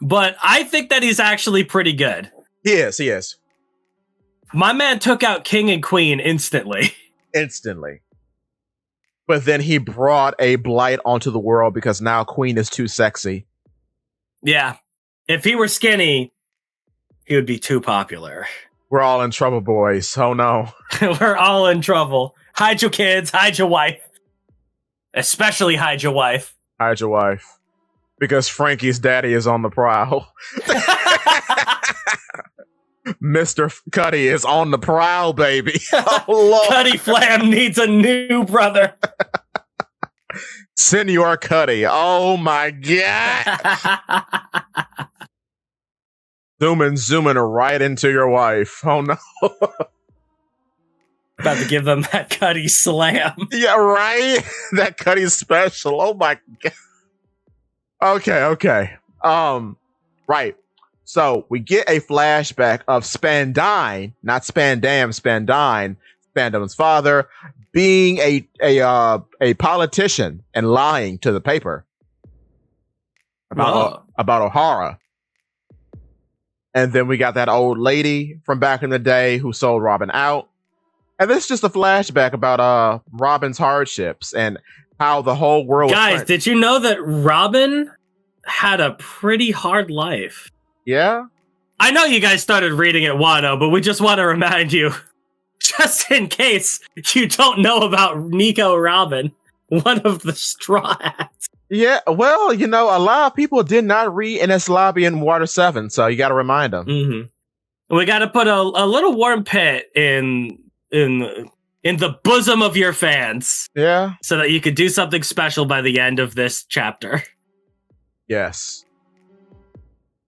But I think that he's actually pretty good. He is. My man took out King and Queen instantly. But then he brought a blight onto the world because now Queen is too sexy. Yeah. If he were skinny, he would be too popular. We're all in trouble, boys. Oh no. We're all in trouble. Hide your kids, hide your wife. Especially hide your wife. Hide your wife. Because Frankie's daddy is on the prowl. Mr. Cuddy is on the prowl, baby. Oh, Lord. Cuddy Flam needs a new brother. Senor Cuddy. Oh, my God. Zooming right into your wife. Oh, no. About to give them that Cuddy slam. Yeah, right? That Cuddy special. Oh, my God. Okay. Right. So we get a flashback of Spandine, not Spandam, Spandine, Spandam's father, being a politician and lying to the paper about O'Hara. And then we got that old lady from back in the day who sold Robin out. And this is just a flashback about Robin's hardships and how the whole world. Guys, did you know that Robin had a pretty hard life? Yeah? I know you guys started reading at Wano, but we just want to remind you, just in case you don't know about Nico Robin, one of the Straw Hats. Yeah, well, a lot of people did not read Ines Lobby in Water 7, so you got to remind them. Mm-hmm. We got to put a little warm pit in the bosom of your fans. Yeah. So that you could do something special by the end of this chapter. Yes.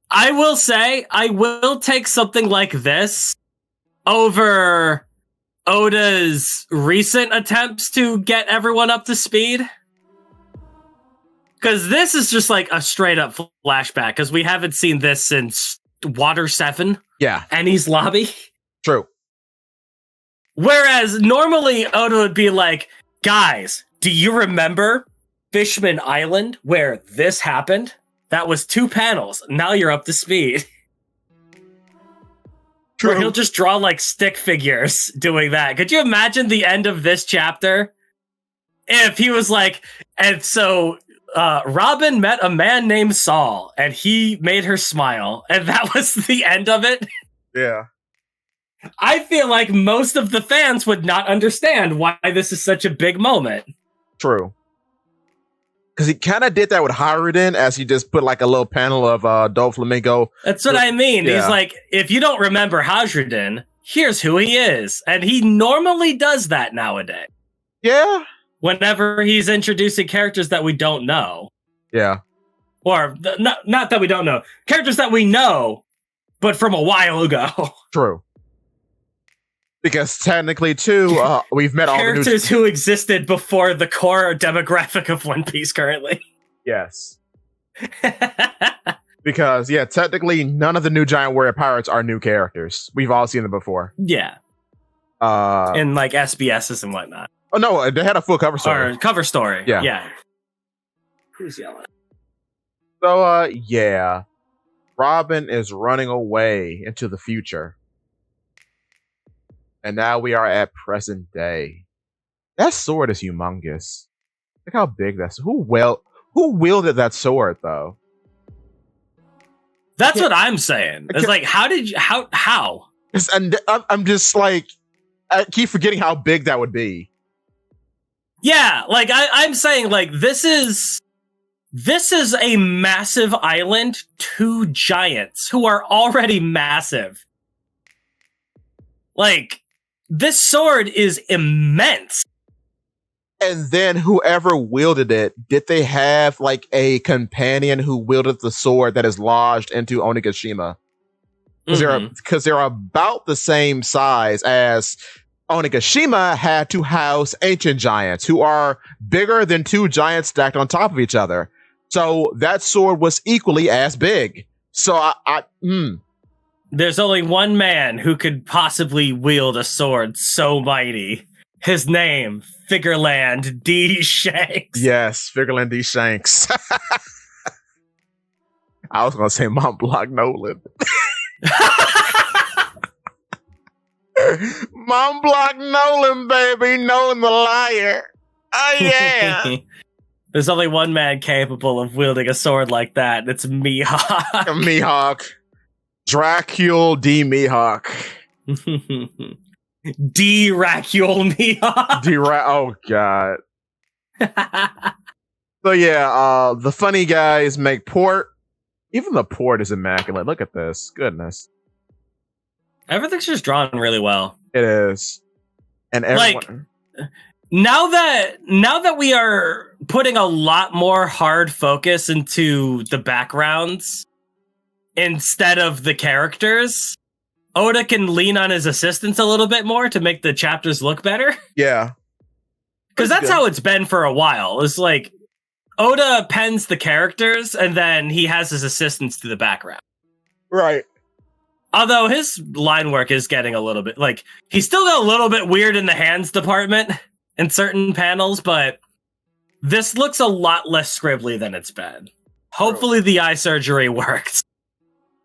I will say, I will take something like this over Oda's recent attempts to get everyone up to speed. Because this is just like a straight up flashback, because we haven't seen this since Water 7. Yeah. Enies Lobby. True. Whereas normally Oda would be like, guys, do you remember Fishman Island where this happened? That was 2 panels. Now you're up to speed. True. Where he'll just draw like stick figures doing that. Could you imagine the end of this chapter? If he was like, and so Robin met a man named Saul and he made her smile. And that was the end of it. Yeah. I feel like most of the fans would not understand why this is such a big moment. True. Because he kind of did that with Haruden, as he just put like a little panel of Doflamingo. That's what I mean. Yeah. He's like, if you don't remember Haruden, here's who he is. And he normally does that nowadays. Yeah. Whenever he's introducing characters that we don't know. Yeah. Or, not that we don't know. Characters that we know, but from a while ago. True. Because technically, too, we've met all the characters who existed before the core demographic of One Piece currently. Yes. Because, yeah, technically, none of the new Giant Warrior Pirates are new characters. We've all seen them before. Yeah. In, like, SBSs and whatnot. Oh, no, they had a full cover story. Or cover story. Yeah. Yeah. Who's yelling? So, yeah. Robin is running away into the future. And now we are at present day. That sword is humongous. Look how big that's. Who wielded that sword, though? That's what I'm saying. It's like, how? I'm just like, I keep forgetting how big that would be. Yeah, like I'm saying, like this is a massive island. 2 giants who are already massive. Like, this sword is immense. And then whoever wielded it, did they have like a companion who wielded the sword that is lodged into Onigashima? Because they're about the same size as Onigashima had to house ancient giants who are bigger than 2 giants stacked on top of each other. So that sword was equally as big. So There's only one man who could possibly wield a sword so mighty. His name, Figureland D. Shanks. Yes, Figureland D. Shanks. I was going to say Mont Blanc Nolan. Mont Blanc Nolan, baby. Nolan the liar. Oh, yeah. There's only one man capable of wielding a sword like that. And it's Mihawk. Mihawk. Dracule D. Mihawk. D-Racule Mihawk. Oh, God. So, yeah, the funny guys make port. Even the port is immaculate. Look at this. Goodness. Everything's just drawn really well. It is. And everyone... Now that we are putting a lot more hard focus into the backgrounds instead of the characters, Oda can lean on his assistants a little bit more to make the chapters look better. Yeah. Because that's how it's been for a while. It's like Oda pens the characters and then he has his assistants to the background. Right. Although his line work is getting a little bit like he's still got a little bit weird in the hands department in certain panels, but this looks a lot less scribbly than it's been. Hopefully the eye surgery worked.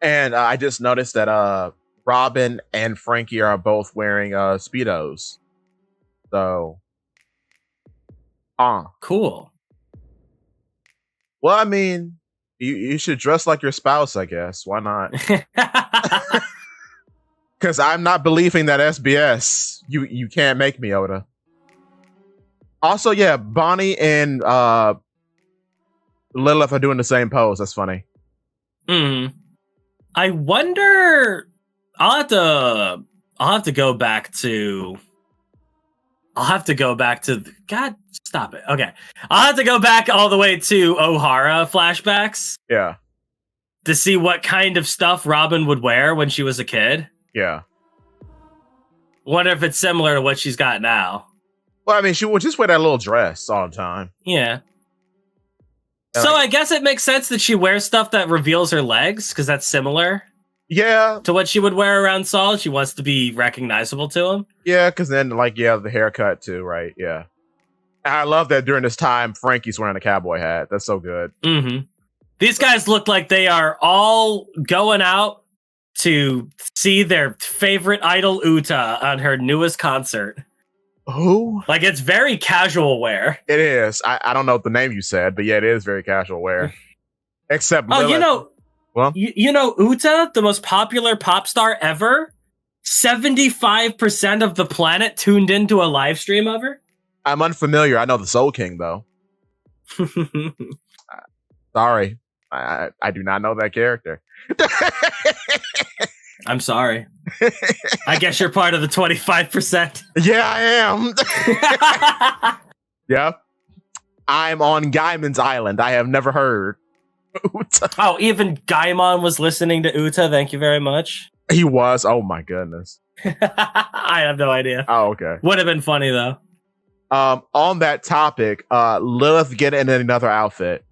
And I just noticed that Robin and Frankie are both wearing Speedos. So cool. Well, I mean, you should dress like your spouse, I guess. Why not? Because I'm not believing that SBS. You can't make me, Oda. Also, yeah, Bonnie and Lilith are doing the same pose. That's funny. I wonder. I'll have to go back to. God, stop it. Okay, I'll have to go back all the way to O'Hara flashbacks. Yeah. To see what kind of stuff Robin would wear when she was a kid. Yeah. Wonder if it's similar to what she's got now. Well, I mean, she would just wear that little dress all the time. Yeah. So I guess it makes sense that she wears stuff that reveals her legs, because that's similar. Yeah. To what she would wear around Saul. She wants to be recognizable to him. Yeah, because then, the haircut too, right? Yeah. And I love that during this time, Frankie's wearing a cowboy hat. That's so good. Mm-hmm. These guys look like they are all going out to see their favorite idol Uta on her newest concert. Who? Like, it's very casual wear. It is. I don't know the name you said, but yeah, it is very casual wear. Except Lilith. You know Uta, the most popular pop star ever? 75% of the planet tuned into a live stream of her? I'm unfamiliar. I know the Soul King, though. Sorry. I do not know that character. I'm sorry. I guess you're part of the 25%. Yeah, I am. Yeah. I'm on Gaiman's Island. I have never heard Uta. Oh, even Gaimon was listening to Uta. Thank you very much. He was. Oh, my goodness. I have no idea. Oh, okay. Would have been funny, though. On that topic, Lilith get in another outfit.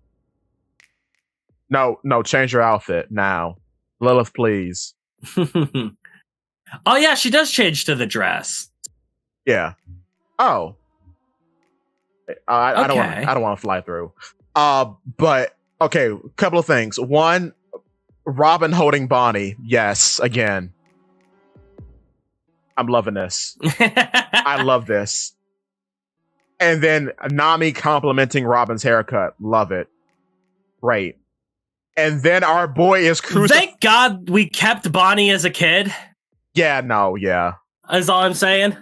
No, change your outfit now. Lilith, please. Oh yeah, she does change to the dress. Yeah. Oh. I don't want to fly through. But okay, couple of things. One, Robin holding Bonnie. Yes, again. I'm loving this. I love this. And then Nami complimenting Robin's haircut. Love it. Great. And then our boy is crucified. Thank God we kept Bonnie as a kid. Yeah, no, yeah. That's all I'm saying.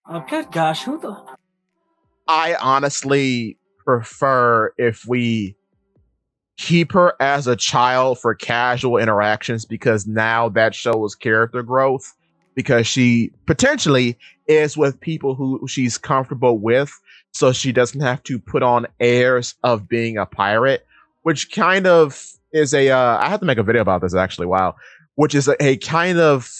Oh, good gosh, who the... I honestly prefer if we keep her as a child for casual interactions, because now that shows character growth, because she potentially is with people who she's comfortable with, so she doesn't have to put on airs of being a pirate. Which kind of is I have to make a video about this actually, wow. Which is a kind of,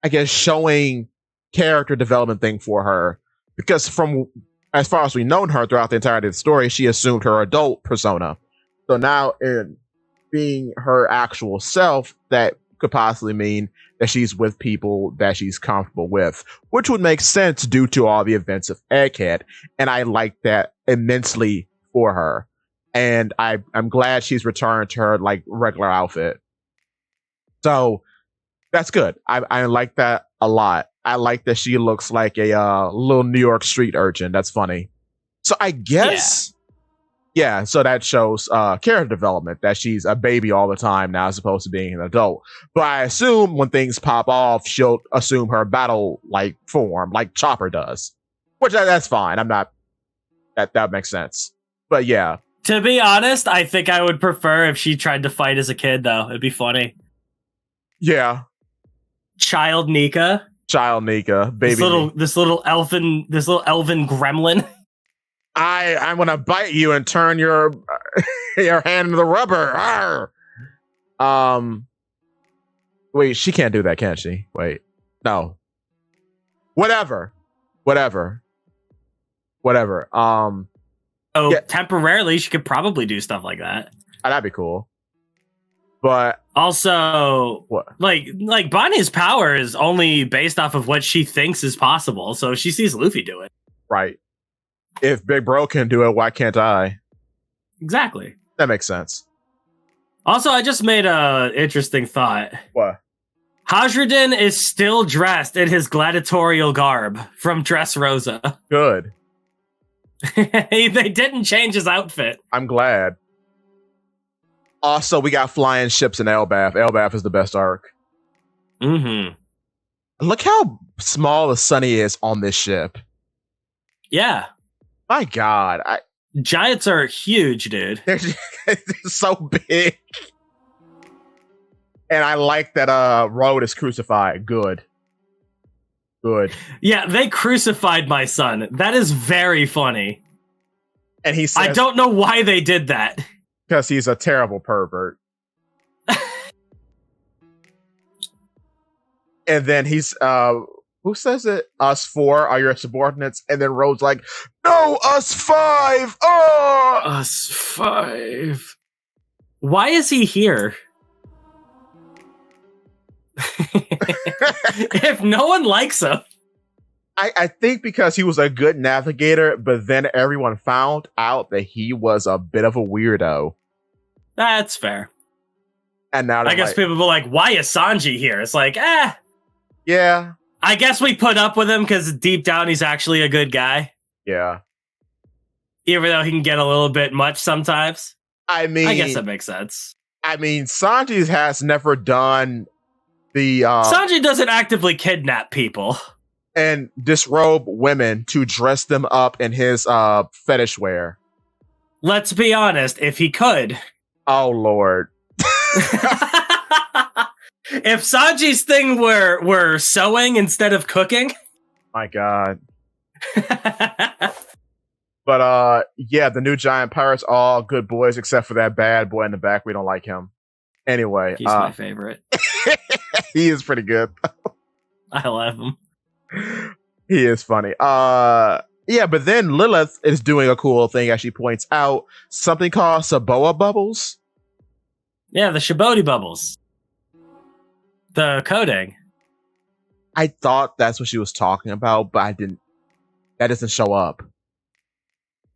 I guess, showing character development thing for her. Because from, as far as we've known her throughout the entirety of the story, she assumed her adult persona. So now in being her actual self, that could possibly mean that she's with people that she's comfortable with. Which would make sense due to all the events of Egghead. And I like that immensely for her. And I'm glad she's returned to her regular outfit. So that's good. I like that a lot. I like that she looks like a little New York street urchin. That's funny. So I guess, yeah, so that shows character development, that she's a baby all the time now as opposed to being an adult. But I assume when things pop off, she'll assume her battle-like form, like Chopper does. Which that's fine. I'm not... That makes sense. But yeah. To be honest, I think I would prefer if she tried to fight as a kid, though. It'd be funny. Yeah. Child Nika. Child Nika, baby. This little elven gremlin. I'm gonna bite you and turn your your hand into the rubber. Arr! Wait, she can't do that, can she? Wait, no. Whatever. Temporarily, she could probably do stuff like that. That'd be cool. But also, what? Like Bonnie's power is only based off of what she thinks is possible. So she sees Luffy do it. Right. If Big Bro can do it, why can't I? Exactly. That makes sense. Also, I just made a interesting thought. What? Hajradin is still dressed in his gladiatorial garb from Dressrosa. Good. They didn't change his outfit. I'm glad. Also, we got flying ships in Elbaf. Elbaf is the best arc. Mm-hmm. Look how small the Sunny is on this ship. Yeah. My God. Giants are huge, dude. They're so big. And I like that Road is crucified. Good. Yeah, they crucified my son. That is very funny. And he says, I don't know why they did that. Because he's a terrible pervert. And then he's who says it? Us four are your subordinates. And then Road's like, no, us five. Oh, us five. Why is he here? If no one likes him. I think because he was a good navigator, but then everyone found out that he was a bit of a weirdo. That's fair. And now I guess people were like, why is Sanji here? It's like, yeah. I guess we put up with him because deep down he's actually a good guy. Yeah. Even though he can get a little bit much sometimes. I mean, I guess that makes sense. I mean, Sanji has never done the Sanji doesn't actively kidnap people and disrobe women to dress them up in his fetish wear. Let's be honest, if he could. Oh Lord. If Sanji's thing were sewing instead of cooking. My God. But yeah, the new giant pirates, all good boys except for that bad boy in the back. We don't like him. Anyway, he's my favorite. He is pretty good. I love him. He is funny. Yeah, but then Lilith is doing a cool thing, as she points out, something called Saboa bubbles. Yeah, the Shibodi bubbles. The coding. I thought that's what she was talking about, but I didn't. That doesn't show up.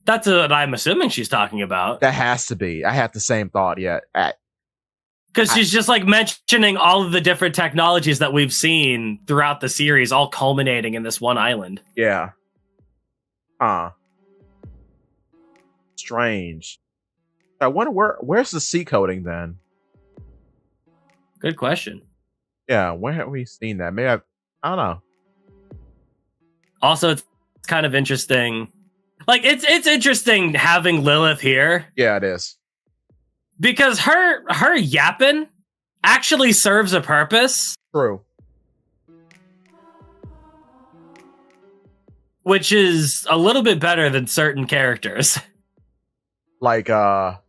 That's what I'm assuming she's talking about. That has to be. I had the same thought yet. Because she's just like mentioning all of the different technologies that we've seen throughout the series, all culminating in this one island. Yeah. Strange. I wonder where's the C coding then? Good question. Yeah, where have we seen that? Maybe I don't know. Also, it's kind of interesting. Like it's interesting having Lilith here. Yeah, it is. Because her yapping actually serves a purpose. True. Which is a little bit better than certain characters. Like well,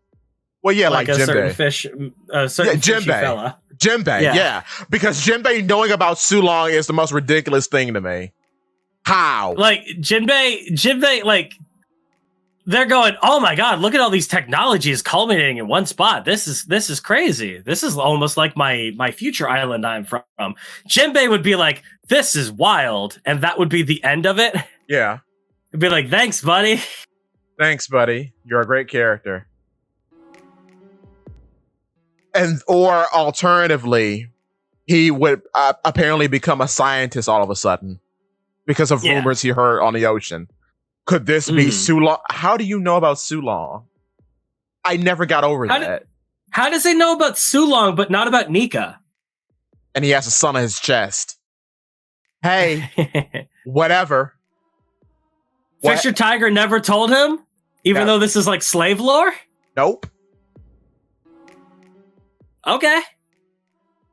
yeah, like a Jinbei. certain fish, certain fishy fella. Jinbei, yeah. Because Jinbei knowing about Sulong is the most ridiculous thing to me. How? Like Jinbei, like they're going, oh my god, look at all these technologies culminating in one spot. This is crazy. This is almost like my future island I'm from. Jinbei would be like, this is wild, and that would be the end of it. Yeah. It'd be like, thanks, buddy. Thanks, buddy. You're a great character. Or alternatively, he would apparently become a scientist all of a sudden because of rumors he heard on the ocean. Could this be Sulong? How do you know about Sulong? I never got over that. How does he know about Sulong but not about Nika? And he has a son on his chest. Hey, whatever. Fisher Tiger never told him? Even though this is like slave lore? Nope. Okay.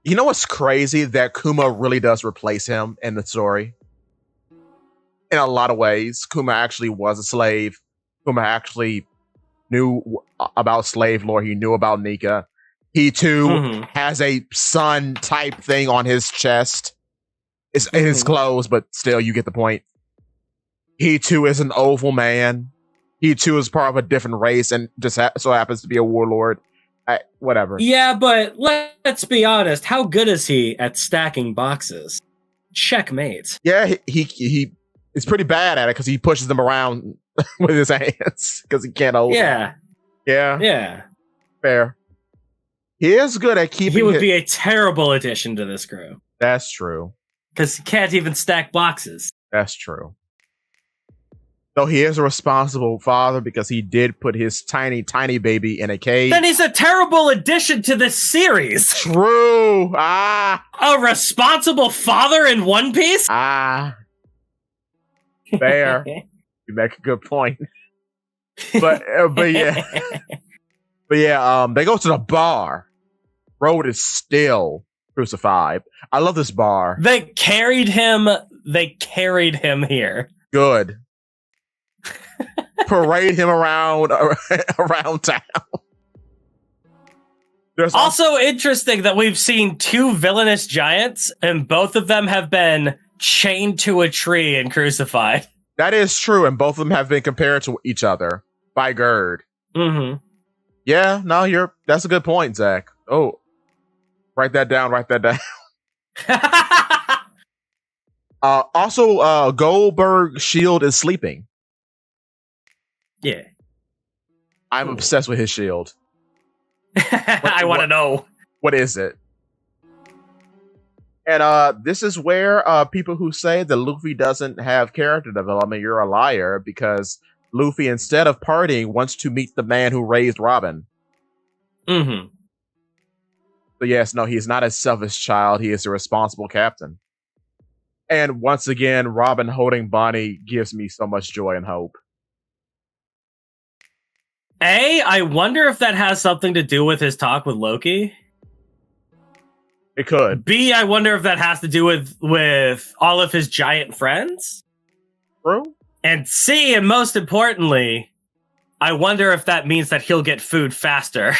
You know what's crazy? That Kuma really does replace him in the story. In a lot of ways, Kuma actually was a slave. Kuma actually knew about slave lore. He knew about Nika. He too has a sun type thing on his chest. It's in his clothes, but still, you get the point. He too is an oval man. He too is part of a different race and just so happens to be a warlord. Whatever. Yeah, but let's be honest. How good is he at stacking boxes? Checkmate. Yeah, he is pretty bad at it because he pushes them around with his hands because he can't hold them. Yeah. Fair. He is good at keeping. He would be a terrible addition to this crew. That's true. Because he can't even stack boxes. That's true. Though he is a responsible father because he did put his tiny, tiny baby in a cage. Then he's a terrible addition to this series. True. A responsible father in One Piece? Fair. You make a good point. But yeah. But yeah, they go to the bar. Road is still crucified. I love this bar. They carried him here. Good. Parade him around town. There's also interesting that we've seen two villainous giants, and both of them have been chained to a tree and crucified. That is true, and both of them have been compared to each other by Gerd. Yeah, no, that's a good point, Zakk. Oh, write that down. Also, Goldberg's shield is sleeping. Yeah. I'm obsessed with his shield. I want to know. What is it? And this is where people who say that Luffy doesn't have character development, you're a liar, because Luffy, instead of partying, wants to meet the man who raised Robin. So yes, no, he's not a selfish child. He is a responsible captain. And once again, Robin holding Bonnie gives me so much joy and hope. I wonder if that has something to do with his talk with Loki. It could. B, I wonder if that has to do with all of his giant friends. True. And C, and most importantly, I wonder if that means that he'll get food faster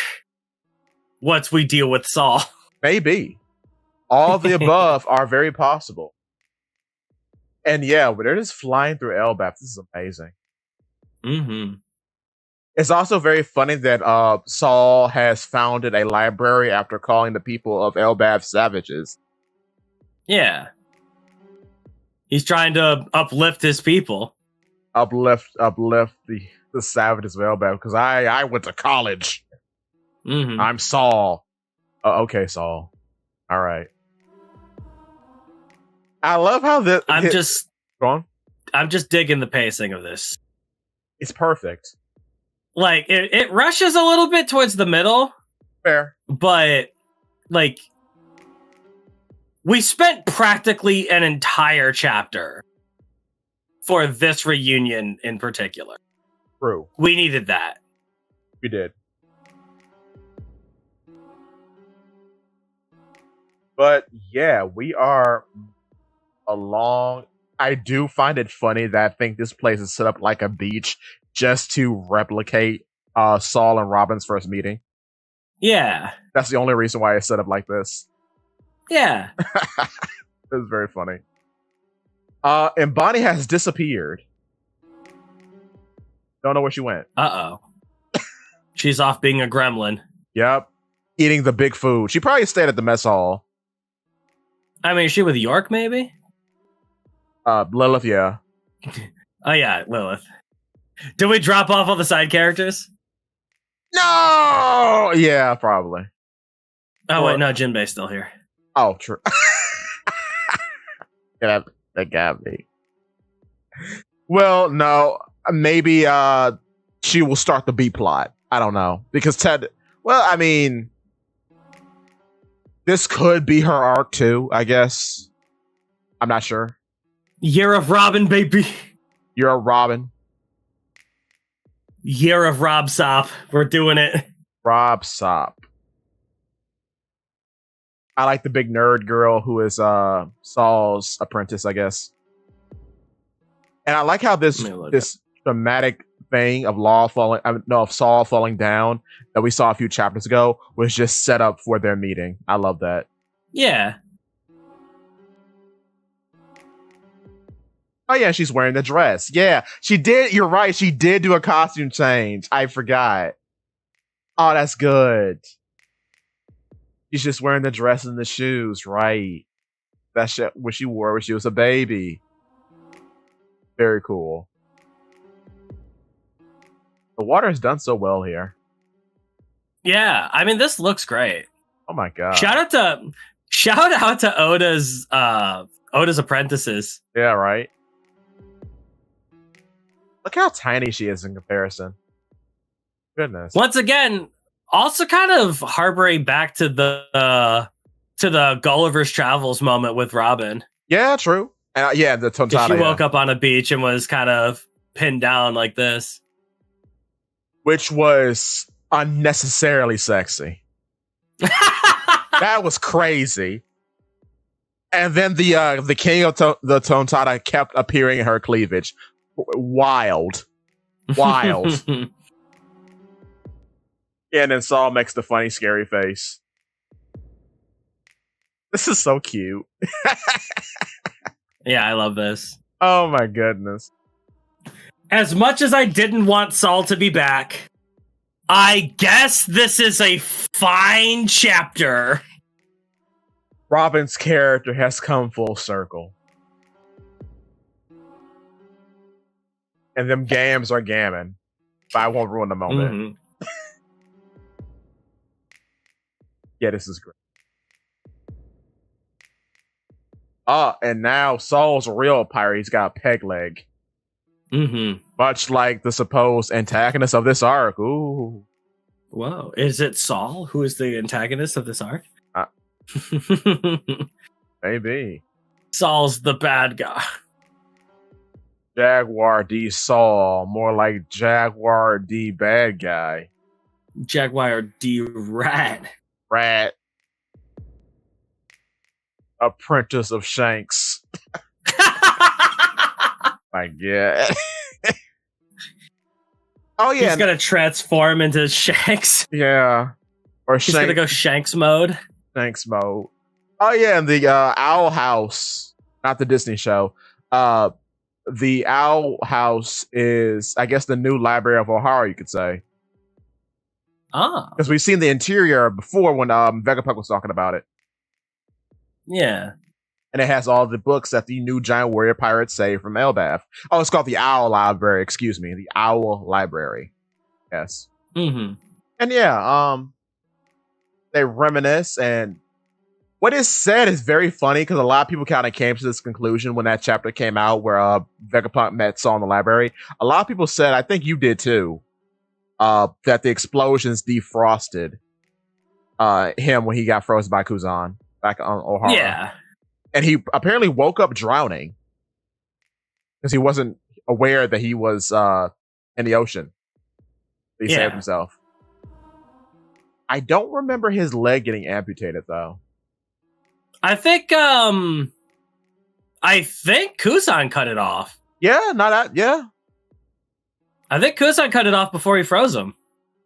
once we deal with Saul. Maybe. All of the above are very possible. And yeah, but they're just flying through Elbaf. This is amazing. It's also very funny that Saul has founded a library after calling the people of Elbaf savages. Yeah. He's trying to uplift his people. Uplift the savages of Elbaf, because I went to college. I'm Saul. Okay, Saul. All right. I love how this. Go on. I'm just digging the pacing of this. It's perfect. Like, it rushes a little bit towards the middle. Fair. But, like, we spent practically an entire chapter for this reunion in particular. True. We needed that. We did. But, yeah, we are along. I do find it funny that I think this place is set up like a beach just to replicate Saul and Robin's first meeting. Yeah. That's the only reason why it's set up like this. Yeah. It's very funny. And Bonnie has disappeared. Don't know where she went. Uh-oh. She's off being a gremlin. Yep. Eating the big food. She probably stayed at the mess hall. I mean, is she with York, maybe? Lilith, yeah. Oh, yeah, Lilith. Did we drop off all the side characters? No! Yeah, probably. Oh, wait, no, Jinbei's still here. Oh, true. That got me. Well, no. Maybe she will start the B plot. I don't know. Because I mean, this could be her arc too, I guess. I'm not sure. Year of Robin, baby. You're a Robin. Year of Rob Sop. We're doing it. Rob Sop. I like the big nerd girl who is Saul's apprentice, I guess. And I like how this dramatic thing of of Saul falling down that we saw a few chapters ago was just set up for their meeting. I love that. Yeah. Oh yeah, she's wearing the dress. Yeah, she did. You're right. She did do a costume change. I forgot. Oh, that's good. She's just wearing the dress and the shoes, right? That's what she wore when she was a baby. Very cool. The water has done so well here. Yeah, I mean, this looks great. Oh my god! Shout out to Oda's apprentices. Yeah, right. Look how tiny she is in comparison. Goodness. Once again, also kind of harboring back to the Gulliver's Travels moment with Robin. Yeah, true. And yeah, the Tontada. She woke up on a beach and was kind of pinned down like this, which was unnecessarily sexy. That was crazy. And then the king of the Tontada kept appearing in her cleavage. Wild. And then Saul makes the funny, scary face. This is so cute. Yeah, I love this. Oh my goodness. As much as I didn't want Saul to be back, I guess this is a fine chapter. Robin's character has come full circle. And them gams are gammon. But I won't ruin the moment. Mm-hmm. Yeah, this is great. And now Saul's a real pirate. He's got a peg leg. Mm-hmm. Much like the supposed antagonist of this arc. Ooh. Whoa. Is it Saul who is the antagonist of this arc? Maybe. Saul's the bad guy. Jaguar D Saul. More like Jaguar D bad guy. Jaguar D Rat. Rat. Apprentice of Shanks. My God. Oh yeah, he's gonna transform into Shanks. Yeah, or he's gonna go Shanks mode. Shanks mode. Oh yeah, and the Owl House, not the Disney show. The Owl House is, I guess, the new library of O'Hara, you could say. Ah, because we've seen the interior before when Vegapunk was talking about it. Yeah. And it has all the books that the new giant warrior pirates saved from Elbaf. Oh, it's called the Owl Library. Excuse me, the Owl Library. Yes. Mm-hmm. And yeah, they reminisce, and what is said is very funny because a lot of people kind of came to this conclusion when that chapter came out where Vegapunk met Saul in the library. A lot of people said, I think you did too, that the explosions defrosted him when he got frozen by Kuzan back on O'Hara. Yeah. And he apparently woke up drowning because he wasn't aware that he was in the ocean. He saved himself. I don't remember his leg getting amputated though. I think Kuzan cut it off. Yeah, yeah. I think Kuzan cut it off before he froze him.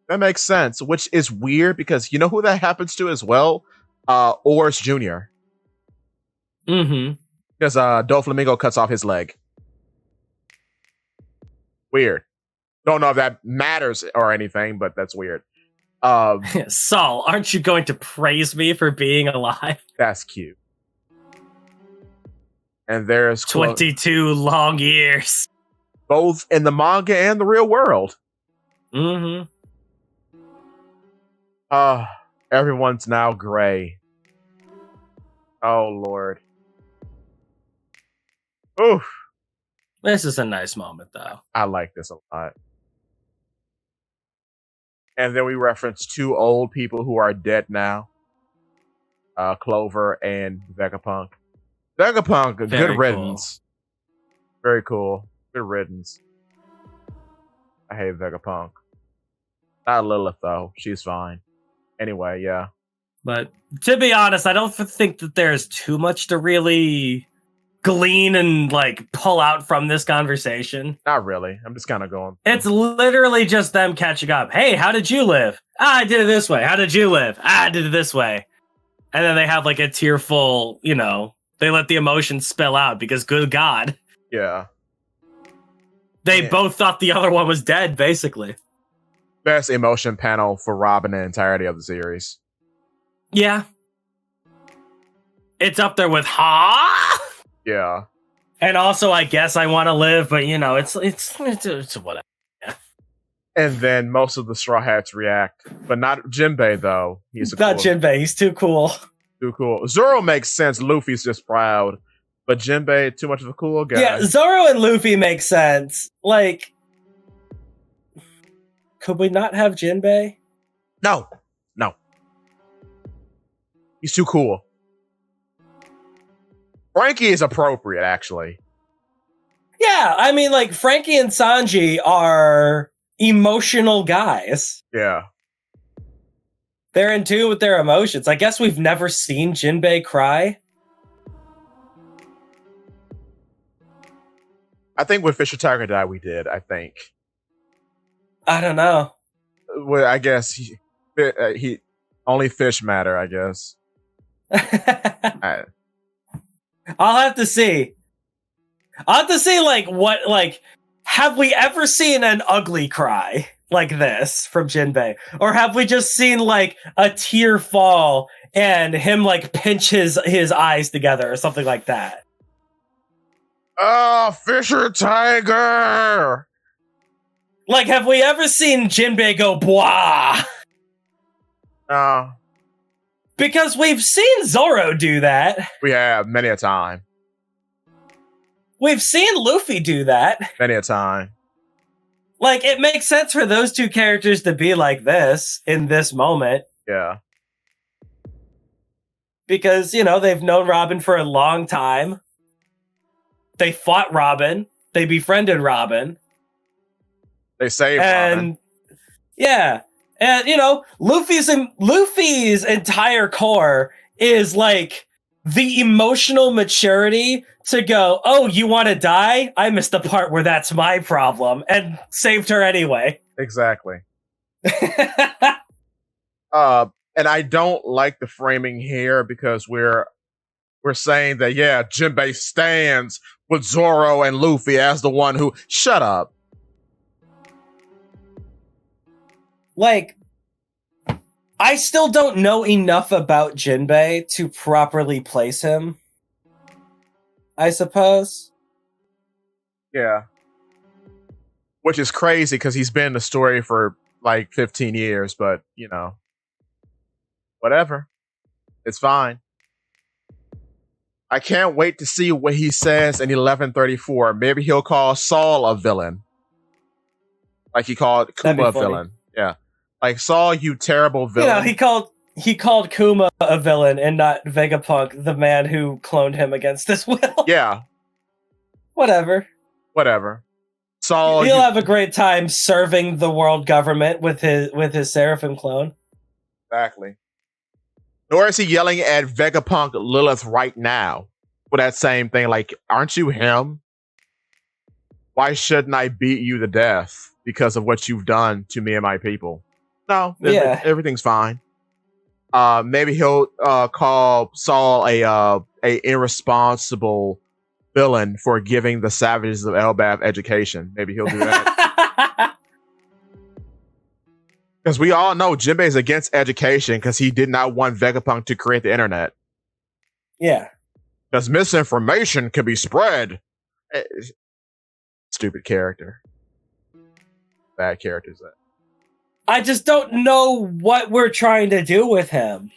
That makes sense, which is weird because you know who that happens to as well? Oris Jr. Mm-hmm. Because Doflamingo cuts off his leg. Weird. Don't know if that matters or anything, but that's weird. Saul, aren't you going to praise me for being alive? That's cute. And there's 22 long years. Both in the manga and the real world. Mm-hmm. Everyone's now gray. Oh, Lord. Oof. This is a nice moment, though. I like this a lot. And then we reference two old people who are dead now. Clover and Vegapunk. Vegapunk, good riddance. Cool. Very cool. Good riddance. I hate Vegapunk. Not Lilith, though. She's fine. Anyway, yeah. But to be honest, I don't think that there's too much to really glean and like pull out from this conversation. Not really. I'm just kind of going. It's literally just them catching up. Hey, how did you live? I did it this way. How did you live? I did it this way. And then they have like a tearful, they let the emotions spill out because good God. Yeah. They both thought the other one was dead, basically. Best emotion panel for Rob in the entirety of the series. Yeah. It's up there with ha. Yeah. And also, I guess I want to live, but it's whatever. Yeah. And then most of the Straw Hats react, but not Jinbei though. He's not Jinbei. He's too cool. Too cool. Zoro makes sense. Luffy's just proud, but Jinbei too much of a cool guy. Yeah, Zoro and Luffy make sense. Like, could we not have Jinbei? No. He's too cool. Frankie is appropriate, actually. Yeah, I mean, like, Frankie and Sanji are emotional guys. Yeah. They're in tune with their emotions. I guess we've never seen Jinbei cry. I think when Fisher Tiger died, we did, I think. I don't know. Well, I guess he only fish matter, I guess. I'll have to see. I'll have to see, have we ever seen an ugly cry like this from Jinbei? Or have we just seen, like, a tear fall and him, like, pinch his eyes together or something like that? Oh, Fisher Tiger! Like, have we ever seen Jinbei go, bwah? No. Because we've seen Zoro do that. We have, many a time. We've seen Luffy do that. Many a time. Like, it makes sense for those two characters to be like this in this moment. Yeah. Because, they've known Robin for a long time. They fought Robin. They befriended Robin. They saved Robin. Yeah. And, Luffy's entire core is like the emotional maturity to go, oh, you want to die? I missed the part where that's my problem, and saved her anyway. Exactly. And I don't like the framing here because we're saying that, yeah, Jinbei stands with Zoro and Luffy as the one who... Shut up. Like, I still don't know enough about Jinbei to properly place him, I suppose. Yeah. Which is crazy because he's been in the story for like 15 years, but, whatever. It's fine. I can't wait to see what he says in 1134. Maybe he'll call Saul a villain. Like he called Kuma a villain. Yeah. Like, Saul, you terrible villain. He called Kuma a villain and not Vegapunk, the man who cloned him against his will. Yeah. Whatever. Saul, he'll have a great time serving the world government with his Seraphim clone. Exactly. Nor is he yelling at Vegapunk Lilith right now for that same thing. Like, aren't you him? Why shouldn't I beat you to death because of what you've done to me and my people? No, everything's fine. Maybe he'll call Saul a irresponsible villain for giving the savages of Elbaf education. Maybe he'll do that. Because we all know Jinbei's against education because he did not want Vegapunk to create the internet. Yeah. Because misinformation can be spread. Stupid character. Bad characters. I just don't know what we're trying to do with him.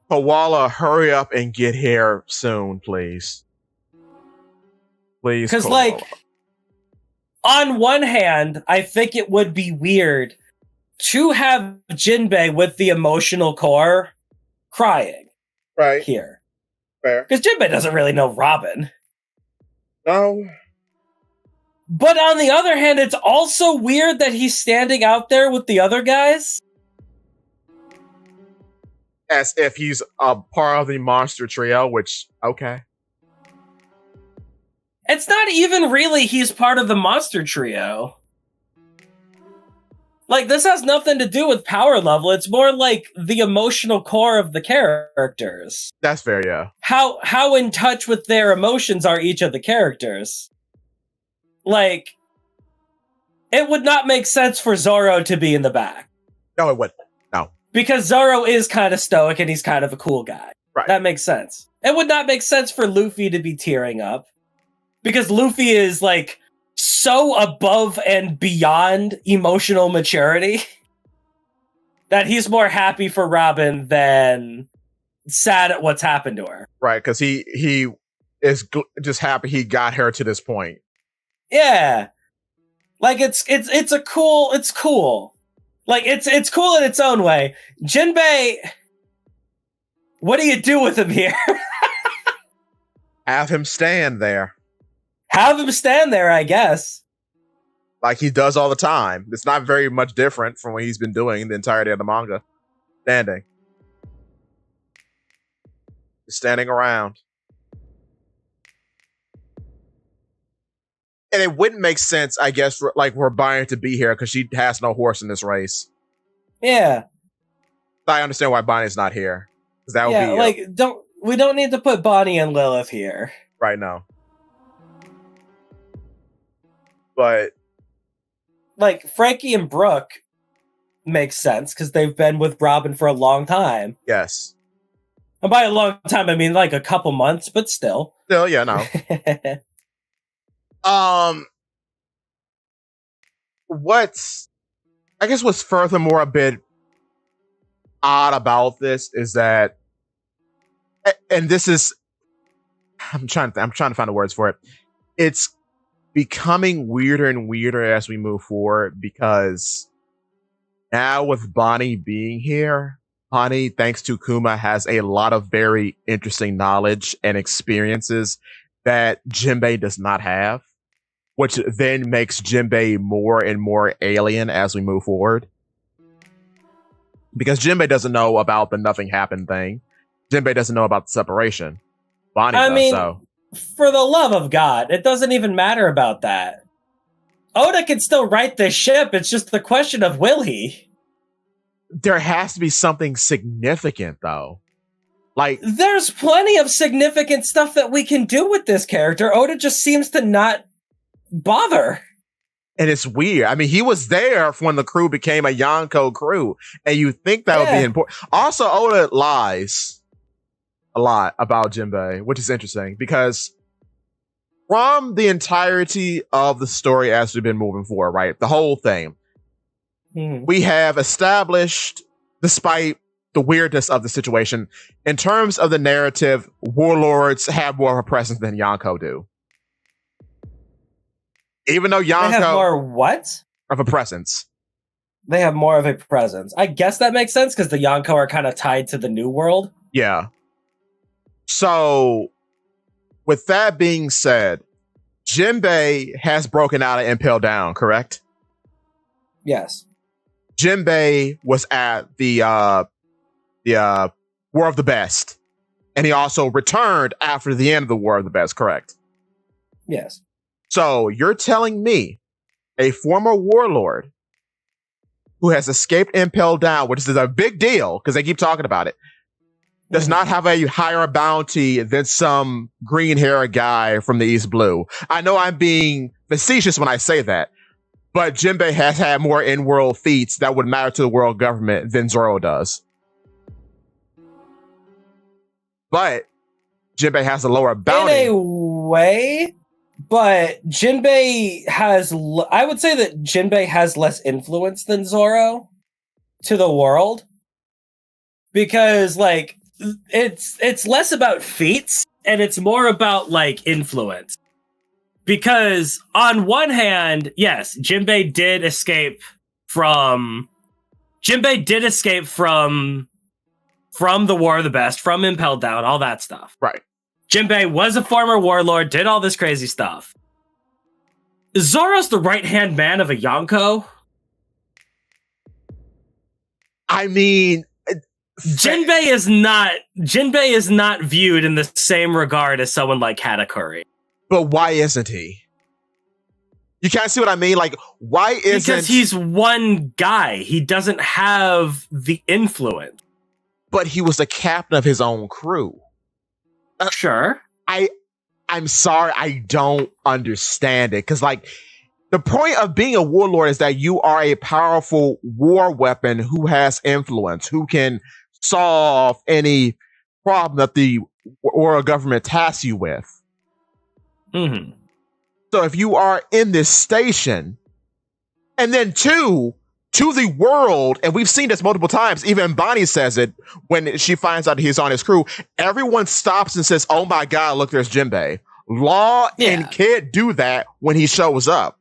Koala, hurry up and get here soon, please. Please, because, like, on one hand, I think it would be weird to have Jinbei with the emotional core crying. Right. Here. Fair. Because Jinbei doesn't really know Robin. No. But on the other hand, it's also weird that he's standing out there with the other guys. As if he's a part of the monster trio, which, okay. It's not even really he's part of the monster trio. Like, this has nothing to do with power level. It's more like the emotional core of the characters. That's fair, yeah. How in touch with their emotions are each of the characters? Like, it would not make sense for Zoro to be in the back. No, it wouldn't. No. Because Zoro is kind of stoic and he's kind of a cool guy. Right. That makes sense. It would not make sense for Luffy to be tearing up. Because Luffy is, like, so above and beyond emotional maturity that he's more happy for Robin than sad at what's happened to her. Right, because he is just happy he got her to this point. Yeah. Like, it's cool. Like, it's cool in its own way. Jinbei, what do you do with him here? Have him stand there. Have him stand there, I guess. Like he does all the time. It's not very much different from what he's been doing the entirety of the manga. Standing. Just standing around. And it wouldn't make sense, I guess, for Bonnie to be here because she has no horse in this race. Yeah. I understand why Bonnie's not here. Because that would be we don't need to put Bonnie and Lilith here. Right now. But like Frankie and Brooke makes sense because they've been with Robin for a long time. Yes. And by a long time, I mean like a couple months, but still. Still, yeah, no. What's furthermore a bit odd about this is that, and this is, I'm trying to find the words for it. It's becoming weirder and weirder as we move forward because now with Bonnie being here, Bonnie, thanks to Kuma, has a lot of very interesting knowledge and experiences that Jinbei does not have, which then makes Jinbei more and more alien as we move forward. Because Jinbei doesn't know about the nothing happened thing. Jinbei doesn't know about the separation. Bonnie does, so. For the love of God, it doesn't even matter about that. Oda can still right this ship, it's just the question of will he? There has to be something significant, though. Like, there's plenty of significant stuff that we can do with this character. Oda just seems to not bother. And it's weird. I mean, he was there when the crew became a Yonko crew, and you think that would be important. Also, Oda lies a lot about Jinbei, which is interesting because from the entirety of the story as we've been moving forward, right? The whole thing, we have established, despite the weirdness of the situation, in terms of the narrative, warlords have more of a presence than Yonko do. Even though Yonko... They have more what? Of a presence. They have more of a presence. I guess that makes sense because the Yonko are kind of tied to the New World. Yeah. So, with that being said, Jinbei has broken out of Impel Down, correct? Yes. Jinbei was at the War of the Best, and he also returned after the end of the War of the Best, correct? Yes. So, you're telling me a former warlord who has escaped Impel Down, which is a big deal because they keep talking about it, does not have a higher bounty than some green-haired guy from the East Blue. I know I'm being facetious when I say that, but Jinbei has had more in-world feats that would matter to the world government than Zoro does. But Jinbei has a lower bounty. In a way, but Jinbei has... I would say that Jinbei has less influence than Zoro to the world. Because, like, it's less about feats and it's more about like influence. Because on one hand, yes, Jinbei did escape from the War of the Best, from Impel Down, all that stuff. Right. Jinbei was a former warlord, did all this crazy stuff. Zoro's the right-hand man of a Yonko. I mean, Jinbei is not viewed in the same regard as someone like Katakuri. But why isn't he? You can't see what I mean? Like, why isn't... Because he's one guy. He doesn't have the influence. But he was the captain of his own crew. Sure. I'm sorry, I don't understand it. Because, like, the point of being a warlord is that you are a powerful war weapon who has influence, who can solve any problem that the world government tasks you with. Mm-hmm. So if you are in this station, and then to the world, and we've seen this multiple times, even Bonnie says it when she finds out he's on his crew, everyone stops and says, oh my God, look, there's Jinbei. Law and Kid do that when he shows up.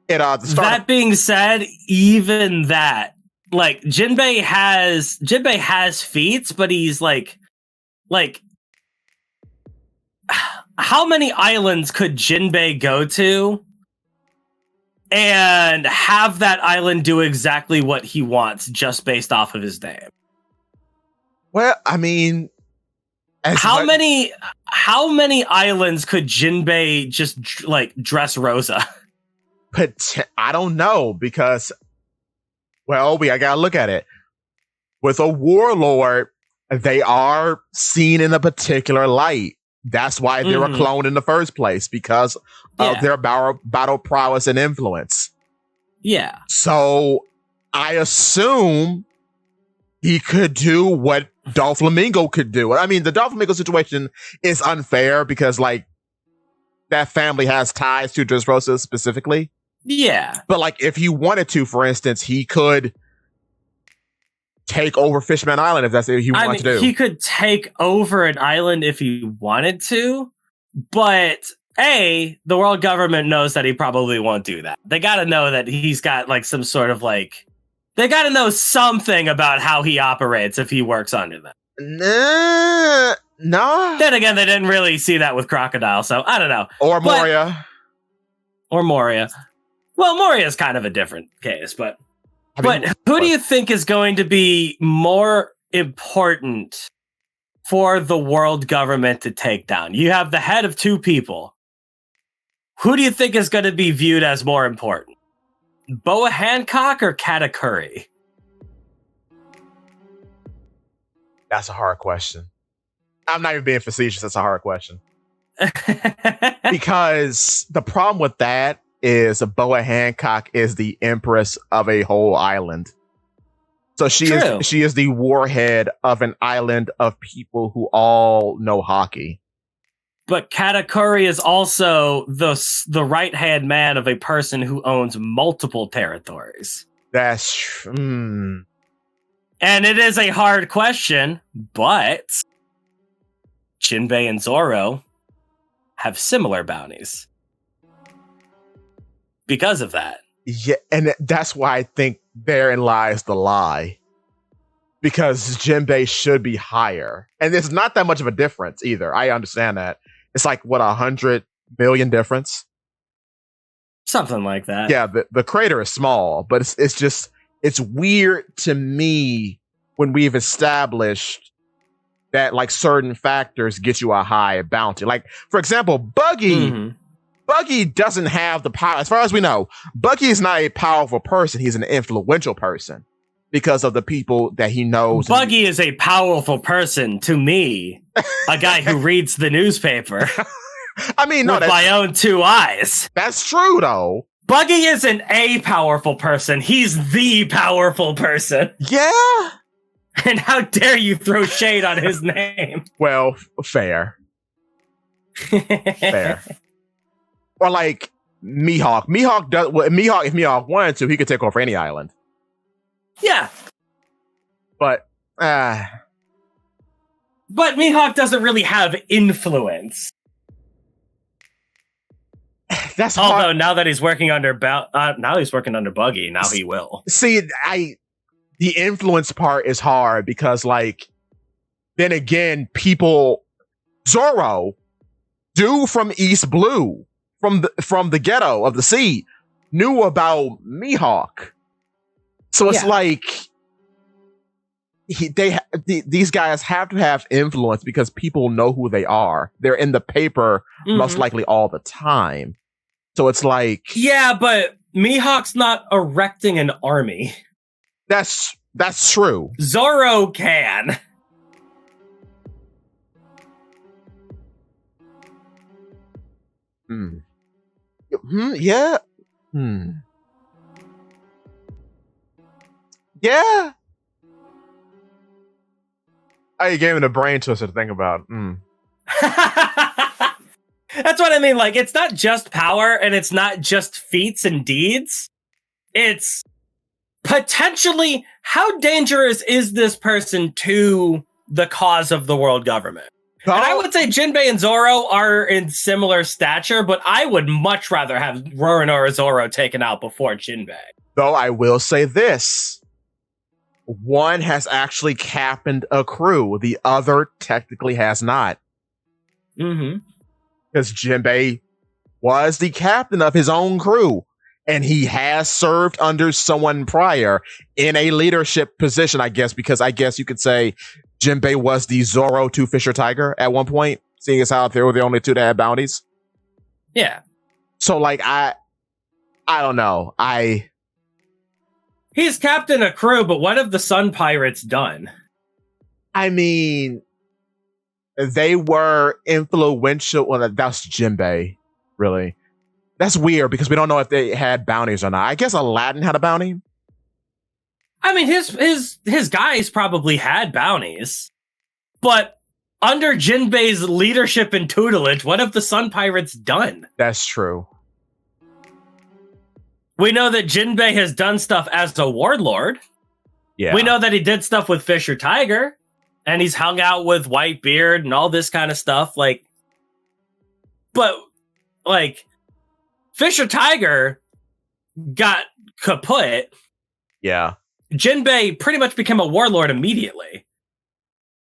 That being said, even that, like, Jinbei has feats, but he's like, how many islands could Jinbei go to and have that island do exactly what he wants just based off of his name? Well, I mean, how many islands could Jinbei just like dress Rosa? But I don't know, because, well, I gotta look at it. With a warlord, they are seen in a particular light. That's why they were cloned in the first place, because of their battle prowess and influence. Yeah. So I assume he could do what Doflamingo could do. I mean, the Doflamingo situation is unfair because, like, that family has ties to Dressrosa specifically. Yeah. But, like, if he wanted to, for instance, he could take over Fishman Island if that's what he wanted to do. He could take over an island if he wanted to, but the world government knows that he probably won't do that. They got to know that he's got like some sort of like, they got to know something about how he operates if he works under them. No. Then again, they didn't really see that with Crocodile, so I don't know. Or Moria. Well, Moria's kind of a different case, but who do you think is going to be more important for the world government to take down? You have the head of two people. Who do you think is going to be viewed as more important? Boa Hancock or Katakuri? That's a hard question. I'm not even being facetious. That's a hard question. Because the problem with that is Boa Hancock is the empress of a whole island. So she is the warhead of an island of people who all know hockey. But Katakuri is also the right-hand man of a person who owns multiple territories. That's true. And it is a hard question, but Jinbei and Zoro have similar bounties. Because of that. Yeah, and that's why I think therein lies the lie. Because Jinbei should be higher. And there's not that much of a difference either. I understand that. It's like, what, 100 million difference? Something like that. Yeah, the crater is small, but it's weird to me when we've established that like certain factors get you a high bounty. Like, for example, Buggy doesn't have the power. As far as we know, Buggy is not a powerful person. He's an influential person because of the people that he knows. Buggy is a powerful person to me, a guy who reads the newspaper. I mean, with my own two eyes. That's true, though. Buggy isn't a powerful person. He's the powerful person. Yeah. And how dare you throw shade on his name? Well, fair. Fair. Or like Mihawk. If Mihawk wanted to, he could take over any island. Yeah. But Mihawk doesn't really have influence. That's although hard. Now that he's working under Buggy, now he will. See, the influence part is hard because, like, then again, Zoro, dude from East Blue, from the ghetto of the sea knew about Mihawk. So it's like these guys have to have influence because people know who they are. They're in the paper most likely all the time. So it's like, yeah, but Mihawk's not erecting an army. That's true. Zoro can. Yeah. Yeah. I gave him a brain twister to think about. That's what I mean. Like, it's not just power and it's not just feats and deeds. It's potentially how dangerous is this person to the cause of the world government? And I would say Jinbei and Zoro are in similar stature, but I would much rather have Roronoa Zoro taken out before Jinbei. Though I will say this. One has actually captained a crew. The other technically has not. Mm-hmm. Because Jinbei was the captain of his own crew. And he has served under someone prior in a leadership position, I guess, because I guess you could say Jinbei was the Zoro to Fisher Tiger at one point, seeing as how they were the only two that had bounties. Yeah. So, like, I don't know. He's captain a crew, but what have the Sun Pirates done? I mean, they were influential. Well, that's Jinbei, really. That's weird because we don't know if they had bounties or not. I guess Aladdin had a bounty. I mean, his guys probably had bounties, but under Jinbei's leadership and tutelage, what have the Sun Pirates done? That's true. We know that Jinbei has done stuff as a warlord. Yeah. We know that he did stuff with Fisher Tiger, and he's hung out with Whitebeard and all this kind of stuff. But Fisher Tiger got kaput. Yeah. Jinbei pretty much became a warlord immediately.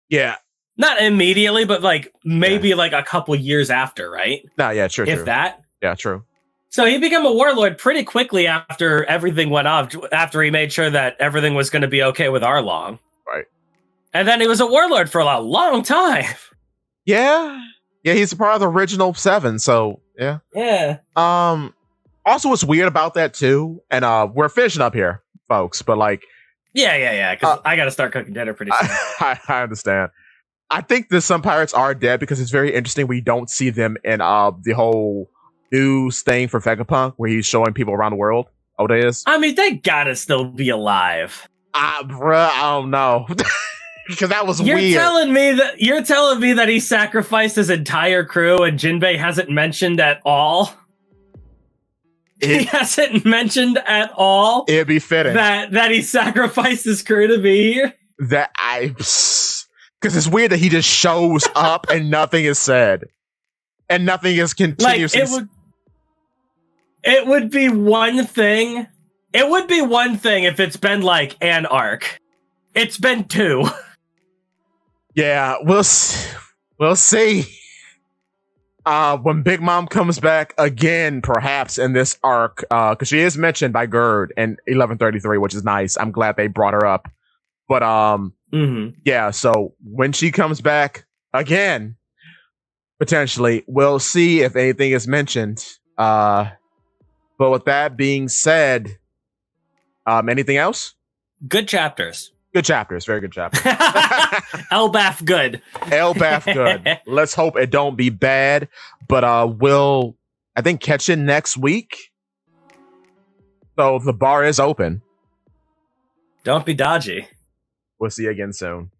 Yeah. Not immediately, but maybe a couple years after, right? No, yeah, true. If that. Yeah, true. So he became a warlord pretty quickly after everything went off, after he made sure that everything was going to be okay with Arlong. Right. And then he was a warlord for a long time. Yeah. Yeah, he's a part of the original 7, so yeah. Yeah. Also, what's weird about that too, and we're finishing up here, folks, but Yeah, because I got to start cooking dinner pretty soon. I understand. I think the Sun Pirates are dead because it's very interesting. We don't see them in the whole news thing for Vegapunk, where he's showing people around the world. Oh, it is? I mean, they gotta still be alive. Bruh, I don't know. Because that was weird. You're telling me that he sacrificed his entire crew and Jinbei hasn't mentioned at all? He hasn't mentioned at all. It'd be fitting that he sacrificed his crew to be here. Because it's weird that he just shows up and nothing is said, and nothing is continuously. It would be one thing. It would be one thing if it's been an arc. It's been 2. Yeah, we'll see. When Big Mom comes back again, perhaps in this arc, because she is mentioned by Gerd in 1133, which is nice. I'm glad they brought her up. But yeah. So when she comes back again, potentially, we'll see if anything is mentioned. But with that being said, anything else? Good chapters. Good chapters. Very good chapters. Elbaf good. Elbaf good. Let's hope it don't be bad. But we'll, I think, catch you next week. So the bar is open. Don't be dodgy. We'll see you again soon.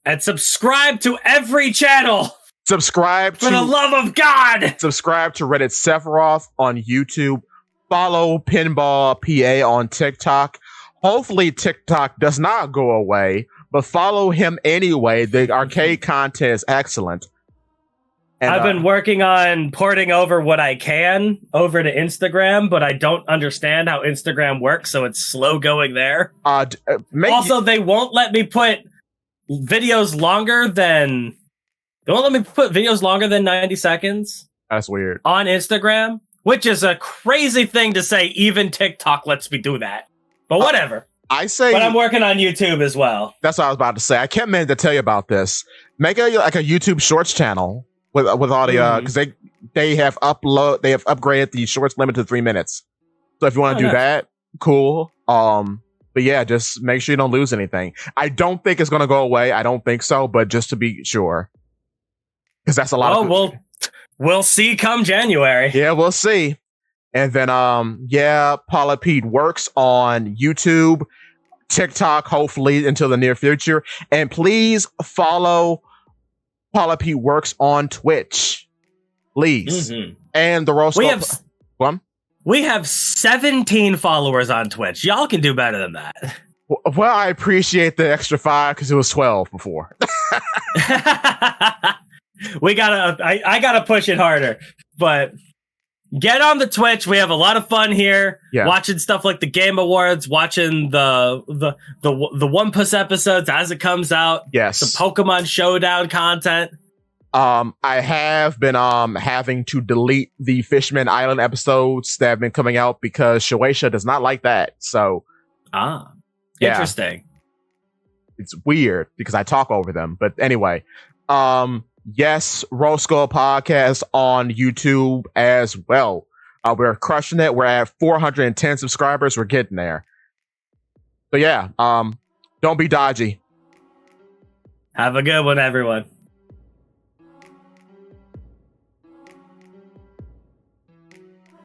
And subscribe to every channel. Subscribe for the love of God. Subscribe to Reddit Sephiroth on YouTube. Follow Pinball PA on TikTok. Hopefully TikTok does not go away, but follow him anyway. The arcade content is excellent. And, I've been working on porting over what I can over to Instagram, but I don't understand how Instagram works, so it's slow going there. Also, they won't let me put videos longer than... They won't let me put videos longer than 90 seconds. That's weird. On Instagram, which is a crazy thing to say. Even TikTok lets me do that. But whatever. I say, but I'm working on YouTube as well. That's what I was about to say. I kept meaning to tell you about this. Make a YouTube Shorts channel with all the because they have upgraded the Shorts limit to 3 minutes. So if you want to do that, cool. But yeah, just make sure you don't lose anything. I don't think it's going to go away. I don't think so, but just to be sure, because that's a lot. We'll see come January. Yeah, we'll see. And then Paula Pete works on YouTube, TikTok, hopefully until the near future. And please follow Paula Pete works on Twitch, please. And the Roscoe. We have 17 followers on Twitch. Y'all can do better than that. Well, I appreciate the extra 5 because it was 12 before. I gotta push it harder, but get on the Twitch. We have a lot of fun here, watching stuff like the Game Awards, watching the One Puss episodes as it comes out. Yes, the Pokemon Showdown content. I have been having to delete the Fishman Island episodes that have been coming out because Shueisha does not like that. So, interesting. It's weird because I talk over them, but anyway, yes, Roscoe Podcast on YouTube as well. We're crushing it. We're at 410 subscribers. We're getting there. So yeah, don't be dodgy. Have a good one, everyone.